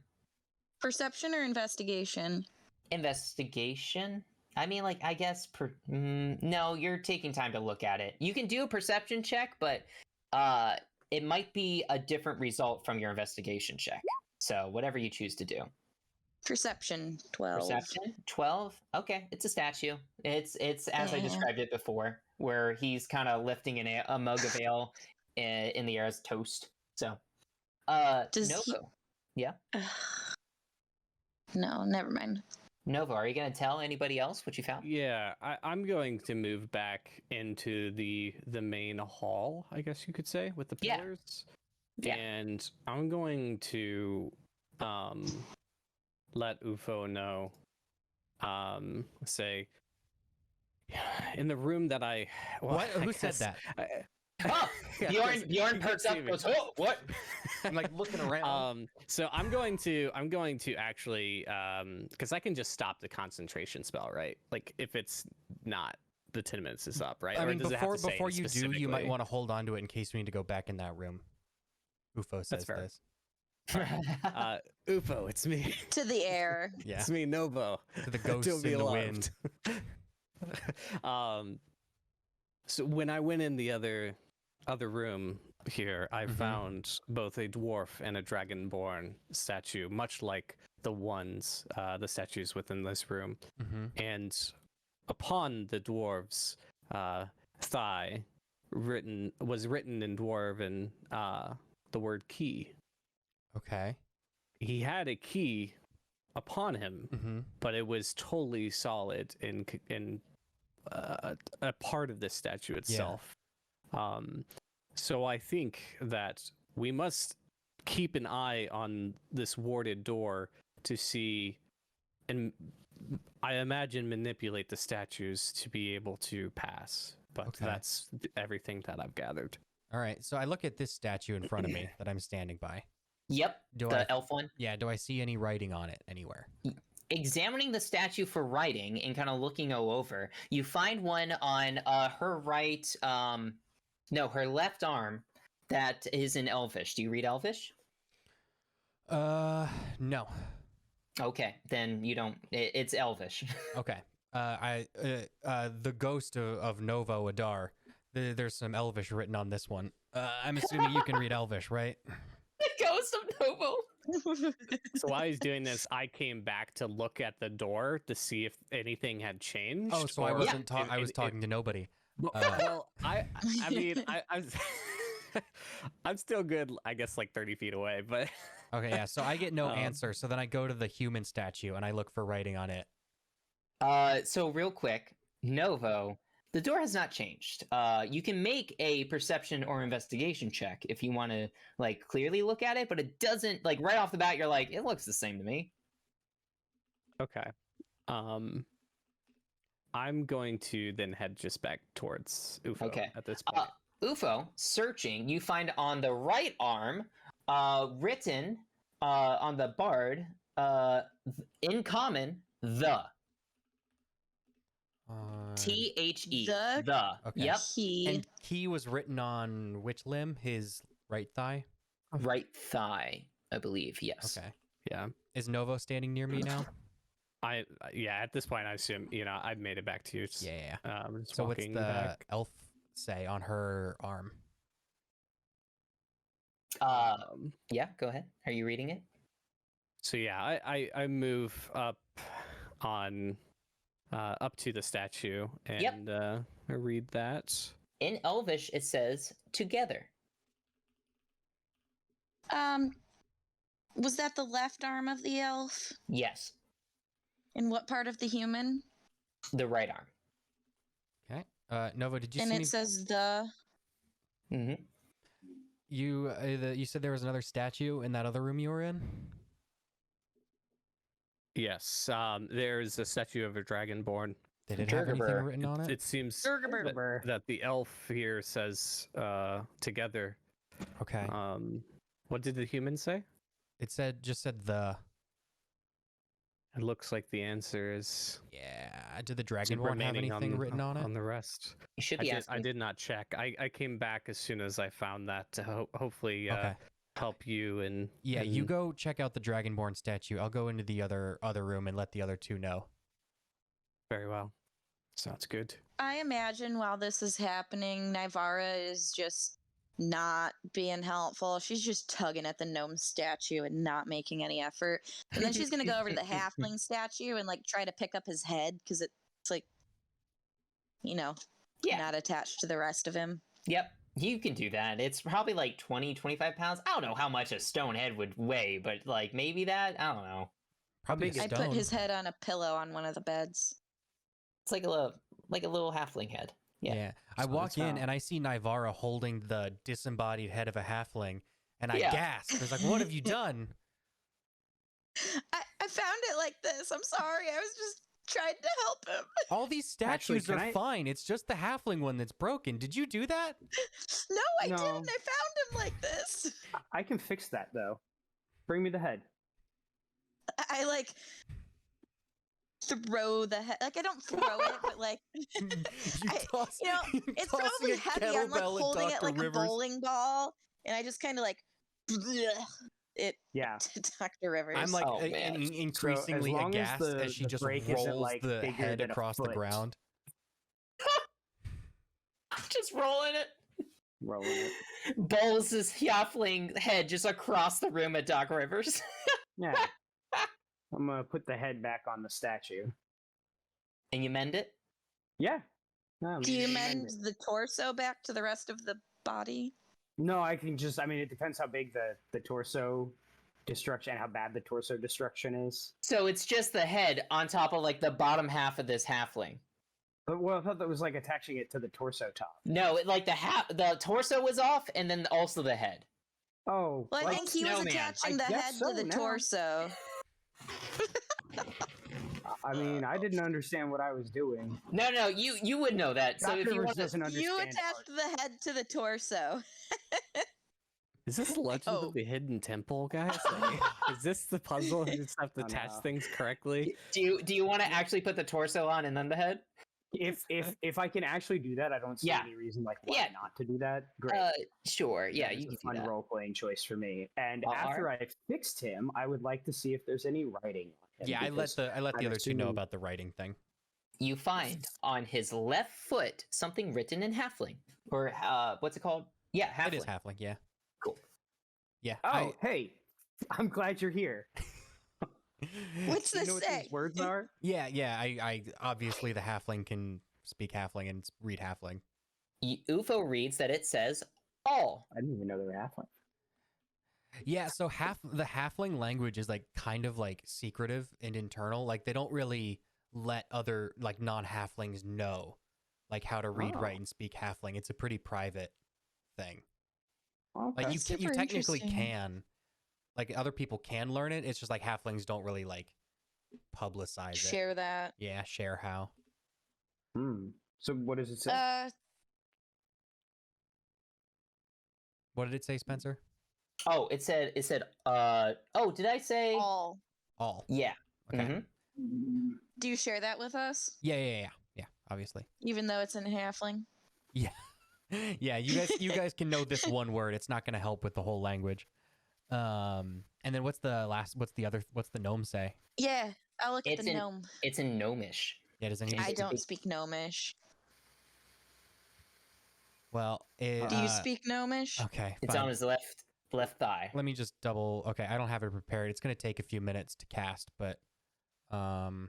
Perception or investigation? Investigation? I mean, like, I guess, no, you're taking time to look at it. You can do a perception check, but it might be a different result from your investigation check. So, whatever you choose to do. Perception 12. Perception? 12? Okay, it's a statue. It's as I Yeah. described it before, where he's kind of lifting a mug of ale in the air as toast. So, Does he- Novo. Yeah? No, never mind. Nova, are you going to tell anybody else what you found? Yeah, I'm going to move back into the main hall, I guess you could say, with the Yeah. pillars. Yeah. And I'm going to let UFO know, say, in the room that I... well, What? I Who said guess that? Oh, Yeah, Bjorn, 'cause Bjorn you perks can up see and me. goes, oh, what? I'm like looking around. So I'm going to actually because I can just stop the concentration spell, right? Like if it's not the 10 minutes is up, right? I Or mean, does it have before to say before it you do, you might specifically? want to hold on to it in case we need to go back in that room. UFO says fair. this. UFO, it's me. To the air. Yeah. It's me, Novo. To the Don't ghosts be in the alarmed. wind. So when I went in the other room here, I Mhm. found both a dwarf and a dragonborn statue, much like the statues within this room. Mm-hmm. And upon the dwarf's thigh was written in dwarven the word key. Okay. He had a key upon him, Mm-hmm. but it was totally solid in a part of the statue itself. So I think that we must keep an eye on this warded door to see, and I imagine manipulate the statues to be able to pass. But Okay. that's everything that I've gathered. All right. So I look at this statue in front of me that I'm standing by. Yep, Do the I? elf one. Yeah. Do I see any writing on it anywhere? Examining the statue for writing and kind of looking over, you find one on her right, her left arm that is in Elvish. Do you read Elvish? No. Okay, then you don't. It's Elvish. Okay. The ghost of Novo Adar. There's some Elvish written on this one. I'm assuming you can read Elvish, right? The ghost of Novo. So while he's doing this, I came back to look at the door to see if anything had changed. Oh, so I or wasn't if- I was if- talking to nobody. Well, I mean, I'm I'm still good. I guess like 30 feet away, but Okay, yeah. So I get no Um, answer. So then I go to the human statue and I look for writing on it. So real quick, Novo, the door has not changed. You can make a perception or investigation check if you want to like clearly look at it, but it doesn't like right off the bat. You're like, it looks the same to me. okay. I'm going to then head just back towards UFO Okay. at this point. UFO, searching, you find on the right arm, written on the bard, in common, the. THE. The? Okay. Yep. He. And key was written on which limb? His right thigh. Right thigh, I believe. Yes. Okay. Yeah. Is Novo standing near me now? Yeah, at this point I assume, I've made it back to you. Yeah. Just So what's walking the back. elf say on her arm? Yeah. Go ahead. Are you reading it? So yeah, I move up on up to the statue and I read that. In Elvish, it says together. Was that the left arm of the elf? Yes, And what part of the human? the right arm. Okay. Novo, did you And see it any... says the. Mm-hmm. You said there was another statue in that other room you were in? Yes, there's a statue of a dragonborn. Did it have anything Jurgabur. written on it? It seems Jurgabur. that the elf here says together. Okay. What did the human say? It just said the... It looks like the answer is Yeah. Did the Dragonborn have remaining anything written on it? on the rest. You should I be did, asking. I did not check. I came back as soon as I found that to hopefully Okay. help you and Yeah, you and- go check out the Dragonborn statue. I'll go into the other room and let the other two know. very well. Sounds good. I imagine while this is happening, Nivara is just not being helpful. She's just tugging at the gnome statue and not making any effort. And then she's gonna go over to the halfling statue and like try to pick up his head because it's like, Yeah. not attached to the rest of him. Yep. You can do that. It's probably like 20, 25 pounds. I don't know how much a stone head would weigh, but like maybe that. I don't know. Probably big a I stone. put his head on a pillow on one of the beds. It's like a little halfling head. Yeah. I So walk it's, in and I see Nivara holding the disembodied head of a halfling, and I Yeah. gasp. I was like, "What have you done?" I found it like this. I'm sorry. I was just trying to help him. All these Actually, statues can are I- fine. It's just the halfling one that's broken. Did you do that? No, I No. didn't. I found him like this. I can fix that though. Bring me the head. I like throw the head. Like I don't throw it, but like You I- toss, you know, you're it's tossing probably a heavy. I'm like kettlebell at holding it Dr. like Rivers. a bowling ball, and I just kind of like it Yeah. to Dr. Rivers. I'm like Oh, man. increasingly So as long as aghast the- as she the just break isn't, rolls like, the bigger head than a across the foot. ground. Just rolling it. Rolling it. Bowls his halfling head just across the room at Doc Rivers. Yeah. I'm gonna put the head back on the statue. And you mend it? Yeah. No, Do you I'm mend it. the torso back to the rest of the body? No, I can just. I mean, it depends how big the torso destruction and how bad the torso destruction is. So it's just the head on top of like the bottom half of this halfling. But well, I thought that was like attaching it to the torso top. No, like the torso was off and then also the head. Oh, Well, I like- think he was snowman. attaching I the guess head so to the now. torso. I mean, I didn't understand what I was doing. No, you would know that. So Dr. if you Rivers want to, doesn't understand. You art. attached the head to the torso. Is this Legend Oh. of the Hidden Temple, guys? Like, is this the puzzle? You just have to Oh, attach no. things correctly. do you want to actually put the torso on and then the head? If I can actually do that, I don't see Yeah. any reason like why Yeah. not to do that. Great. Sure. Yeah, That is you a can fun do that. role playing choice for me. And All after I fixed him, I would like to see if there's any writing on him. Yeah, I let because the I'm other two know assuming- about the writing thing. you find on his left foot something written in Halfling. Or, what's it called? Yeah, Halfling. It is halfling, yeah. Cool. Yeah. Oh, hey, I'm glad you're here. What's Do you this know what say? these words are? yeah. I obviously the halfling can speak halfling and read halfling. UFO reads that it says all. I didn't even know they were halfling. Yeah, so the halfling language is like kind of like secretive and internal. Like they don't really let other like non-halflings know like how to read, Oh. write, and speak halfling. It's a pretty private thing. Okay. Like you That's you super technically interesting. can, like other people can learn it. It's just like halflings don't really like publicize it. Share that. Yeah, share how. So what does it say? What did it say, Spencer? Oh, it said, oh, did I say? All. All. Yeah. Okay. Mhm. Do you share that with us? Yeah. Obviously. Even though it's in halfling? Yeah. Yeah, you guys can know this one word. It's not going to help with the whole language. And then what's the gnome say? Yeah, I'll look at It's the in- gnome. It's in Gnomish. Yeah, does anyone I it's a don't big- speak gnomish. Well, it, Do you speak gnomish? Okay, It's fine. on his left thigh. Let me just double. Okay, I don't have it prepared. It's going to take a few minutes to cast, but Do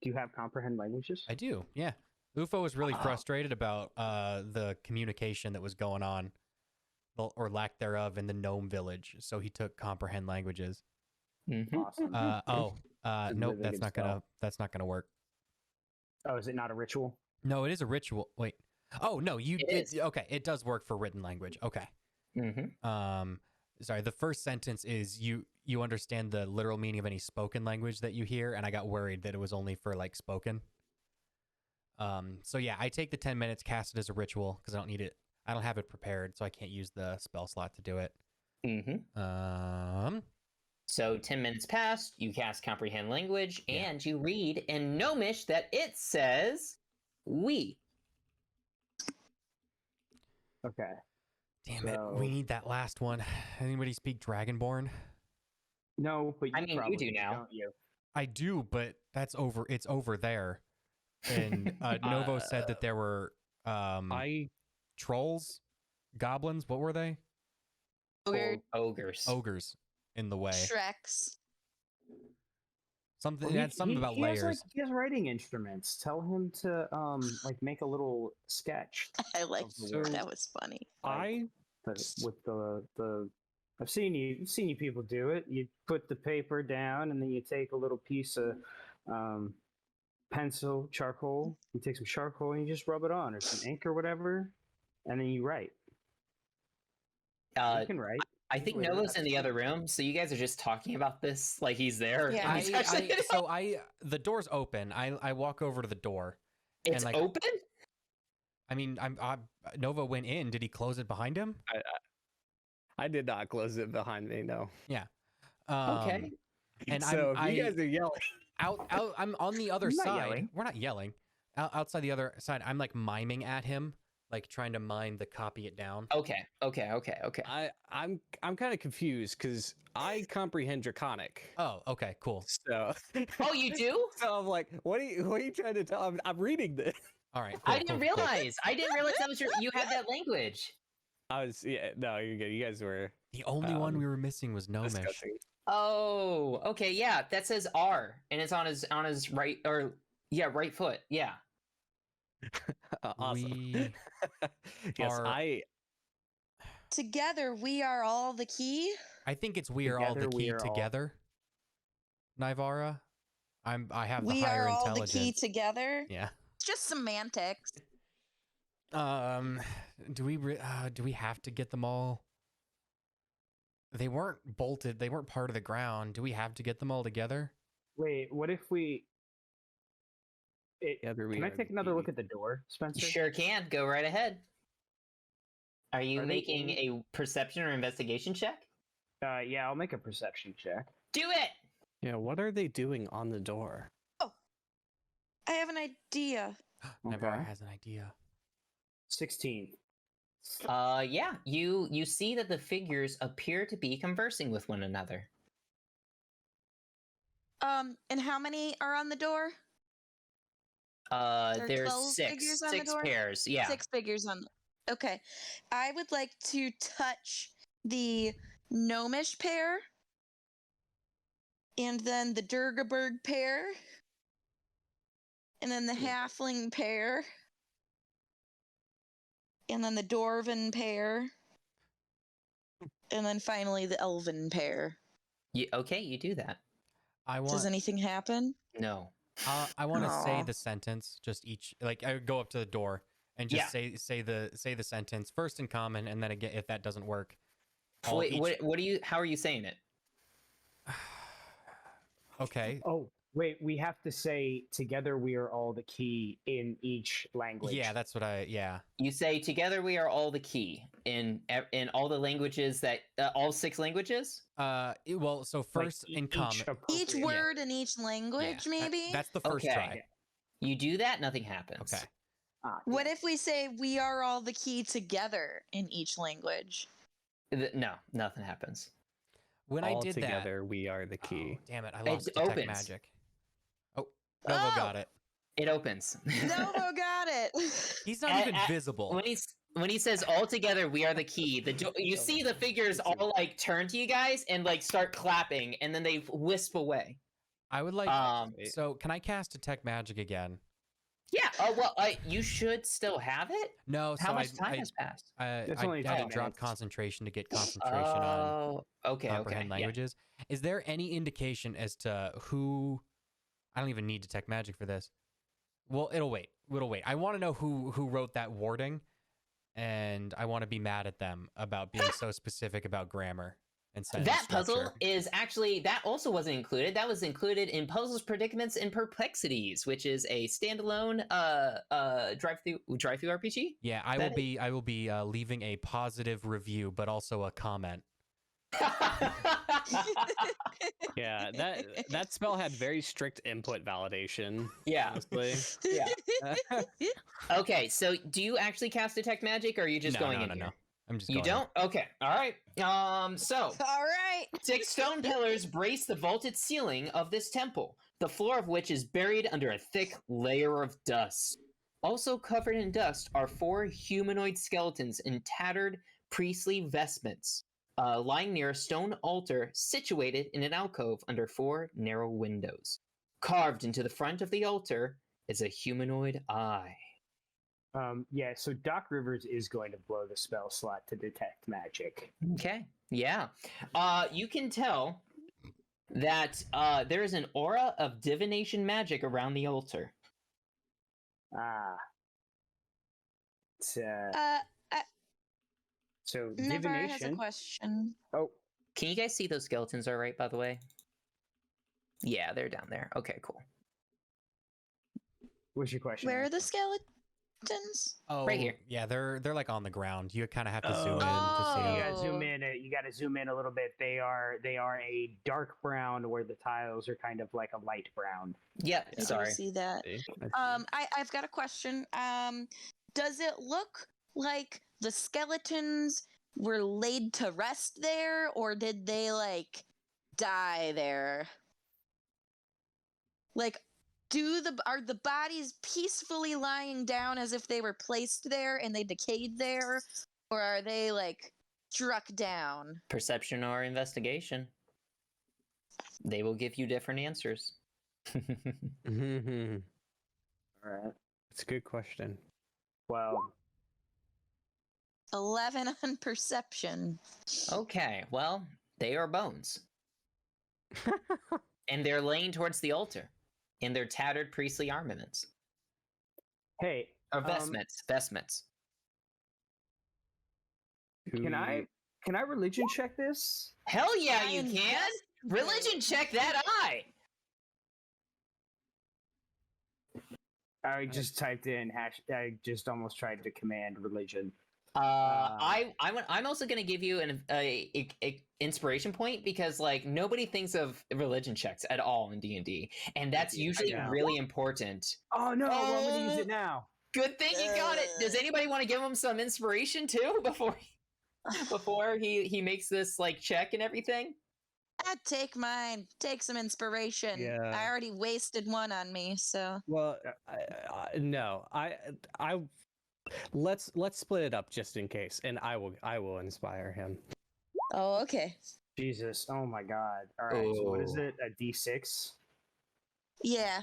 you have comprehend languages? I do. Yeah. UFO was really frustrated about the communication that was going on, well, or lack thereof, in the gnome village. So he took comprehend languages. Mhm. Awesome. Just Nope. living That's in not spell. gonna work. Oh, is it not a ritual? No, it is a ritual. Wait. Oh no, It is. okay. It does work for written language. Okay. Mhm. Sorry. The first sentence is you understand the literal meaning of any spoken language that you hear, and I got worried that it was only for like spoken. So yeah, I take the 10 minutes, cast it as a ritual because I don't need it. I don't have it prepared, so I can't use the spell slot to do it. Mhm. So 10 minutes passed. You cast comprehend language, Yeah. and you read in Gnomish that it says "we." Okay. Damn it, So- we need that last one. Anybody speak Dragonborn? No, but you I mean, you probably do now. don't you? I do, but it's over there. And Novo said that there were I trolls, goblins, what were they? Weird Ogres. Ogres in the way. Shreks. Something Well, it had something about layers. He has writing instruments. Tell him to like make a little sketch I like Of the So- word. that was funny. I with the. I've seen you people do it. You put the paper down, and then you take a little piece of pencil, charcoal. You take some charcoal and you just rub it on, or some ink or whatever, and then you write. You can write. I think Wait, Novo's in the that's- other room, so you guys are just talking about this like he's there. Yeah. and he's actually- The door's open. I walk over to the door. it's like- open. I mean, Nova went in. Did he close it behind him? I did not close it behind me. No. Okay. And So if you I- guys are yelling, out I'm on the other I'm not side. yelling. We're not yelling. Outside the other side, I'm like miming at him, like trying to mime the copy it down. Okay. I'm kind of confused because I comprehend Draconic. Oh, okay, cool. So Oh, you do? so I'm like, what are you trying to tell? I'm reading this. All right. I cool, didn't cool, cool. realize. I didn't realize that was you had that language. No, you're good. You guys were The only one Um, we were missing was Gnomish. discussing. Oh, okay, yeah. That says R, and it's on his right right foot. Yeah. Awesome. We Yes, are- Together, we are all the key. I think it's we are all the Together, we key are all- together. Nivara. I have the We higher are all the intelligence. key together. Yeah. It's just semantics. Do we have to get them all? They weren't bolted. They weren't part of the ground. Do we have to get them all together? Wait, what if we? Together we Can I are take the another key. look at the door, You Spencer? sure can. Go right ahead. Are you Are they making a perception or investigation check? Yeah, I'll make a perception check. Do it. Yeah, what are they doing on the door? I have an idea. Nivara Okay. has an idea. 16. Yeah. You see that the figures appear to be conversing with one another. And how many are on the door? are There's 12 figures on the six door? pairs. Yeah. 6 figures on. Okay. I would like to touch the gnomish pair, and then the Durgaberg pair, and then the halfling pair, and then the dwarven pair, and then finally the elven pair. Okay, you do that. I Does want. anything happen? No. I want to say Aw. the sentence. Just each. Like I would go up to the door and just say the sentence first in common, and then again if that doesn't work. I'll Wait, each- what do you? How are you saying it? Okay. Oh, wait, we have to say together we are all the key in each language. Yeah, that's what I. Yeah. You say together we are all the key in all the languages that all 6 languages. Well, so Like, first in common. Each appropriate- word in each language, maybe? That's the first Okay. try. You do that, nothing happens. Okay. What if we say we are all the key together in each language? No, nothing happens. When All I did together, we are the that. key. Oh, damn it! I It lost detect opens. magic. Oh, Novo Oh! got it. It opens. Novo got it. He's not even visible. when he says all together we are the key, you see the figures all like turn to you guys and like start clapping, and then they wisp away. I would like. Wait. So can I cast detect magic again? Yeah. Oh well, you should still have it. No. How so much time has passed? It's I only had to 10 drop minutes. concentration to get concentration on Oh, okay, comprehend okay. Yeah. languages. Is there any indication as to who? I don't even need detect magic for this. Well, it'll wait. It'll wait. I want to know who wrote that wording, and I want to be mad at them about being so specific about grammar and sentence That puzzle structure. is actually that also wasn't included. That was included in Puzzles, Predicaments, and Perplexities, which is a standalone drive-through RPG. Yeah, I that will be leaving a positive review, but also a comment. Yeah, that spell had very strict input validation. Yeah. Honestly. Yeah. Okay, so do you actually cast Detect Magic, or are you just No, going no, in no, here? no. I'm just You going in. don't? Okay. All right. So All right. 6 stone pillars brace the vaulted ceiling of this temple, the floor of which is buried under a thick layer of dust. Also covered in dust are 4 humanoid skeletons in tattered priestly vestments, lying near a stone altar situated in an alcove under 4 narrow windows. Carved into the front of the altar is a humanoid eye. Yeah, so Doc Rivers is going to blow the spell slot to detect magic. Okay. Yeah. You can tell that there is an aura of divination magic around the altar. Ah. It's, so Navarre has a divination. question. Oh, Can you guys see those skeletons all right, by the way? Yeah, they're down there. Okay, cool. what's your question? Where are the Ashley? skeletons? Oh, Right here. Yeah, they're like on the ground. You kind of have to zoom in to see Oh. You them. gotta zoom in. You gotta zoom in a little bit. They are a dark brown, where the tiles are kind of like a light brown. Yep, I don't sorry. see that. I see. I've got a question. Does it look like the skeletons were laid to rest there, or did they like die there? Like, are the bodies peacefully lying down as if they were placed there and they decayed there, or are they like struck down? Perception or investigation. They will give you different answers. Mhm. All right. It's a good question. Well, 11 on perception. Okay, well, they are bones. And they're laying towards the altar in their tattered priestly armaments. hey, Or vestments. Vestments. can I religion check this? Hell yeah, you Ryan, can! yes. Religion check that eye! I just typed in hash. I just almost tried to command religion. I'm also gonna give you an inspiration point, because like nobody thinks of religion checks at all in D&D, and that's usually know. really important. Oh no! I'm gonna use it now. Good thing you got it. Does anybody want to give him some inspiration too before he makes this like check and everything? I'd take mine. Take some inspiration. Yeah. I already wasted one on me, so. Well, No, I let's split it up just in case, and I will inspire him. Oh, okay. Jesus. Oh my God. All right. So what is Oh. it? A D6? Yeah.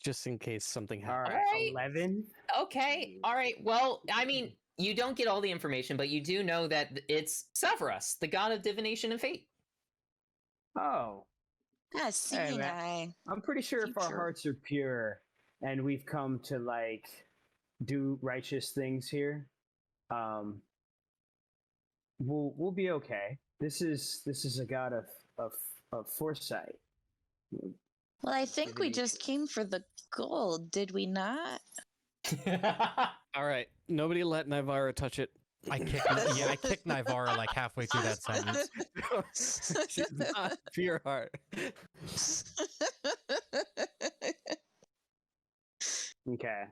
Just in case something All happens. right. Alright. 11. Okay. All right. Well, I mean, you don't get all the information, but you do know that it's Severus, the god of divination and fate. Oh. Ah, seeing man. eye. I'm pretty sure if our Future. hearts are pure and we've come to like do righteous things here, we'll be okay. This is a god of foresight. Well, I think we Divination. just came for the gold, did we not? All right, nobody let Nivara touch it. I kicked Nivara like halfway through that sentence. She's not pure heart. Okay.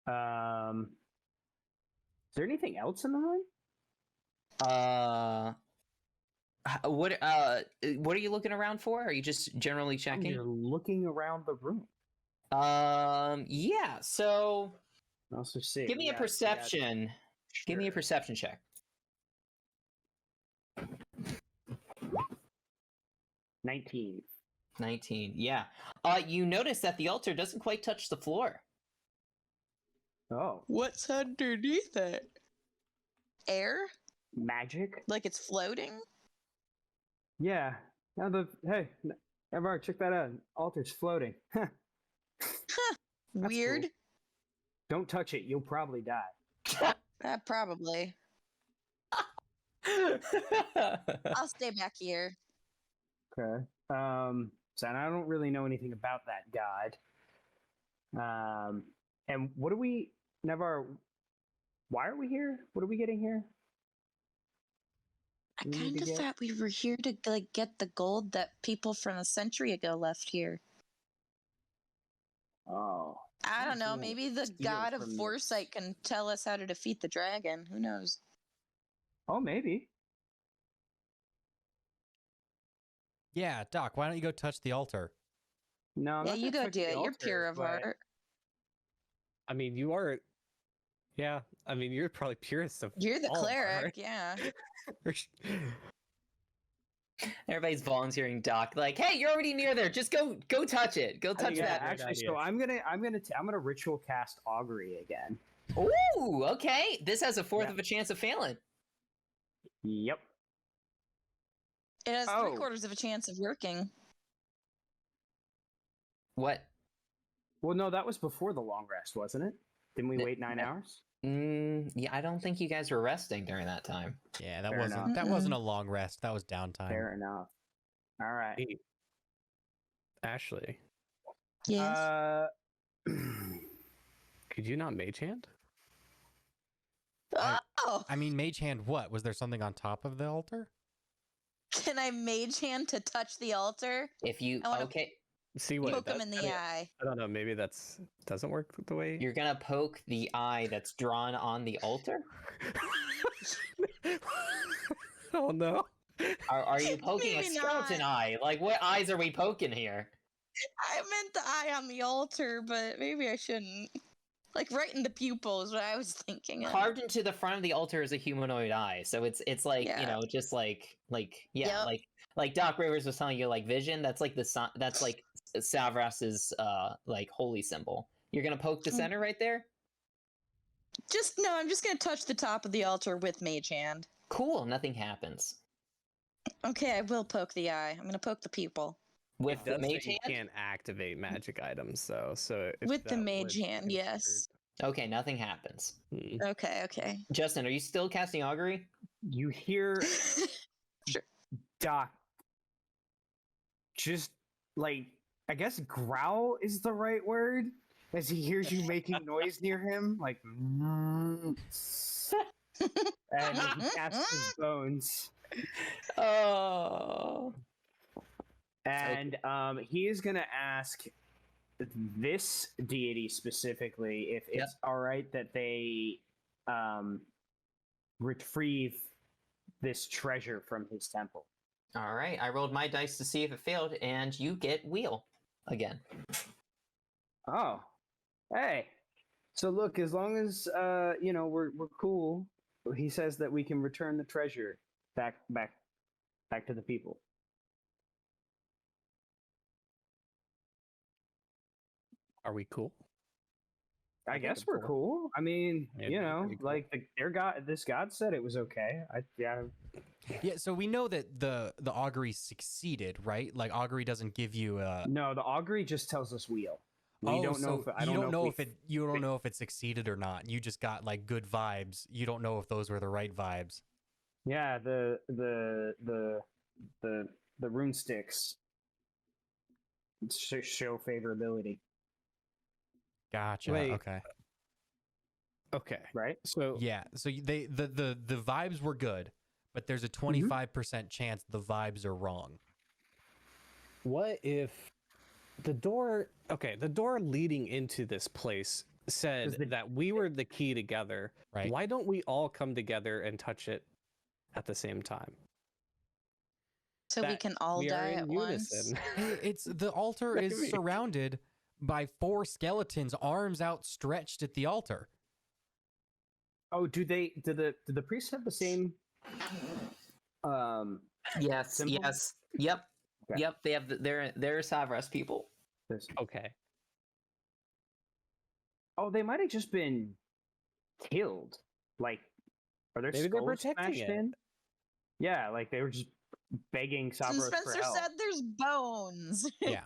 Is there anything else in the room? What are you looking around for? Are you just generally I'm checking? just looking around the room. Yeah. So Also see. give me a perception. Give me a perception check. 19. 19. Yeah. You notice that the altar doesn't quite touch the floor. Oh, What's underneath it? Air? magic? Like it's floating? Yeah. Now hey, Evar, check that out. Altar's floating. That's Weird. cool. Don't touch it. You'll probably die. Probably. I'll stay back here. Okay. So I don't really know anything about that god. And what do we never? Why are we here? What are we getting here? I We need kind to of get- thought we were here to like get the gold that people from a century ago left here. Oh, I don't know. Cool. Maybe the Steal god of from this. foresight can tell us how to defeat the dragon. Who knows? oh, maybe. Yeah, Doc, why don't you go touch the altar? No, I'm Yeah, not you gonna go touch do the it. You're altar, pure of but- heart. I mean, you are. Yeah, I mean, you're probably purest of. You're the all of our cleric, heart. yeah. Everybody's volunteering Doc, like, hey, you're already near there. Just go touch it. Go touch Yeah, that. actually, idea. so I'm gonna ritual cast augury again. Ooh, okay. This has a fourth Yeah. of a chance of failing. Yep. It has Oh. 3/4 of a chance of working. What? Well, no, that was before the long rest, wasn't it? Didn't we N- wait 9 hours? Yeah, I don't think you guys were resting during that time. Yeah, that Fair wasn't enough. that wasn't a long rest. That was downtime. Fair enough. All right. Hey, Ashley, Yes. could you not mage hand? Oh! I mean, mage hand. What was there? Something on top of the altar? Can I mage hand to touch the altar? If you I wanna- okay, See what? Poke him that- in I the mean, eye. I don't know. Maybe doesn't work the way. you're gonna poke the eye that's drawn on the altar. Oh no! Are you poking a Maybe skeleton not. eye? Like, what eyes are we poking here? I meant the eye on the altar, but maybe I shouldn't. Like right in the pupil is what I was thinking. Of. Carved into the front of the altar is a humanoid eye, so it's like you Yeah. know, just like yeah, Yep. like Doc Rivers was telling you, like vision. That's like that's like Savras's like holy symbol. You're gonna poke the Mm. center right there. I'm just gonna touch the top of the altar with mage hand. Cool, nothing happens Okay, I will poke the eye. I'm gonna poke the pupil. with It the does say mage you hand. can't activate magic items, though. So if With the that mage was hand, yes. Okay, nothing happens. considered- Okay. Justin, are you still casting augury? You hear Doc just like, I guess growl is the right word, as he hears you making noise near him, like, and he casts his bones, Oh. and he is gonna ask this deity specifically if Yep. it's all right that they retrieve this treasure from his temple. All right, I rolled my dice to see if it failed, and you get wheel again. Oh, hey, So look, as long as we're cool, he says that we can return the treasure back to the people. Are we cool? I think guess I'm we're cool. I mean, Yeah, pretty cool. like their god, this god said it was okay. Yeah, so we know that the augury succeeded, right? Like augury doesn't give you a. No, the augury just tells us wheel. We Oh, don't know so if I you don't know if if it you don't know if it succeeded or not. You just got like good vibes. You don't know if those were the right vibes. Yeah, the rune sticks show favorability, Gotcha. Wait. Okay. Okay. right? So Yeah. So the vibes were good, but there's a 25% chance the vibes are wrong. what if the door leading into this place said Does the- that we were the key together? Right. Why don't we all come together and touch it at the same time? So we That can all we are die in at once. unison. It's the altar Maybe. is surrounded by 4 skeletons, arms outstretched at the altar. Oh, do the priests have the same? Yes, Symbol? yes, yep, Okay. yep. They have they're Savras people. This. Okay. Oh, they might have just been killed. Like, are there Maybe they're skulls protecting smashed it. in? Yeah, like they were just begging So Savros for Spencer help. said there's bones. Yeah.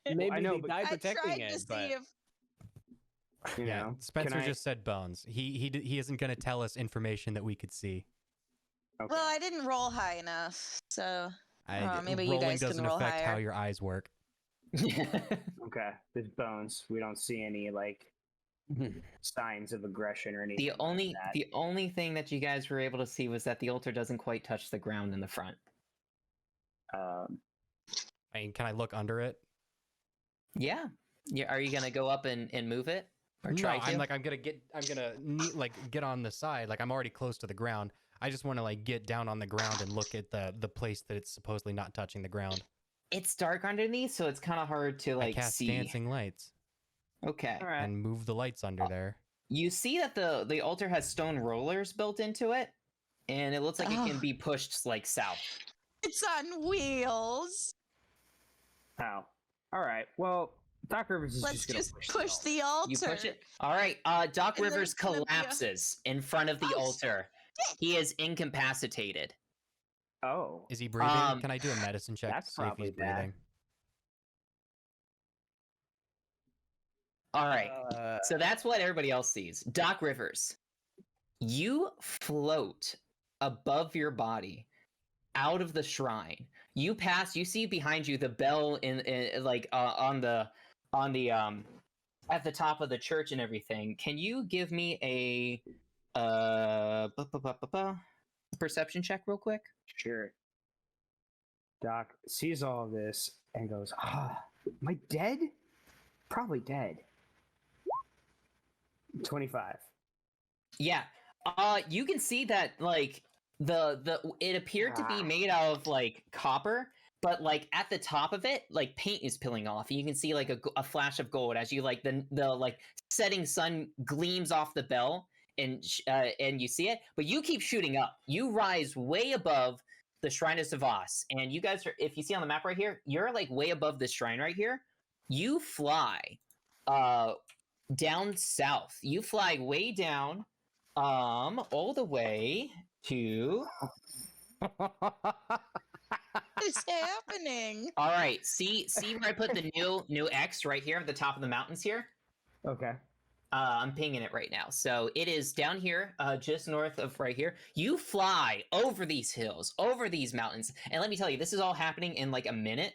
Maybe I know, they but died I protecting tried to it, see but if You Yeah. know? Spencer Can I- just said bones. He isn't going to tell us information that we could see. Okay. well, I didn't roll high enough, so maybe you rolling guys can doesn't roll affect how higher. your eyes work. Okay, there's bones. We don't see any like Mhm. signs of aggression or anything. the only like that. the only thing that you guys were able to see was that the altar doesn't quite touch the ground in the front. I mean, can I look under it? Yeah. Yeah. Are you gonna go up and move it or try No, to? I'm gonna get on the side. Like I'm already close to the ground. I just want to like get down on the ground and look at the place that it's supposedly not touching the ground. It's dark underneath, so it's kind of hard to I like cast see. dancing lights Okay. All right. and move the lights under there. You see that the altar has stone rollers built into it, and it looks like it can Oh. be pushed like south. It's on wheels. How? All right. Well, Doc Rivers is Let's just gonna just push, push the altar. You push it. All right. Doc And then Rivers it's gonna be a- collapses in front of the Oh, altar. He is incapacitated. Oh, Is he breathing? Um, Can I do a medicine check to that's see if he's probably bad. breathing? All right. So that's what everybody else sees. Doc Rivers, you float above your body out of the shrine. You see behind you the bell in like on the at the top of the church and everything. Can you give me a perception check real quick? sure. Doc sees all of this and goes, "Ah, am I dead? Probably dead." 25. Yeah. You can see that like the it appeared to be Ah. made out of like copper, but like at the top of it, like paint is peeling off. And you can see like a flash of gold as you like the like setting sun gleams off the bell, and you see it. But you keep shooting up. You rise way above the Shrine of Savas, and you guys are, if you see on the map right here, you're like way above the shrine right here. You fly down south. You fly way down all the way to What is happening? all right, see where I put the new X right here at the top of the mountains here. Okay. I'm pinging it right now. So it is down here, just north of right here. You fly over these hills, over these mountains, and let me tell you, this is all happening in like a minute.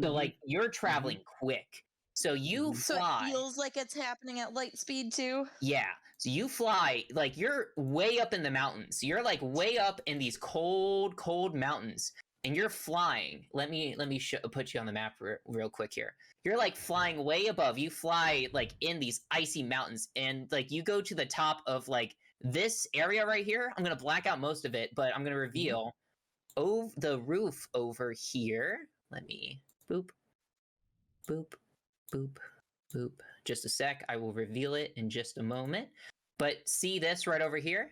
So Mhm. like you're traveling quick. So you So fly. it feels like it's happening at light speed too. Yeah. So you fly, like you're way up in the mountains. You're like way up in these cold mountains, and you're flying. Let me put you on the map real quick here. You're like flying way above. You fly like in these icy mountains, and like you go to the top of like this area right here. I'm gonna black out most of it, but I'm gonna reveal the roof over here. Let me boop, boop, boop, boop. just a sec. I will reveal it in just a moment. But see this right over here?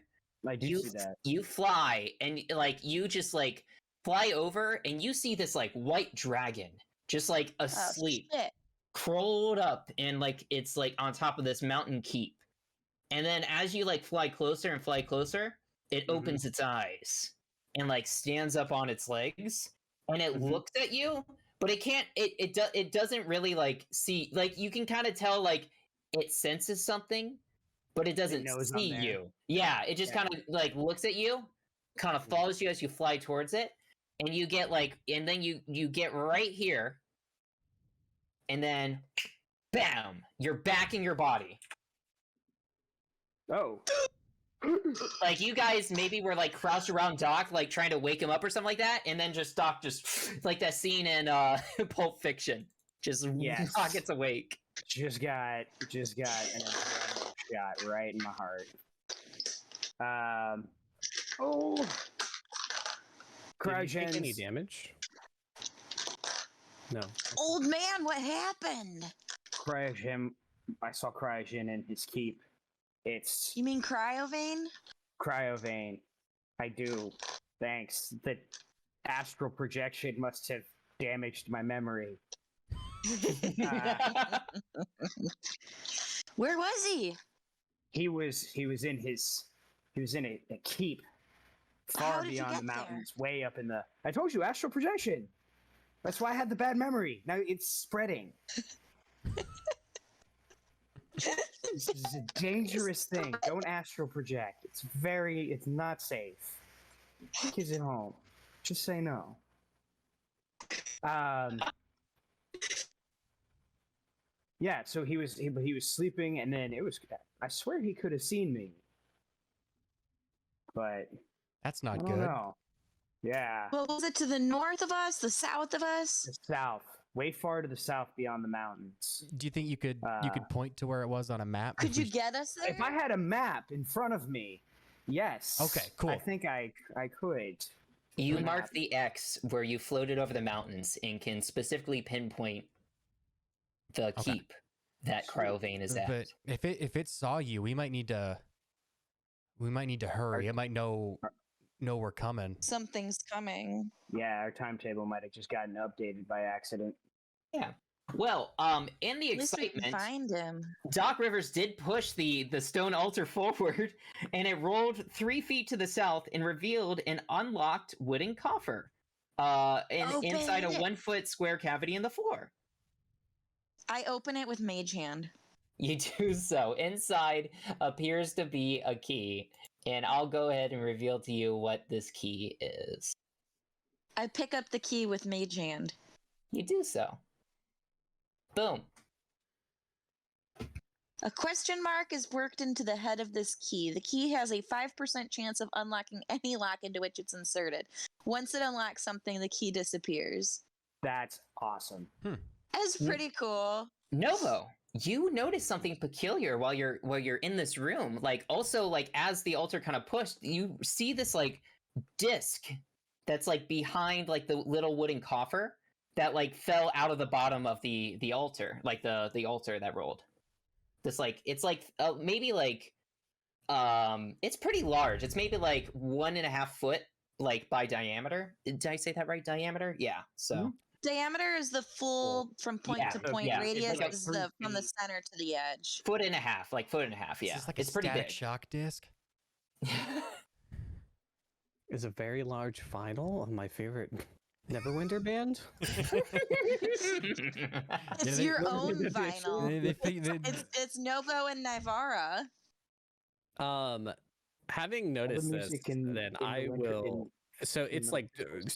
I do see that. You fly, and like you just like fly over, and you see this like white dragon just like asleep, Shit. curled up, and like it's like on top of this mountain keep. And then as you like fly closer and fly closer, it opens its eyes and like stands up on its legs, and it looks at you, but it can't. It doesn't really like see. Like you can kind of tell like it senses something, but it doesn't knows I'm see there. you. Yeah, it just kind of like looks at you, kind of follows you as you fly towards it, and you get like, and then you get right here, and then, bam! You're back in your body. Oh. Like you guys maybe were like crouched around Doc, like trying to wake him up or something like that, and then just Doc just like that scene in Pulp Fiction, just Yes. Doc gets awake. Just got an adrenaline shot right in my heart. Oh, Did you take any cryogens. damage? No. Old man, what happened? Cryogen. I saw cryogen in his keep. It's You mean Cryovane? cryovane. I do. Thanks. The astral projection must have damaged my memory. Where was he? He was in a keep How far did you beyond get the there? mountains, way up in the. I told you, astral projection. That's why I had the bad memory. Now it's spreading. This is a dangerous thing. Don't astral project. It's not safe. Kids at home, just say no. Yeah, so he was sleeping, and then I swear he could have seen me, but That's I not don't good. know. Yeah, What was it, to the north of us, the south of us? the south, way far to the south beyond the mountains. Do you think you could point to where it was on a map? Could you get us there? If I had a map in front of me, yes. Okay, cool. I think I could. You What mark happened? the X where you floated over the mountains and can specifically pinpoint the Okay. keep that Cryovane is at. But if it saw you, we might need to hurry. It might know we're coming. Something's coming. Yeah, our timetable might have just gotten updated by accident. Yeah. Well, in the At least we can excitement, find him. Doc Rivers did push the stone altar forward, and it rolled 3 feet to the south and revealed an unlocked wooden coffer, inside a Open it. 1 foot square cavity in the floor. I open it with Mage Hand. You do so. Inside appears to be a key, and I'll go ahead and reveal to you what this key is. I pick up the key with Mage Hand. You do so. Boom. A question mark is worked into the head of this key. The key has a 5% chance of unlocking any lock into which it's inserted. Once it unlocks something, the key disappears. That's awesome. That's pretty cool. Novo, you notice something peculiar while you're in this room. Like also like as the altar kind of pushed, you see this like disc that's like behind like the little wooden coffer that like fell out of the bottom of the altar, like the altar that rolled. This like it's like maybe like it's pretty large. It's maybe like 1.5 foot like by diameter. Did I say that right? Diameter? Yeah. So Diameter is the full from point Yeah, to so, point. yeah, it's Radius like is 3 the from the feet. center to the edge. foot and a half, like foot and a half. Is Yeah, this like it's a pretty static big. shock disc? Is a very large vinyl of my favorite Neverwinter band? It's they- your own vinyl. It's Novo and Nivara. Having noticed this, music in- then in I the winter- will. So it's the- like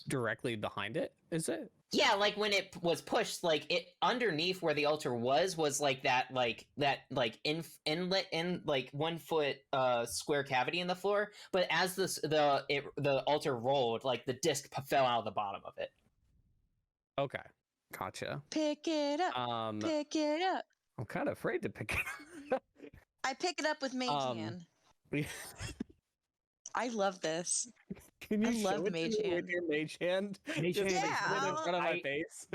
directly behind it, is it? Yeah, like when it was pushed, like it underneath where the altar was like that inlet in like 1 foot square cavity in the floor. But as the altar rolled, like the disc fell out of the bottom of it. Okay, gotcha. Pick it up. Pick it up. I'm kind of afraid to pick it up. I pick it up with Mage Hand. I love this. Can you I show love it to Mage me with Hand. your mage hand? Mage Just hand, like put it in front of my I- face.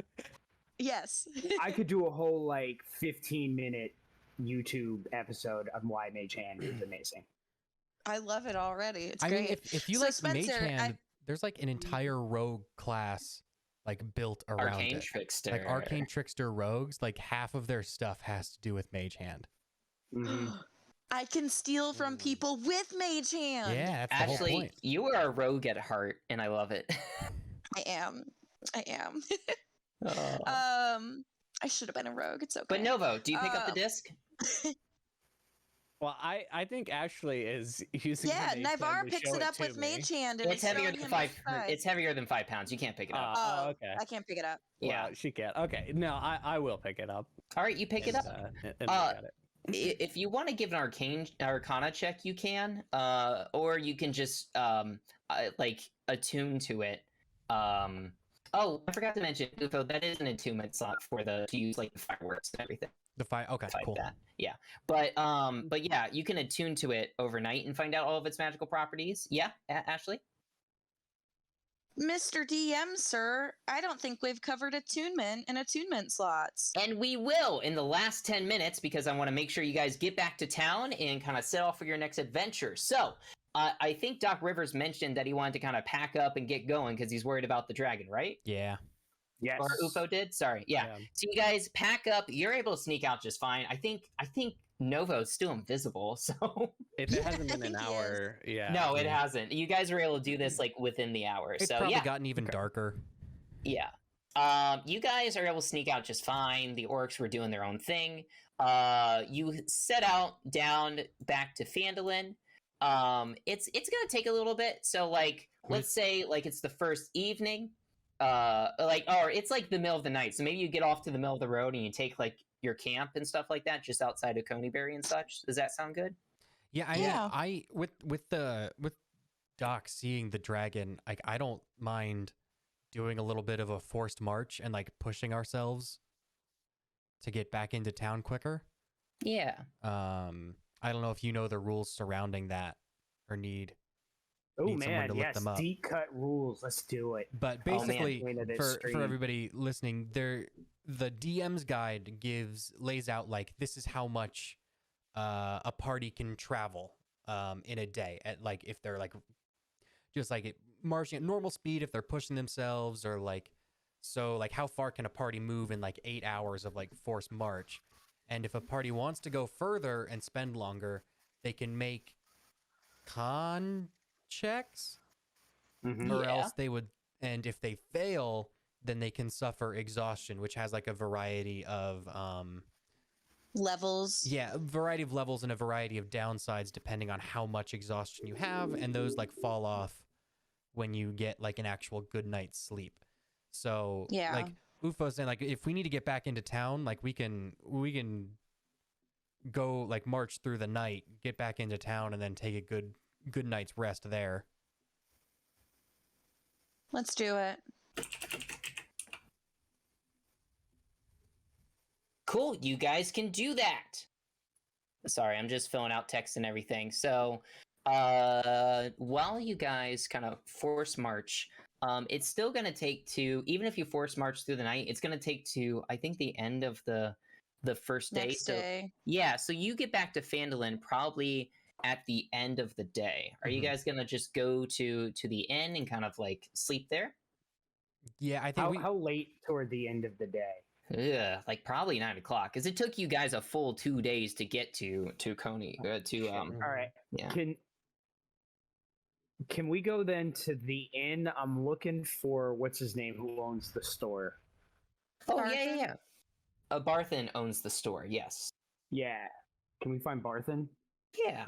Yes. I could do a whole like 15-minute YouTube episode on why Mage Hand is amazing. I love it already. It's I great. mean, if you So, like Mage Spencer, Hand, there's like an entire rogue class like built around Arcane it. Trickster. Like Arcane Trickster rogues, like half of their stuff has to do with Mage Hand. Mhm. I can steal from people with Mage Hand. Yeah, that's the whole Ashley, point. you are a rogue at heart, and I love it. I am. Oh. I should have been a rogue. It's okay. But Novo, do you pick up the Um, disc? Well, I think Ashley is using. Yeah, her Mage Hand Navarre to picks show it up to with me. Mage Hand, and It's heavier showing than him 5. the size. It's heavier than 5 pounds. You can't pick it up. Oh, okay. I can't pick it up. Yeah. Well, she can't. Okay, no, I will pick it up. All right, you pick it and, up. and look at it. If you want to give an arcana check, you can, or you can just like attune to it. Oh, I forgot to mention, Ufo, that is an attunement slot for to use like the fireworks and everything. Okay, Like cool. that. Yeah. But yeah, you can attune to it overnight and find out all of its magical properties. Yeah, Ashley? Mr. DM, sir, I don't think we've covered attunement and attunement slots. And we will in the last 10 minutes because I want to make sure you guys get back to town and kind of set off for your next adventure. So, I think Doc Rivers mentioned that he wanted to kind of pack up and get going because he's worried about the dragon, right? Yeah. Yes. Or Ufo did? Sorry. Yeah. So you guys pack up. You're able to sneak out just fine. I think Novo's still invisible, so If it hasn't been an He is. hour, yeah. no, it hasn't. You guys were able to do this like within the hour. It's So probably yeah. gotten even darker. Yeah. You guys are able to sneak out just fine. The orcs were doing their own thing. You set out down back to Phandalin. It's gonna take a little bit. So like, let's say like it's the first evening. Or it's like the middle of the night. So maybe you get off to the middle of the road and you take like your camp and stuff like that, just outside of Coneyberry and such. Does that sound good? Yeah, I with Doc seeing the dragon, like I don't mind doing a little bit of a forced march and like pushing ourselves to get back into town quicker. Yeah. I don't know if you know the rules surrounding that or need Oh need someone man, to look yes, them up. deep cut rules. Let's do it. But Oh, man. basically, Point of this for stream. everybody listening, the DM's guide lays out like this is how much a party can travel in a day at like if they're like just like marching at normal speed if they're pushing themselves or like so like how far can a party move in like 8 hours of like forced march, and if a party wants to go further and spend longer, they can make con checks Mhm. or Yeah. else they would, and if they fail then they can suffer exhaustion, which has like a variety of Levels. a variety of levels and a variety of downsides depending on how much exhaustion you have, and those like fall off when you get like an actual good night's sleep. So Yeah. like Ufo's saying, like if we need to get back into town, like we can go like march through the night, get back into town, and then take a good night's rest there. Let's do it. Cool, you guys can do that. Sorry, I'm just filling out text and everything. So, while you guys kind of force march, it's still going to take even if you force march through the night, it's going to take to, I think, the end of the first day. Next So, day. yeah, so you get back to Phandalin probably at the end of the day. Are you Mhm. guys going to just go to the inn and kind of like sleep there? Yeah, I think How late toward the end of the day? Ugh, like probably 9 o'clock, because it took you guys a full 2 days to get to Coney. All right. Yeah. Can we go then to the inn? I'm looking for what's his name who owns the store. Oh Barthen? yeah. Barthen owns the store. Yes. Yeah. Can we find Barthen? Yeah.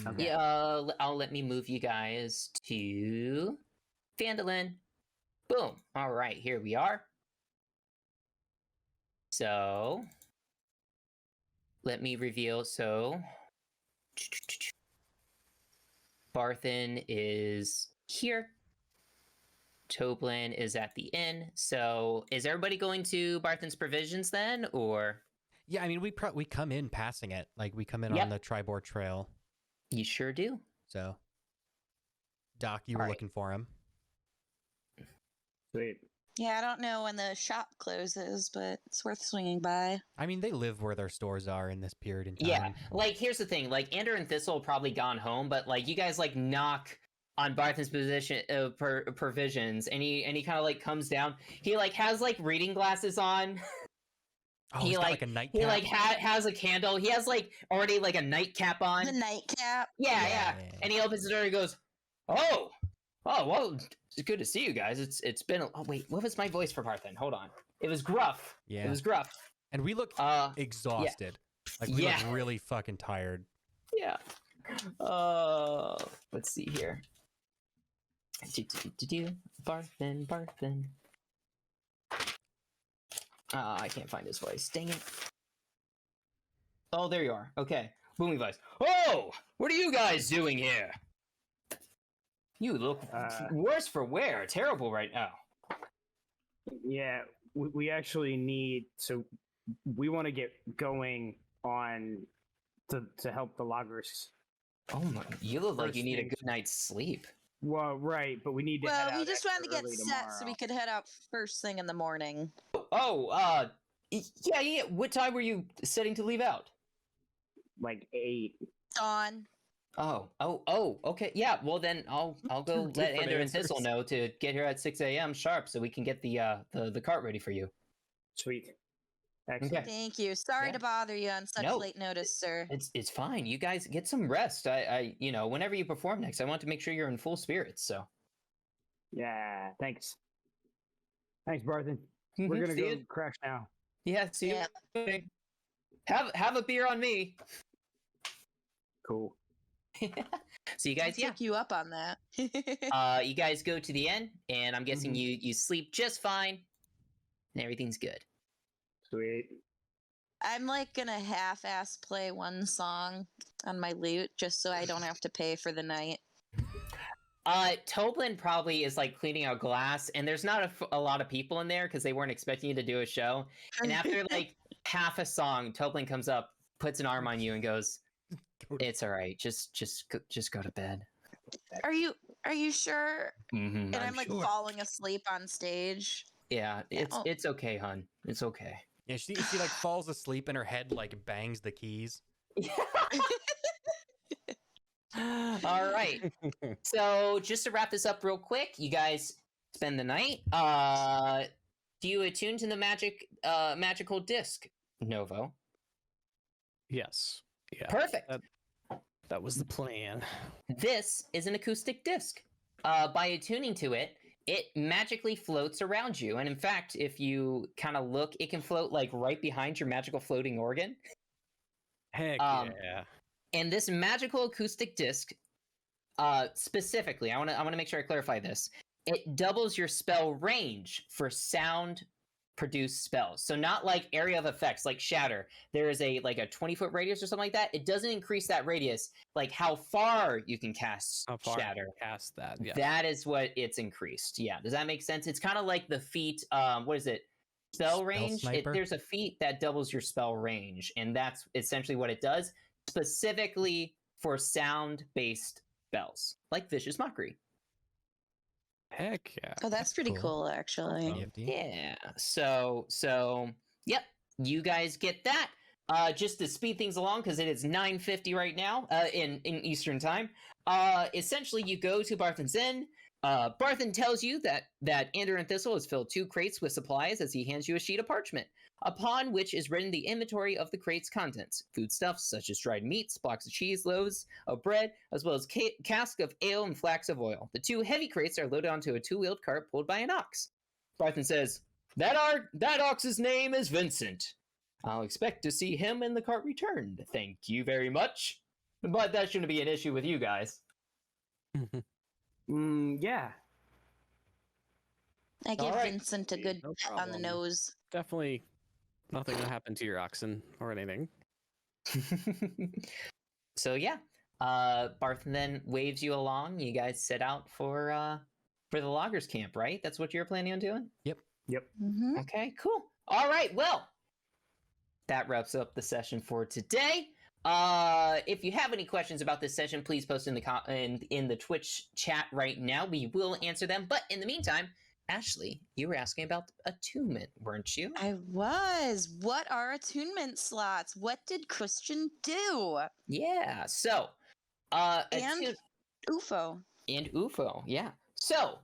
Okay. Yeah. Let me move you guys to Phandalin. Boom. All right, here we are. So let me reveal. So Barthen is here. Toblin is at the inn. So is everybody going to Barthen's Provisions then, or yeah, I mean we come in passing it, like we come in Yep. on the Tribor Trail. you sure do? So Doc, you were Alright. looking for him. Sweet. Yeah, I don't know when the shop closes, but it's worth swinging by. I mean, they live where their stores are in this period in time. Yeah, like here's the thing: like Andrew and Thistle probably gone home, but like you guys like knock on Barthen's position provisions, and he kind of like comes down. He like has like reading glasses on. Oh, he he's got like- like a nightcap. He like has a candle. He has like already like a nightcap on. The nightcap. Yeah. And he opens the door and goes, "Oh, well, it's good to see you guys. It's been. Oh wait, what was my voice for Parthen? Hold on. It was gruff. Yeah. It was gruff. And we look exhausted. Like we Yeah. look really fucking tired. Yeah. Let's see here. Barthen. I can't find his voice. Dang it. Oh, there you are. Okay. Booming voice. Oh, what are you guys doing here? You look worse for wear. Terrible right now. Yeah, we actually need. So we want to get going on to help the loggers. Oh my! You look like you First need a things- good night's sleep. Well, right, but we need to. Well, head we out just extra wanted to get early set so we tomorrow. could head out first thing in the morning. Oh, yeah. What time were you setting to leave out? Like 8. Dawn. Oh, okay. Yeah, well then I'll go let different Andrew and Thistle answers. know to get here at 6 a.m. sharp so we can get the cart ready for you. Sweet. Excellent. Okay. Thank you. Sorry Yeah. to bother you on such No. late notice, sir. It's fine. You guys get some rest. I whenever you perform next, I want to make sure you're in full spirits. So Yeah. Thanks. Thanks, Barthen. We're gonna See go you- crash now. Yeah, see Yeah. you. Have a beer on me. Cool. So you guys, I'll take you up on that. you guys go to the end, and I'm guessing you sleep just fine, and everything's good. Sweet. I'm like gonna half-ass play one song on my lute just so I don't have to pay for the night. Toblin probably is like cleaning out glass, and there's not a lot of people in there because they weren't expecting you to do a show. And after like half a song, Toblin comes up, puts an arm on you, and goes, "It's all right. Just go to bed." Are you sure? Mm-hmm. And I'm like falling asleep on stage. Yeah, oh. it's okay, hun. It's okay. Yeah, she like falls asleep and her head like bangs the keys. All right. So just to wrap this up real quick, you guys spend the night. Do you attune to the magical disc, Novo? Yes. Yeah. Perfect. That was the plan. This is an acoustic disc. By attuning to it, it magically floats around you. And in fact, if you kind of look, it can float like right behind your magical floating organ. Heck Um, yeah. And this magical acoustic disc, specifically, I want to make sure I clarify this. It doubles your spell range for sound produced spells. So not like area of effects like Shatter. There is a 20-foot radius or something like that. It doesn't increase that radius, like how far you can cast How far Shatter. past that? Yeah. That is what it's increased. Yeah. Does that make sense? It's kind of like the feat. What is it? Spell range. Sniper? There's a feat that doubles your spell range, and that's essentially what it does, specifically for sound-based spells, like Vicious Mockery. Heck yeah. Oh, that's pretty Cool. cool, actually. Nifty. Yeah. So yep. You guys get that. Just to speed things along, because it is 9:50 right now in Eastern time. Essentially, you go to Barthen's Inn. Barthen tells you that Andrew and Thistle has filled 2 crates with supplies as he hands you a sheet of parchment, upon which is written the inventory of the crate's contents: foodstuffs such as dried meats, blocks of cheese, loaves of bread, as well as cask of ale and flax of oil. The 2 heavy crates are loaded onto a 2-wheeled cart pulled by an ox. Barthen says, that ox's name is Vincent. I'll expect to see him in the cart returned. Thank you very much. But that shouldn't be an issue with you guys. Yeah. I give Alright. Vincent a good No pat on the problem. nose. Definitely nothing will happen to your oxen or anything. So yeah, Barthen then waves you along. You guys set out for the loggers camp, right? That's what you're planning on doing? Mm-hmm. Okay, cool. All right, well, that wraps up the session for today. If you have any questions about this session, please post in the Twitch chat right now. We will answer them. But in the meantime, Ashley, you were asking about attunement, weren't you? I was. What are attunement slots? What did Christian do? Yeah. So, And UFO. and UFO, yeah. So,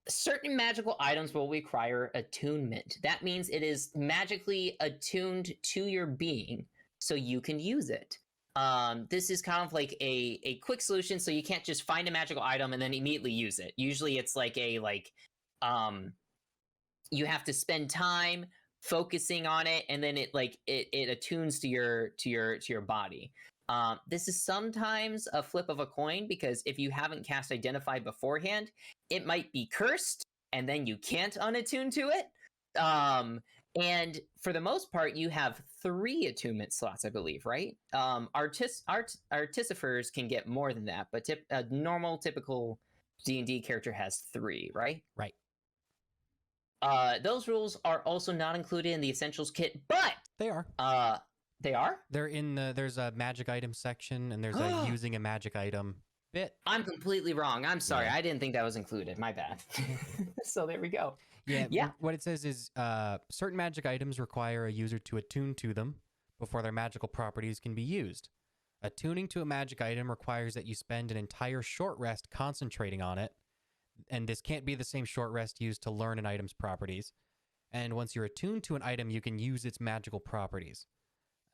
certain magical items will require attunement. That means it is magically attuned to your being, so you can use it. This is kind of like a quick solution, so you can't just find a magical item and then immediately use it. Usually, it's like you have to spend time focusing on it, and then it attunes to your body. This is sometimes a flip of a coin, because if you haven't cast Identify beforehand, it might be cursed, and then you can't unattune to it. And for the most part, you have 3 attunement slots, I believe, right? Artificers can get more than that, but a normal, typical D&D character has 3, right? Right. Those rules are also not included in the Essentials kit, but They are. they are? There's a magic item section, and there's a using a magic item bit. I'm completely wrong. I'm sorry. Yeah. I didn't think that was included. My bad. So there we go. Yeah. Yeah. What it says is certain magic items require a user to attune to them before their magical properties can be used. Attuning to a magic item requires that you spend an entire short rest concentrating on it, and this can't be the same short rest used to learn an item's properties. And once you're attuned to an item, you can use its magical properties.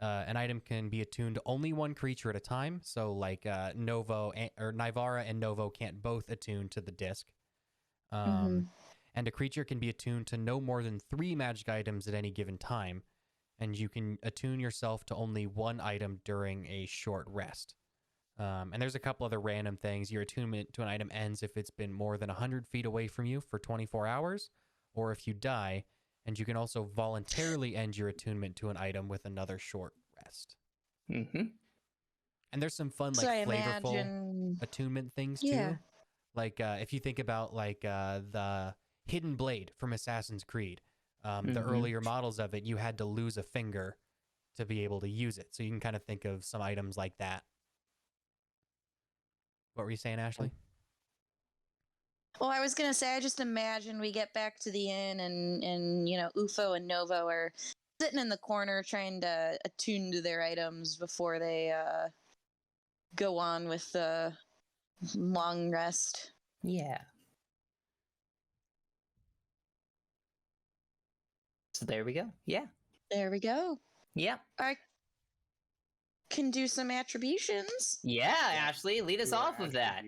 An item can be attuned to only one creature at a time, so like Nivara and Novo can't both attune to the disc. And a creature can be attuned to no more than 3 magic items at any given time, and you can attune yourself to only one item during a short rest. And there's a couple other random things. Your attunement to an item ends if it's been more than 100 feet away from you for 24 hours, or if you die, and you can also voluntarily end your attunement to an item with another short rest. Mm-hmm. And there's some fun, So I flavorful imagine. attunement things Yeah. too. Like if you think about the Hidden Blade from Assassin's Creed, the Mhm. earlier models of it, you had to lose a finger to be able to use it. So you can kind of think of some items like that. What were you saying, Ashley? Well, I was gonna say, I just imagine we get back to the inn, and UFO and Novo are sitting in the corner trying to attune to their items before they go on with the long rest. Yeah. So there we go. Yeah. There we go. Yeah. I can do some attributions. Yeah, Ashley, lead us Yeah, off with that.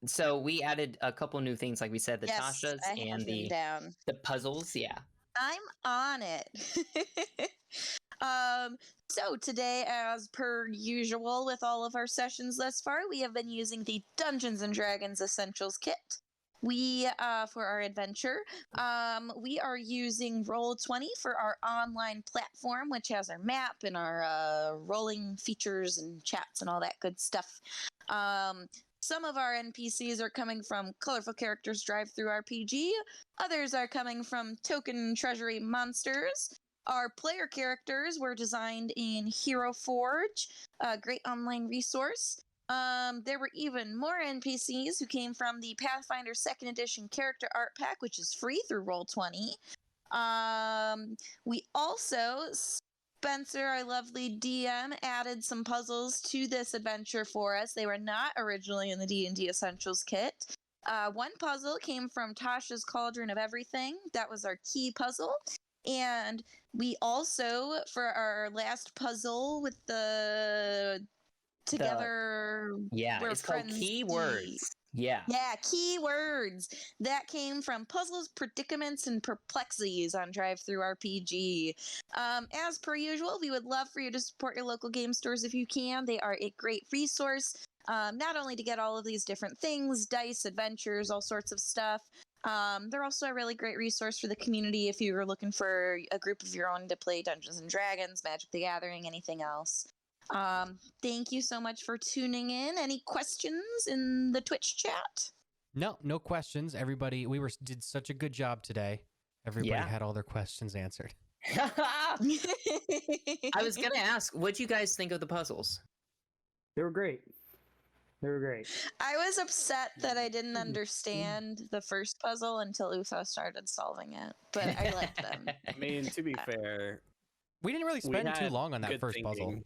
So we added a couple new things, like we said, the Yes, Tashas I have and them the down. puzzles. Yeah. I'm on it. So today, as per usual with all of our sessions thus far, we have been using the Dungeons and Dragons Essentials Kit. We, for our adventure, we are using Roll20 for our online platform, which has our map and our rolling features and chats and all that good stuff. Some of our NPCs are coming from Colorful Characters Drive-Thru RPG. Others are coming from Token Treasury Monsters. Our player characters were designed in Hero Forge, a great online resource. There were even more NPCs who came from the Pathfinder 2nd Edition Character Art Pack, which is free through Roll20. We also, Spencer, our lovely DM, added some puzzles to this adventure for us. They were not originally in the D&D Essentials kit. One puzzle came from Tasha's Cauldron of Everything. That was our key puzzle. And we also, for our last puzzle with the together... Yeah, We're it's called friends keywords. Yeah. Yeah, keywords. That came from Puzzles, Predicaments, and Perplexities on Drive-Thru RPG. As per usual, we would love for you to support your local game stores if you can. They are a great resource, not only to get all of these different things, dice, adventures, all sorts of stuff. They're also a really great resource for the community if you were looking for a group of your own to play Dungeons and Dragons, Magic the Gathering, anything else. Thank you so much for tuning in. Any questions in the Twitch chat? No questions. Everybody, did such a good job today. Everybody Yeah. had all their questions answered. I was gonna ask, what'd you guys think of the puzzles? They were great. They were great. I was upset that I didn't understand the first puzzle until UFO started solving it, but I liked them. I mean, to be fair, We didn't really we spend too had long on that good first puzzle. thinking.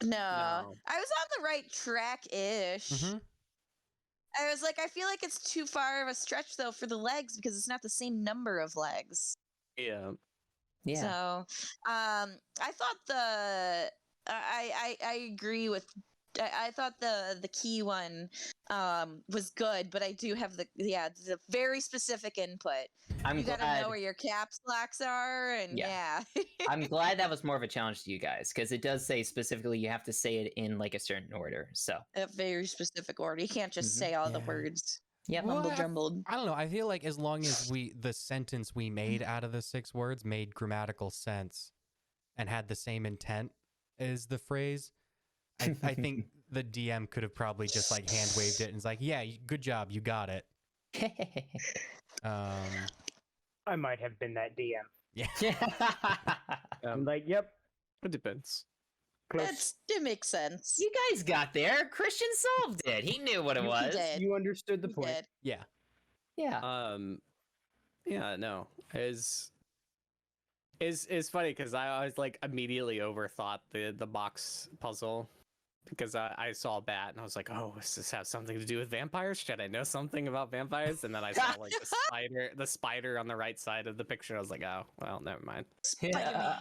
No, No. I was on the right track-ish. Mhm. I was like, I feel like it's too far of a stretch though for the legs because it's not the same number of legs. Yeah. Yeah. So, I thought I agree with. I thought the key one was good, but I do have the very specific input. I'm You got to glad. know where your caps locks are, and Yeah. yeah. I'm glad that was more of a challenge to you guys because it does say specifically you have to say it in like a certain order. So A very specific order. You can't just Mhm. say all the Yeah. words yeah. Well, mumble jumbled. I don't know. I feel like as long as the sentence we made out of the 6 words made grammatical sense and had the same intent as the phrase, I think the DM could have probably just like hand waved it and it's like, yeah, good job, you got it. Um, I might have been that DM. yeah. I'm like, yep, It depends. close. It makes sense. You guys got there. Christian solved it. He knew what it You was. did. You understood the You point. did. Yeah. Yeah. Yeah, no. It's funny because I always like immediately overthought the box puzzle because I saw a bat and I was like, oh, does this have something to do with vampires? Should I know something about vampires? And then I saw like the spider on the right side of the picture. I was like, oh, well, never mind. Spider-Man.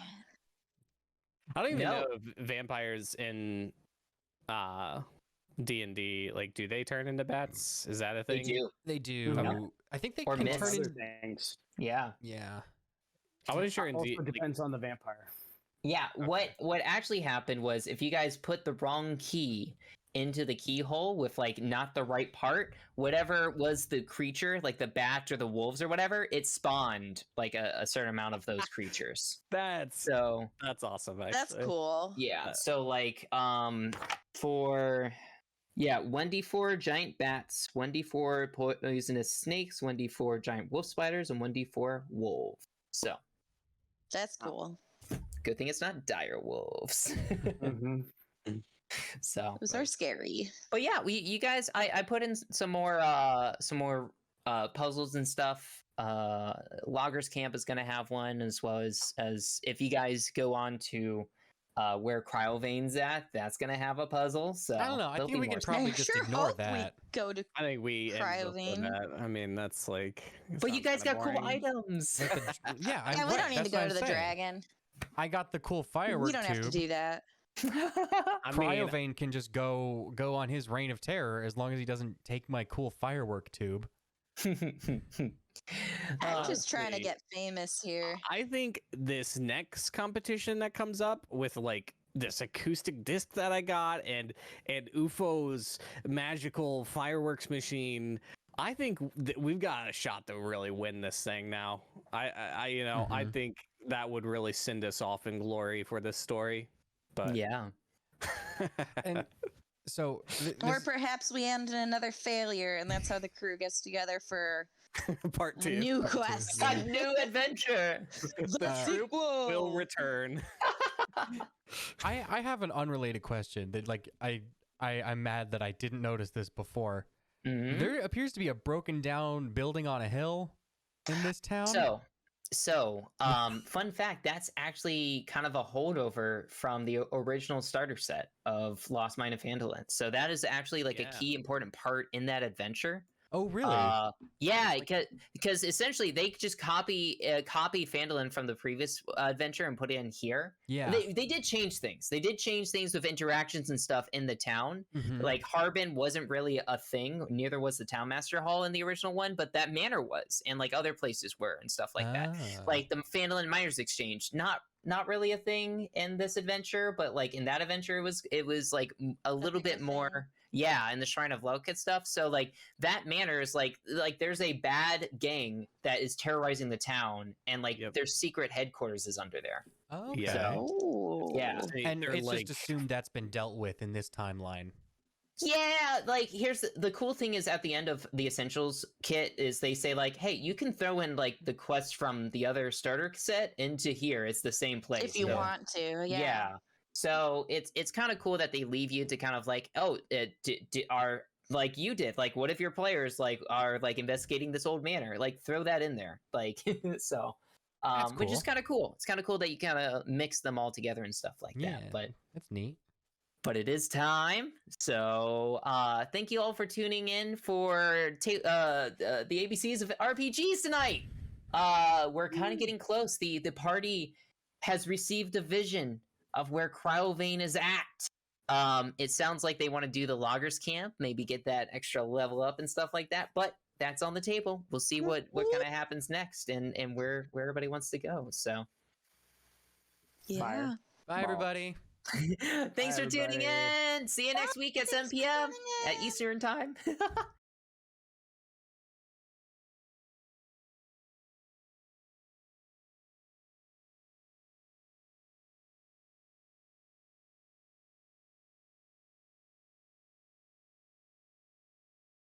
I don't even No. know if vampires in D&D, like, do they turn into bats? Is that a They thing? do. They do. Okay. I think they Or can miss. turn Other into. things. Yeah. Yeah. I wasn't sure in Also D. like, depends on the vampire. Yeah. Okay. What actually happened was if you guys put the wrong key into the keyhole with like not the right part, whatever was the creature, like the bat or the wolves or whatever, it spawned like a certain amount of those creatures. that's So awesome. Actually. That's cool. yeah. Uh, So like for 1d4 giant bats, 1d4 poisonous snakes, 1d4 giant wolf spiders, and 1d4 wolves. So That's cool. good thing it's not dire wolves. Mm-hmm. So Those are scary. but yeah, you guys, I put in some more puzzles and stuff. Loggers Camp is gonna have one, as well as if you guys go on to where Cryovane's at, that's gonna have a puzzle. So I don't know. I there'll think be we more can stuff. probably I just sure ignore hope that. we go to I think we ended up with Cryovane. that. I mean, that's like. But you guys sounds kinda got cool boring. items. Like the- yeah, I, Yeah, we right, don't need that's to what go I'm to the saying. dragon. I got the cool firework We don't tube. have to do that. I mean, Cryovane can just go on his reign of terror as long as he doesn't take my cool firework tube. I'm just trying to see. get famous here. I think this next competition that comes up with like this acoustic disc that I got and UFO's magical fireworks machine. I think we've got a shot to really win this thing now. I you know, I Mhm. think that would really send us off in glory for this story. But Yeah. And so Or perhaps we end in another failure, and that's how the crew gets together for part a two. new Part two, quest. yeah. A new adventure. The troop will return. I have an unrelated question that like I'm mad that I didn't notice this before. Mhm. There appears to be a broken down building on a hill in this town. Fun fact, that's actually kind of a holdover from the original starter set of Lost Mine of Phandalin. So that is actually like Yeah. a key important part in that adventure. Oh really? Yeah, because essentially they just copy Phandalin from the previous adventure and put it in here. yeah. They did change things. They did change things with interactions and stuff in the town. Mhm. Like Harbin wasn't really a thing. Neither was the Town Master Hall in the original one, but that manor was, and like other places were, and stuff like that. Ah. Like the Phandalin Miners Exchange, not really a thing in this adventure, but like in that adventure, it was like a little bigger bit more. Yeah, in the Shrine of Lelkit stuff. So like that manor is like there's a bad gang that is terrorizing the town, and like Yep. their secret headquarters is under there. Okay. Yeah. Oh. Yeah. And They're it's like, just assumed that's been dealt with in this timeline. Yeah, like here's the cool thing is at the end of the Essentials kit is they say like, hey, you can throw in like the quest from the other starter set into here. It's the same place. If you So, want to, yeah. yeah. So it's kind of cool that they leave you to kind of like, oh, are like you did, like what if your players like are like investigating this old manor? Like throw that in there, like so. That's Which is cool. kind of cool. It's kind of cool that you kind of mix them all together and stuff like Yeah, that. that's neat. But it is time. So thank you all for tuning in for the ABCs of RPGs tonight. We're kind of getting close. The party has received a vision of where Cryovane is at. It sounds like they want to do the loggers camp, maybe get that extra level up and stuff like that. But that's on the table. We'll see what kind of happens next and where everybody wants to go. So Yeah. Fire. Bye, Ball. everybody. thanks Bye, for tuning everybody. in. See you next week at 7 Thanks for p.m. tuning at in. Eastern time.